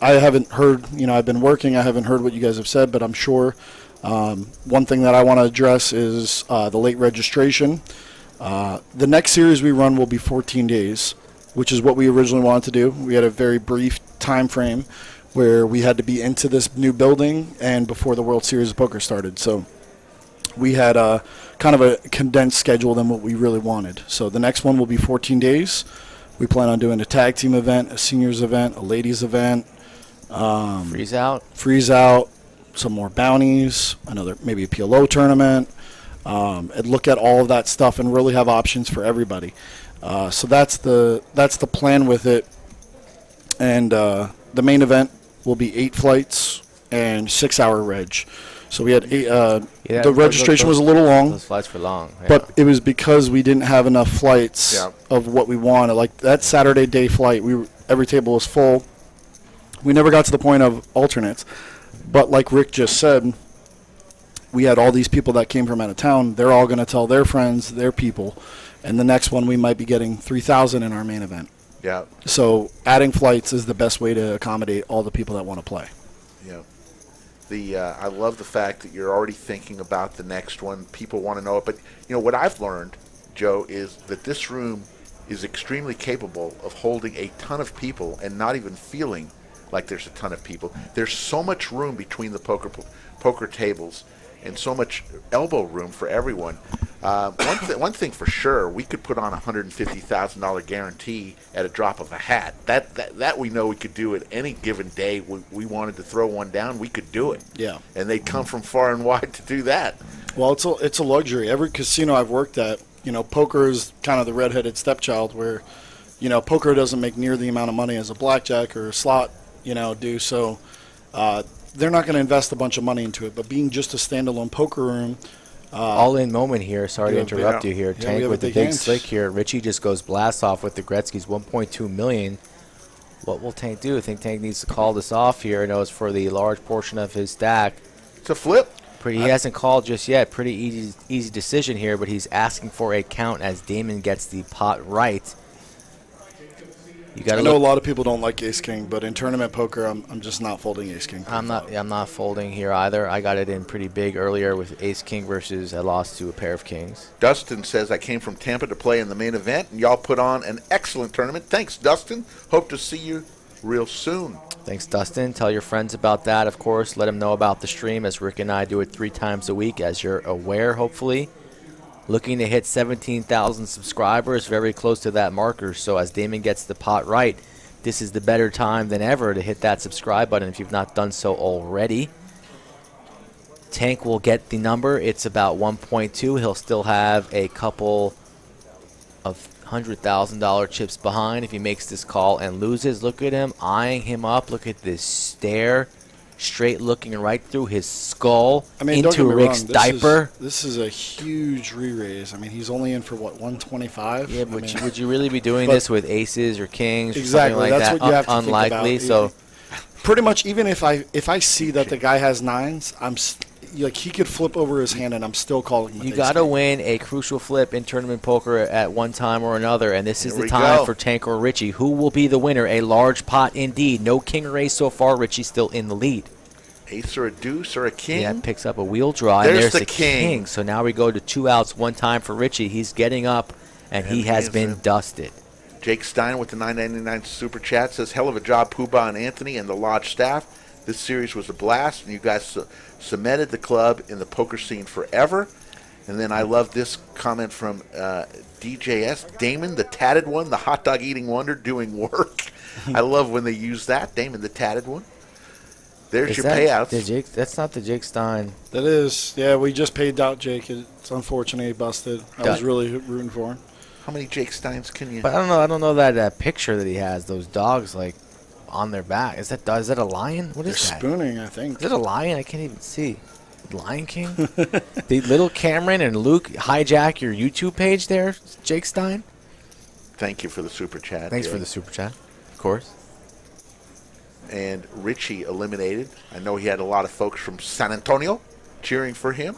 haven't heard, I've been working. I haven't heard what you guys have said, but I'm sure one thing that I want to address is the late registration. The next series we run will be 14 days, which is what we originally wanted to do. We had a very brief time frame where we had to be into this new building and before the World Series of Poker started. So we had kind of a condensed schedule than what we really wanted. So the next one will be 14 days. We plan on doing a tag team event, a seniors event, a ladies event. Freeze out, some more bounties, maybe a PLO tournament, and look at all of that stuff and really have options for everybody. So that's the plan with it. And the main event will be 8 flights and 6-hour reg. So we had the registration was a little long. Those flights were long. Yeah. But it was because we didn't have enough flights of what we wanted. Like that Saturday day flight, every table was full. We never got to the point of alternates. But like Rick just said, we had all these people that came from out of town. They're all going to tell their friends, their people. And the next one, we might be getting 3,000 in our main event. Yeah. So adding flights is the best way to accommodate all the people that want to play. Yeah. I love the fact that you're already thinking about the next one. People want to know it. But, what I've learned, Joe, is that this room is extremely capable of holding a ton of people and not even feeling like there's a ton of people. There's so much room between the poker tables and so much elbow room for everyone. One thing for sure, we could put on a $150,000 guarantee at a drop of a hat. That we know we could do it any given day. We wanted to throw one down, we could do it. Yeah. And they'd come from far and wide to do that. Well, it's a luxury. Every casino I've worked at, poker is kind of the redheaded stepchild where, poker doesn't make near the amount of money as a blackjack or a slot, do. So they're not going to invest a bunch of money into it. But being just a standalone poker room, all-in moment here. Sorry to interrupt you here. Yeah, we Tank have with a the big big hand. slick here. Richie just goes blast off with the Gretzky's 1.2 million. What will Tank do? I think Tank needs to call this off here. I know it's for the large portion of his stack. It's a flip. He hasn't called just yet. Pretty easy decision here, but he's asking for a count as Damon gets the pot right. You got. I know a lot of people don't like Ace King, but in tournament poker, I'm just not folding Ace King. I'm not folding here either. I got it in pretty big earlier with Ace King versus I lost to a pair of kings. Dustin says, I came from Tampa to play in the main event, and y'all put on an excellent tournament. Thanks, Dustin. Hope to see you real soon. Thanks, Dustin. Tell your friends about that, of course. Let them know about the stream, as Rick and I do it 3 times a week, as you're aware, hopefully. Looking to hit 17,000 subscribers, very close to that marker. So as Damon gets the pot right, this is the better time than ever to hit that subscribe button if you've not done so already. Tank will get the number. It's about 1.2. He'll still have a couple of $100,000 chips behind if he makes this call and loses. Look at him eyeing him up. Look at this stare. Straight looking right through his skull into Rick's diaper. This is a huge re-raise. I mean, he's only in for, what, 125? Yeah, but would you really be doing this with aces or kings or exactly, something like that's that? What you have to Unlikely. think about. So pretty much, even if I see that the guy has nines, like he could flip over his hand and I'm still calling him. You got to win a crucial flip in tournament poker at one time or another, and this is the time for Tank or Richie. Who will be the winner? A large pot indeed. No king or ace so far. Richie's still in the lead. Ace or a deuce or a king? Yeah, picks up a wheel draw. There's and there's the king. So now we go to 2 outs, 1 time for Richie. He's getting up, and he has been dusted. Jake Stein with the $9.99 super chat says, hell of a job, Poobah and Anthony and the Lodge staff. This series was a blast, and you guys cemented the club in the poker scene forever. And then I love this comment from DJS. Damon, the tatted one, the hot dog eating wonder, doing work. I love when they use that. Damon, the tatted one. There's your payouts. That's not the Jake Stein. That is. Yeah, we just paid out Jake. It's unfortunate he busted. I was really rooting for him. How many Jake Steins can you? But I don't know that picture that he has. Those dogs like on their back. Is that a lion? What is that? They're spooning, I think. Is it a lion? I can't even see. Lion King? The little Cameron and Luke hijack your YouTube page there, Jake Stein. Thank you for the super chat. Thanks for the super chat, of course. And Richie eliminated. I know he had a lot of folks from San Antonio cheering for him.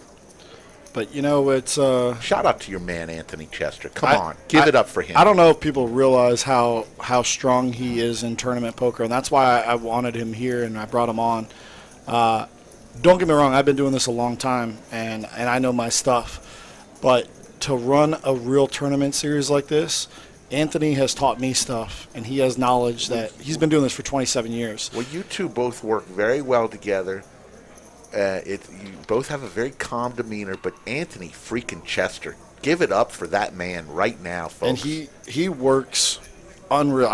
But, it's... Shout out to your man, Anthony Chester. Come on. Give it up for him. I don't know if people realize how strong he is in tournament poker, and that's why I wanted him here and I brought him on. Don't get me wrong. I've been doing this a long time, and I know my stuff. But to run a real tournament series like this... Anthony has taught me stuff, and he has knowledge that he's been doing this for 27 years. Well, you two both work very well together. You both have a very calm demeanor, but Anthony freaking Chester, give it up for that man right now, folks. And he works unreal.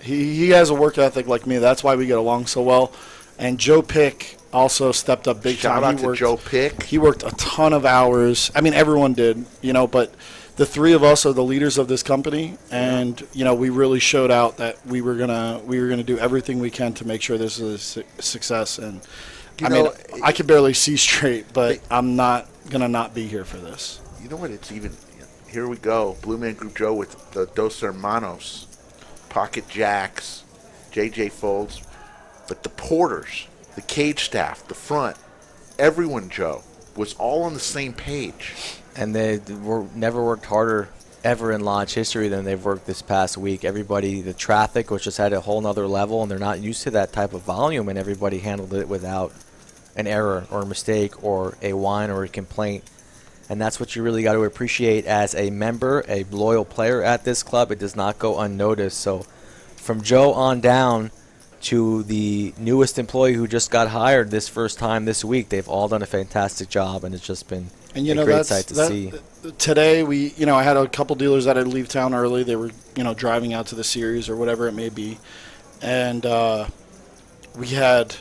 He has a work ethic like me. That's why we get along so well. And Joe Pick also stepped up big time. Shout out to Joe Pick. He worked a ton of hours. I mean, everyone did, but the 3 of us are the leaders of this company, and we really showed out that we were gonna do everything we can to make sure this is a success. And I can barely see straight, but I'm not gonna not be here for this. You know what? It's even. Here we go. Blue Man Group Joe with the Dos Hermanos, Pocket Jacks, JJ Folds, but the porters, the cage staff, the front, everyone, Joe, was all on the same page. And they never worked harder ever in launch history than they've worked this past week. Everybody, the traffic was just at a whole nother level, and they're not used to that type of volume, and everybody handled it without an error or a mistake or a whine or a complaint. And that's what you really got to appreciate as a member, a loyal player at this club. It does not go unnoticed. So from Joe on down to the newest employee who just got hired this first time this week, they've all done a fantastic job, and it's just been a great sight to see. Today, I had a couple dealers that had to leave town early. They were, driving out to the series or whatever it may be. And we had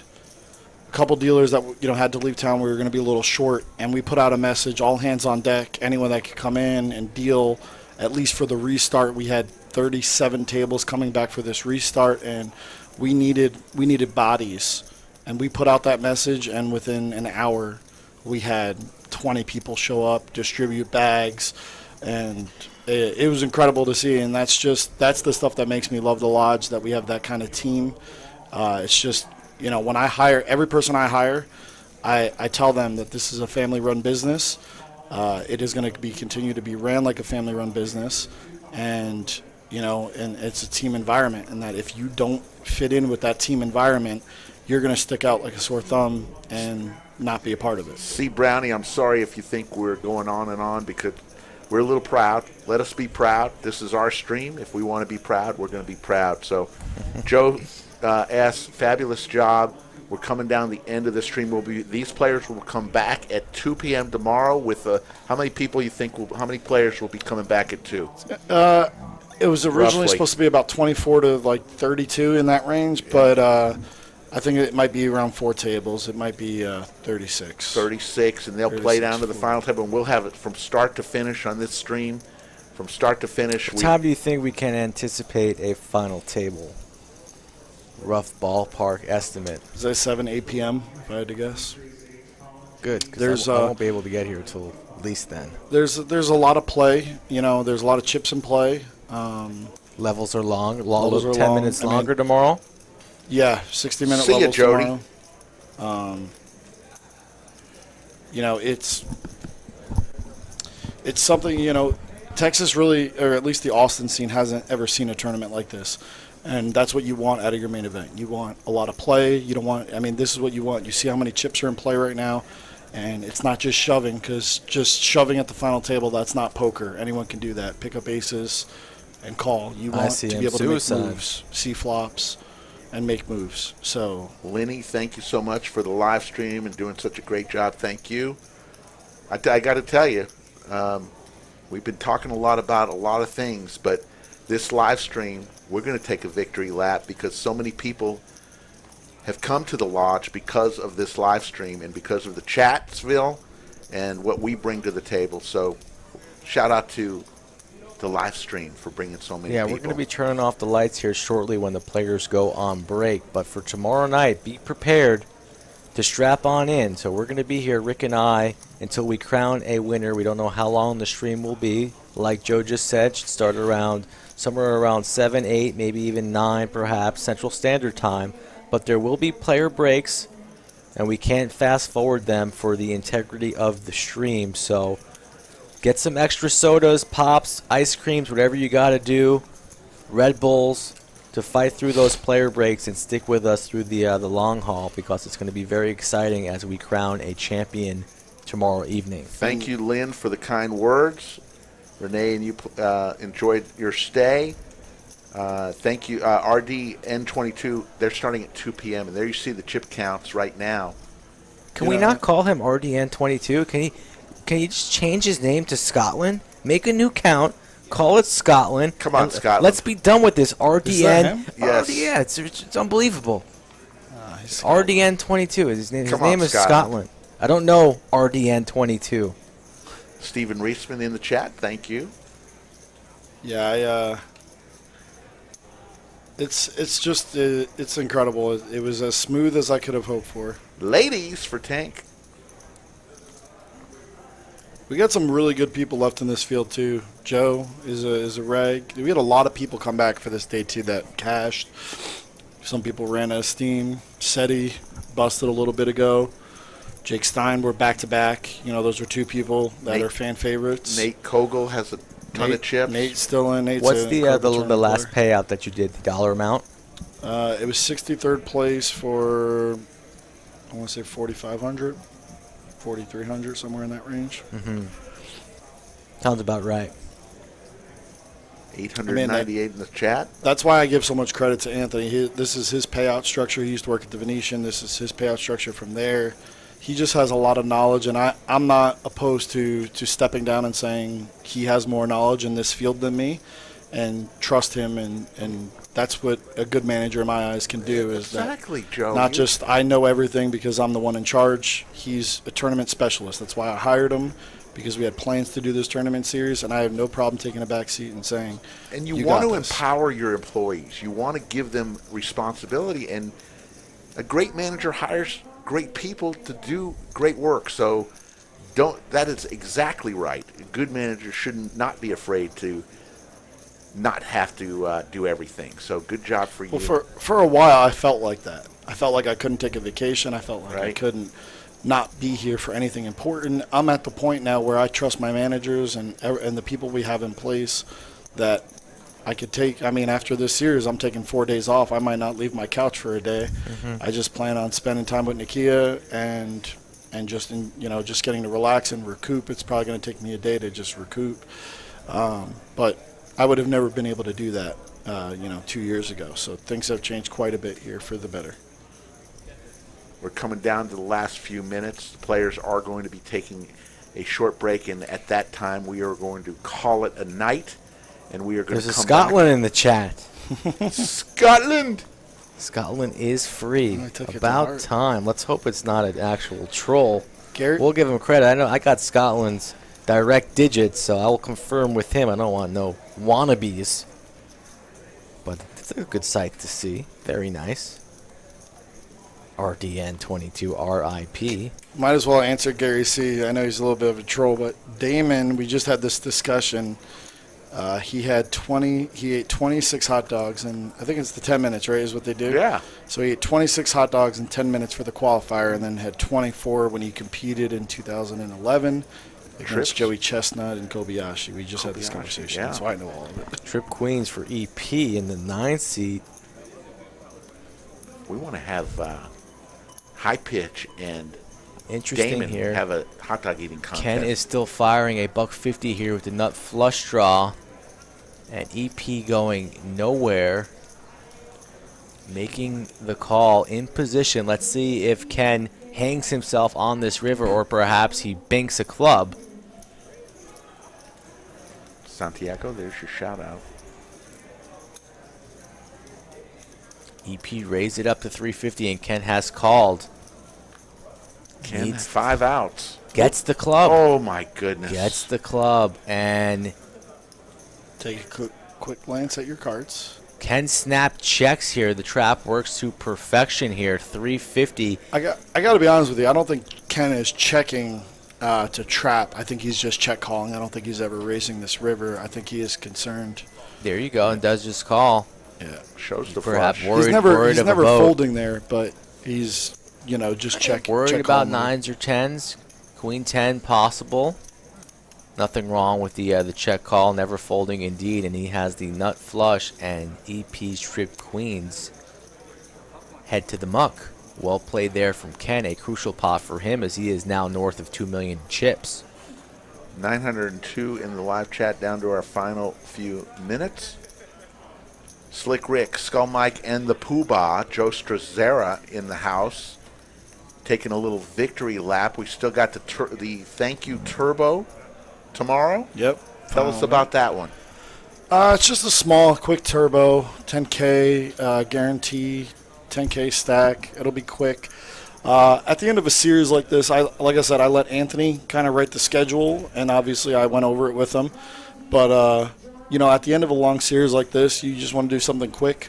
a couple dealers that, had to leave town. We were going to be a little short. And we put out a message, all hands on deck, anyone that could come in and deal, at least for the restart. We had 37 tables coming back for this restart, and we needed bodies. And we put out that message, and within an hour, we had 20 people show up, distribute bags, and it was incredible to see. And that's the stuff that makes me love the lodge, that we have that kind of team. It's just, when I hire, every person I hire, I tell them that this is a family-run business. It is going to continue to be ran like a family-run business, and and it's a team environment. And that if you don't fit in with that team environment, you're going to stick out like a sore thumb and not be a part of it. See, Brownie, I'm sorry if you think we're going on and on, because we're a little proud. Let us be proud. This is our stream. If we want to be proud, we're going to be proud. So, Joe asks, fabulous job. We're coming down the end of the stream. These players will come back at 2 p.m. tomorrow. With how many people you think? How many players will be coming back at 2? It was originally supposed to be about 24 to 32 in that range, but I think it might be around 4 tables. It might be 36. 36, and they'll play down to the final table, and we'll have it from start to finish on this stream. From start to finish. What time do you think we can anticipate a final table? Rough ballpark estimate. Is that 7, 8 p.m., if I had to guess? Good, because I won't be able to get here until at least then. There's a lot of play. There's a lot of chips in play. Levels are long. Levels are 10 long. minutes longer tomorrow? Yeah, 60-minute See levels ya, Jody. tomorrow. It's something, Texas really, or at least the Austin scene, hasn't ever seen a tournament like this. And that's what you want out of your main event. You want a lot of play. You don't want, this is what you want. You see how many chips are in play right now. And it's not just shoving, because just shoving at the final table, that's not poker. Anyone can do that. Pick up aces and call. You want to be able to make moves, see flops, and make moves. So, Lenny, thank you so much for the live stream and doing such a great job. Thank you. I got to tell you, we've been talking a lot about a lot of things, but this live stream, we're going to take a victory lap, because so many people have come to the lodge because of this live stream and because of the Chatsville and what we bring to the table. So shout out to the live stream for bringing so many people. We're going to be turning off the lights here shortly when the players go on break. But for tomorrow night, be prepared to strap on in. So we're going to be here, Rick and I, until we crown a winner. We don't know how long the stream will be. Like Joe just said, should start somewhere around 7, 8, maybe even 9 perhaps, Central Standard Time. But there will be player breaks, and we can't fast forward them for the integrity of the stream. So get some extra sodas, pops, ice creams, whatever you got to do, Red Bulls, to fight through those player breaks and stick with us through the long haul, because it's going to be very exciting as we crown a champion tomorrow evening. Thank you, Lynn, for the kind words. Renee and you enjoyed your stay. Thank you. RDN22, they're starting at 2 p.m., and there you see the chip counts right now. Can we not call him RDN22? Can you just change his name to Scotland? Make a new count. Call it Scotland. Come on, Scotland. Let's be done with this. RDN. Is that him? Yes. Yeah, it's unbelievable. RDN22. His name is Scotland. I don't know RDN22. Stephen Reisman in the chat. Thank you. Yeah, it's incredible. It was as smooth as I could have hoped for. Ladies for Tank. We got some really good people left in this field too. Joe is a reg. We had a lot of people come back for this day too that cashed. Some people ran out of steam. SETI busted a little bit ago. Jake Stein were back to back. Those are two people that are fan favorites. Nate Kogel has a ton of chips. Nate's still in. What's the last payout that you did? The dollar amount? It was 63rd place for, I want to say 4,500, 4,300, somewhere in that range. Mm-hmm. Sounds about right. 898 in the chat. That's why I give so much credit to Anthony. This is his payout structure. He used to work at the Venetian. This is his payout structure from there. He just has a lot of knowledge, and I'm not opposed to stepping down and saying he has more knowledge in this field than me, and trust him, and that's what a good manager in my eyes can do. Is exactly, Joe. Not just I know everything because I'm the one in charge. He's a tournament specialist. That's why I hired him, because we had plans to do this tournament series, and I have no problem taking a back seat and saying, and you want to empower your employees. You want to give them responsibility, and a great manager hires great people to do great work. So that is exactly right. A good manager should not be afraid to not have to do everything. So good job for you. Well, for a while, I felt like that. I felt like I couldn't take a vacation. I felt like I Right. couldn't not be here for anything important. I'm at the point now where I trust my managers and the people we have in place that I could take. I mean, after this series, I'm taking 4 days off. I might not leave my couch for a day. I just plan on spending time with Nakia and just just getting to relax and recoup. It's probably going to take me a day to just recoup, but I would have never been able to do that 2 years ago. So things have changed quite a bit here for the better. We're coming down to the last few minutes. The players are going to be taking a short break, and at that time we are going to call it a night, and we are going There's to a come Scotland in the chat. back. Scotland! Scotland is free. I took it to About heart. time. Let's hope it's not an actual troll. Garrett, We'll give him credit. I know I got Scotland's direct digits, so I will confirm with him. I don't want no wannabes. But it's a good sight to see. Very nice. RDN22 RIP. might as well answer Gary C. I know he's a little bit of a troll, but Damon, we just had this discussion. He ate 26 hot dogs, and I think it's the 10 minutes, right, is what they do? Yeah. So he ate 26 hot dogs in 10 minutes for the qualifier, and then had 24 when he competed in 2011 Trips. against Joey Chestnut and Kobayashi. We just had this Kobayashi, conversation, yeah. so I know all of it. Trip Queens for EP in the 9th seat. We want to have High Pitch and Interesting Damon here. have a hot dog eating contest. Ken is still firing a $150 here with the nut flush draw. And EP going nowhere. Making the call in position. Let's see if Ken hangs himself on this river or perhaps he binks a club. Santiago, there's your shout out. EP raised it up to 350 and Ken has called. Ken Needs- 5 outs. Gets the club. Oh my goodness. Gets the club. And Take a quick glance at your cards. Ken snap checks here. The trap works to perfection here. 350. I got to be honest with you. I don't think Ken is checking to trap. I think he's just check calling. I don't think he's ever racing this river. I think he is concerned. There you go. And does just call. Yeah. Shows the Perhaps flush. worried, He's never worried of a never boat. folding there, but he's just check. Worried check about calling mode. 9s or 10s. Queen 10 possible. Nothing wrong with the check call. Never folding indeed. And he has the nut flush and EP's trip queens head to the muck. Well played there from Ken. A crucial pot for him as he is now north of 2 million chips. 902 in the live chat, down to our final few minutes. Slick Rick, Skull Mike, and the Poobah, Joe Strazera in the house, taking a little victory lap. We still got the Thank You Turbo tomorrow. Yep. Tell us about that one. It's just a small, quick turbo, 10K guarantee, 10K stack. It'll be quick. At the end of a series like this, like I said, I let Anthony kind of write the schedule, and obviously I went over it with him. But at the end of a long series like this, you just want to do something quick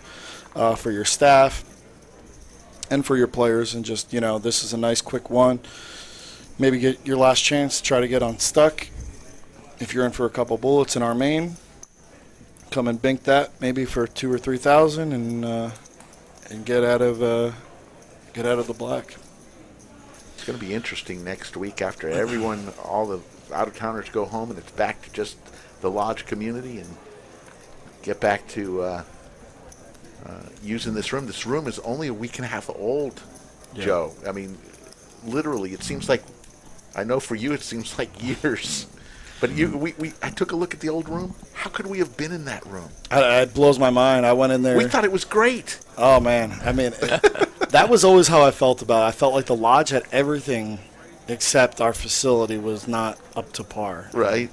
for your staff and for your players, and just this is a nice quick one. Maybe get your last chance to try to get unstuck. If you're in for a couple bullets in our main, come and bink that maybe for 2,000 or 3,000 and get out of the black. It's going to be interesting next week after all the out-of-towners go home and it's back to just the lodge community and get back to using this room. This room is only a week and a half old, Yeah. Joe. I mean, literally, it seems like, I know for you it seems like years. But I took a look at the old room. How could we have been in that room? It blows my mind. I went in there. We thought it was great. Oh, man. I mean, that was always how I felt about it. I felt like the lodge had everything except our facility was not up to par. Right.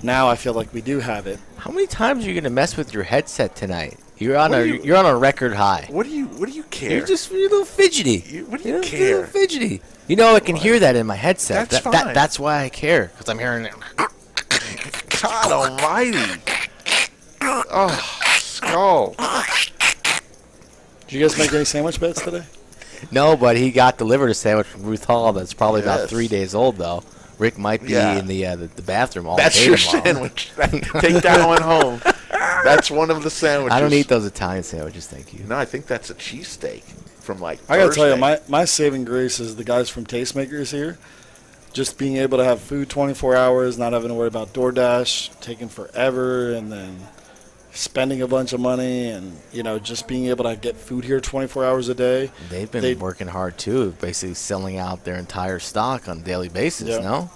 Now I feel like we do have it. How many times are you going to mess with your headset tonight? You're on a record high. What do you care? You're a little fidgety. What do you You're care? a little fidgety. I can hear that in my headset. That's fine. That's why I care, because I'm hearing it. God almighty. Oh, Skull. Did you guys make any sandwich bets today? No, but he got delivered a sandwich from Ruth Hall that's probably about Yes. 3 days old, though. Rick might be Yeah. in the bathroom all That's day your tomorrow. sandwich. Take that one home. That's one of the sandwiches. I don't eat those Italian sandwiches, thank you. No, I think that's a cheesesteak from like I gotta tell you, Thursday. my saving grace is the guys from Tastemakers here. Just being able to have food 24 hours, not having to worry about DoorDash taking forever, and then spending a bunch of money, and just being able to get food here 24 hours a day. They've been working hard, too, basically selling out their entire stock on a daily basis, Yeah. no?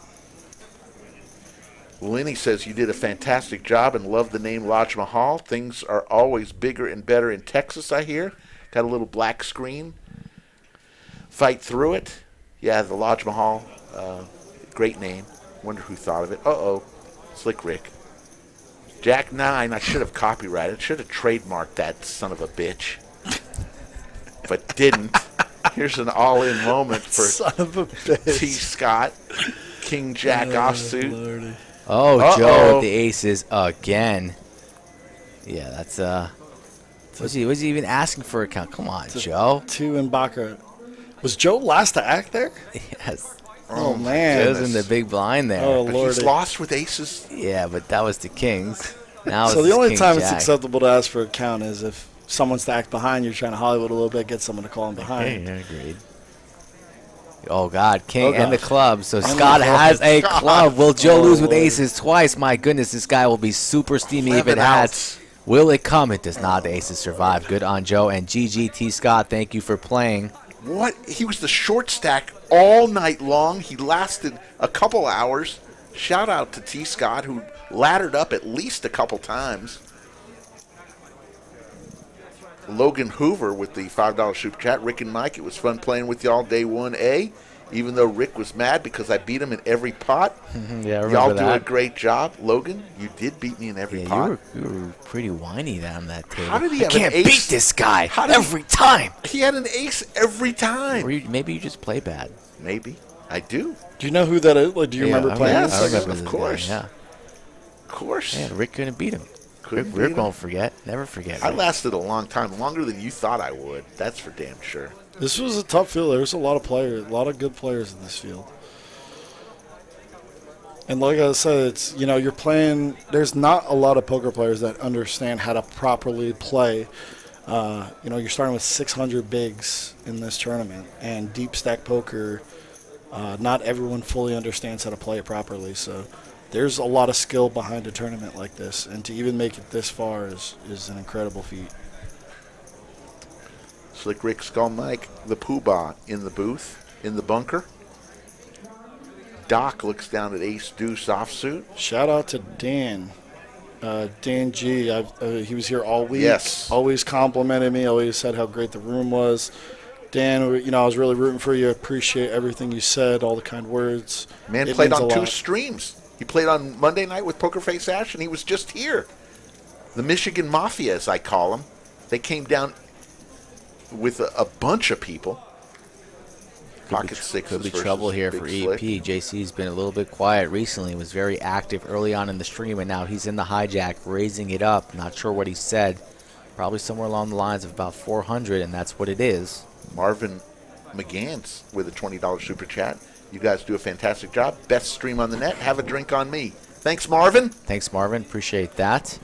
Lenny says you did a fantastic job and love the name Lodge Mahal. Things are always bigger and better in Texas, I hear. Got a little black screen. Fight through it. Yeah, the Lodge Mahal. Great name. Wonder who thought of it. Uh-oh. Slick Rick. Jack 9, I should have copyrighted. Should have trademarked that son of a bitch. But didn't. Here's an all-in moment for Son of a bitch. T. Scott. King Jack offsuit. Lordy. Oh, Uh-oh. Joe with the aces again. Yeah, that's was he even asking for a count? Come on, Joe. 2 in Baccarat. Was Joe last to act there? Yes. Oh, man. Joe's in the big blind there. Oh, But Lordy. he's lost with aces. Yeah, but that was the Kings. Now So it's the only King time it's Jack. acceptable to ask for a count is if someone's stacked behind, you're trying to Hollywood a little bit, get someone to call him behind. Yeah, agreed. Oh, God. King Oh, and the gosh. club. So the Scott club. has a God. club. Will Joe Oh, lose with Lord. aces twice? My goodness, this guy will be super steamy if it 11 has. outs. Will it come? It does not. The aces survive. Good on Joe. And GGT Scott, thank you for playing. What? He was the short stack all night long. He lasted a couple hours. Shout out to T. Scott, who laddered up at least a couple times. Logan Hoover with the $5 super chat. Rick and Mike, it was fun playing with y'all day 1A. Even though Rick was mad because I beat him in every pot. Yeah, I remember Y'all do that. a great job. Logan, you did beat me in every Yeah, pot. you were pretty whiny down that table. How did he I have an can't ace? beat this guy How did he- every time. He had an ace every time. Or maybe you just play bad. Maybe. I do. Do you know who that is? Like, do you remember I playing yes, this? I remember of this course. Guy, yeah. Of course. Yeah, Rick couldn't beat him. Couldn't beat Rick him. won't forget. Never forget. I Rick. lasted a long time, longer than you thought I would. That's for damn sure. This was a tough field. There's a lot of players, a lot of good players in this field. And like I said, it's you're playing. There's not a lot of poker players that understand how to properly play. You're starting with 600 bigs in this tournament, and deep stack poker. Not everyone fully understands how to play it properly. So there's a lot of skill behind a tournament like this, and to even make it this far is an incredible feat. Slick Rick, Skull Mike, the Poobah in the booth, in the bunker. Doc looks down at Ace Deuce offsuit. Shout out to Dan. Dan G. He was here all week. Yes. Always complimented me. Always said how great the room was. Dan, I was really rooting for you. Appreciate everything you said, all the kind words. Man It played means on a 2 lot. streams. He played on Monday night with Poker Face Ash, and he was just here. The Michigan Mafia, as I call them. They came down with a bunch of people. Pocket sixes Could be versus trouble here Big for Slick. EP. JC's been a little bit quiet recently. Was very active early on in the stream, and now he's in the hijack, raising it up. Not sure what he said. Probably somewhere along the lines of about 400, and that's what it is. Marvin McGans with a $20 super chat. You guys do a fantastic job. Best stream on the net. Have a drink on me. Thanks, Marvin. Thanks, Marvin. Appreciate that.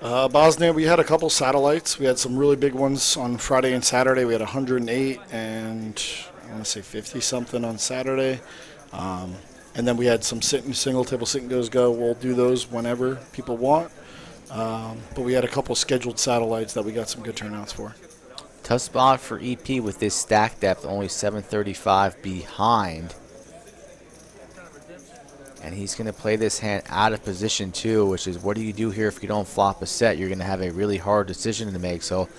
Bosnia, we had a couple satellites. We had some really big ones on Friday and Saturday. We had 108 and I want to say 50-something on Saturday. And then we had some single table sit and goes go. We'll do those whenever people want. But we had a couple scheduled satellites that we got some good turnouts for. Tough spot for EP with this stack depth, only 735 behind. And he's going to play this hand out of position too, which is what do you do here if you don't flop a set? You're going to have a really hard decision to make. So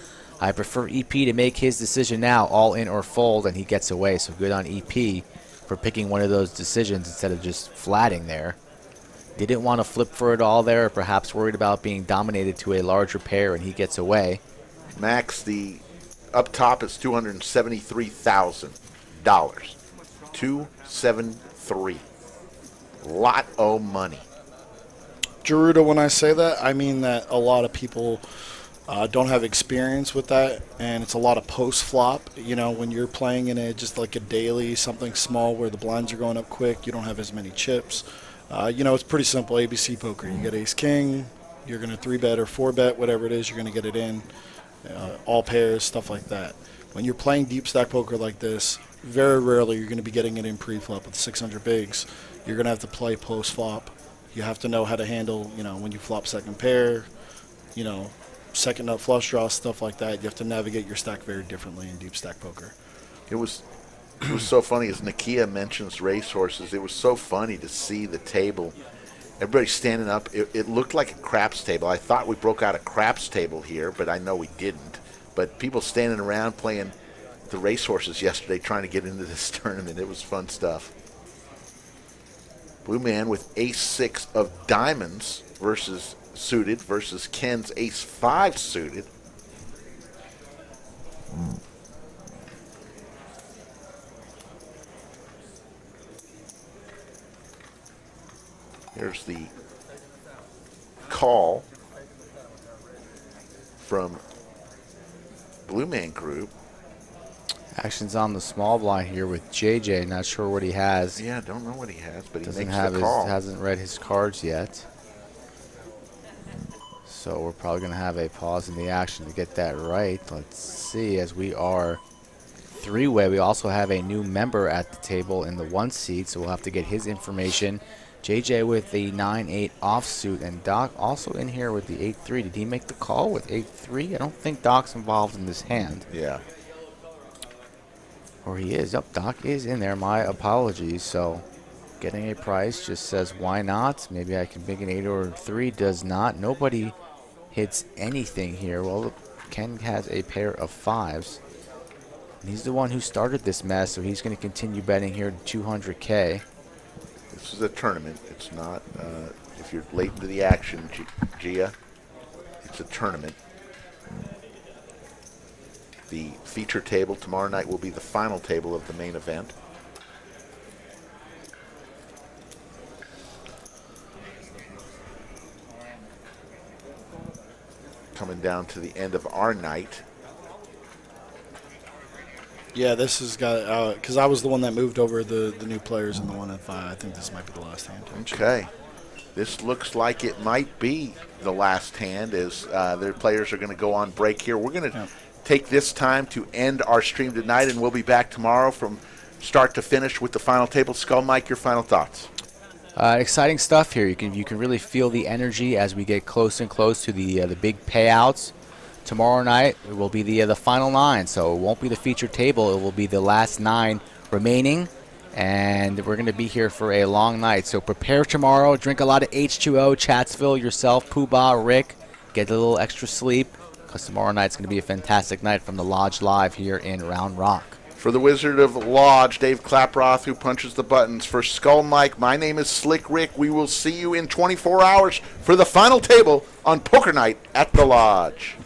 I prefer EP to make his decision now, all in or fold, and he gets away. So good on EP for picking one of those decisions instead of just flatting there. Didn't want to flip for it all there, or perhaps worried about being dominated to a larger pair, and he gets away. Max, the up top is $273,000. 273. Lot of money. Gerudo, when I say that, I mean that a lot of people don't have experience with that, and it's a lot of post flop. When you're playing in just like a daily, something small where the blinds are going up quick, you don't have as many chips. It's pretty simple ABC poker. You get ace king, you're going to 3-bet or 4-bet, whatever it is, you're going to get it in. All pairs, stuff like that. When you're playing deep stack poker like this, very rarely you're going to be getting it in pre-flop with 600 bigs. You're going to have to play post-flop. You have to know how to handle, when you flop second pair, second nut flush draw, stuff like that. You have to navigate your stack very differently in deep stack poker. It was so funny as Nakia mentions racehorses. It was so funny to see the table. Everybody standing up. It looked like a craps table. I thought we broke out a craps table here, but I know we didn't. But people standing around playing the racehorses yesterday trying to get into this tournament. It was fun stuff. Blue man with ace-6 of diamonds suited versus Ken's ace-5 suited. Here's the call from Blue Man Group. Action's on the small blind here with JJ. Not sure what he has. Yeah, don't know what he has, but he Doesn't makes have the call. hasn't read his cards yet. So we're probably going to have a pause in the action to get that right. Let's see, as we are three-way, we also have a new member at the table in the 1 seat, so we'll have to get his information. JJ with the 9-8 offsuit, and Doc also in here with the 8-3. Did he make the call with 8-3? I don't think Doc's involved in this hand. Yeah. Or he is. Yep, Doc is in there. My apologies. So getting a price just says, why not? Maybe I can make an 8 or 3. Does not. Nobody hits anything here. Well, Ken has a pair of 5s. And he's the one who started this mess, so he's going to continue betting here to 200K. This is a tournament. It's not, if you're late into the action, Gia, it's a tournament. The feature table tomorrow night will be the final table of the main event. Coming down to the end of our night. Yeah, this has got, because I was the one that moved over the new players in the 1 and 5. I think this might be the last hand. Actually. Okay. This looks like it might be the last hand as their players are going to go on break here. We're going to take this time to end our stream tonight, and we'll be back tomorrow from start to finish with the final table. Skull Mike, your final thoughts? Exciting stuff here. You can really feel the energy as we get close and close to the big payouts. Tomorrow night it will be the final 9, so it won't be the featured table. It will be the last 9 remaining, and we're going to be here for a long night. So prepare tomorrow. Drink a lot of H2O, Chatsville, yourself, Poobah, Rick. Get a little extra sleep, because tomorrow night's going to be a fantastic night from the Lodge Live here in Round Rock. For the Wizard of Lodge, Dave Klaproth, who punches the buttons. For Skull Mike, my name is Slick Rick. We will see you in 24 hours for the final table on Poker Night at the Lodge.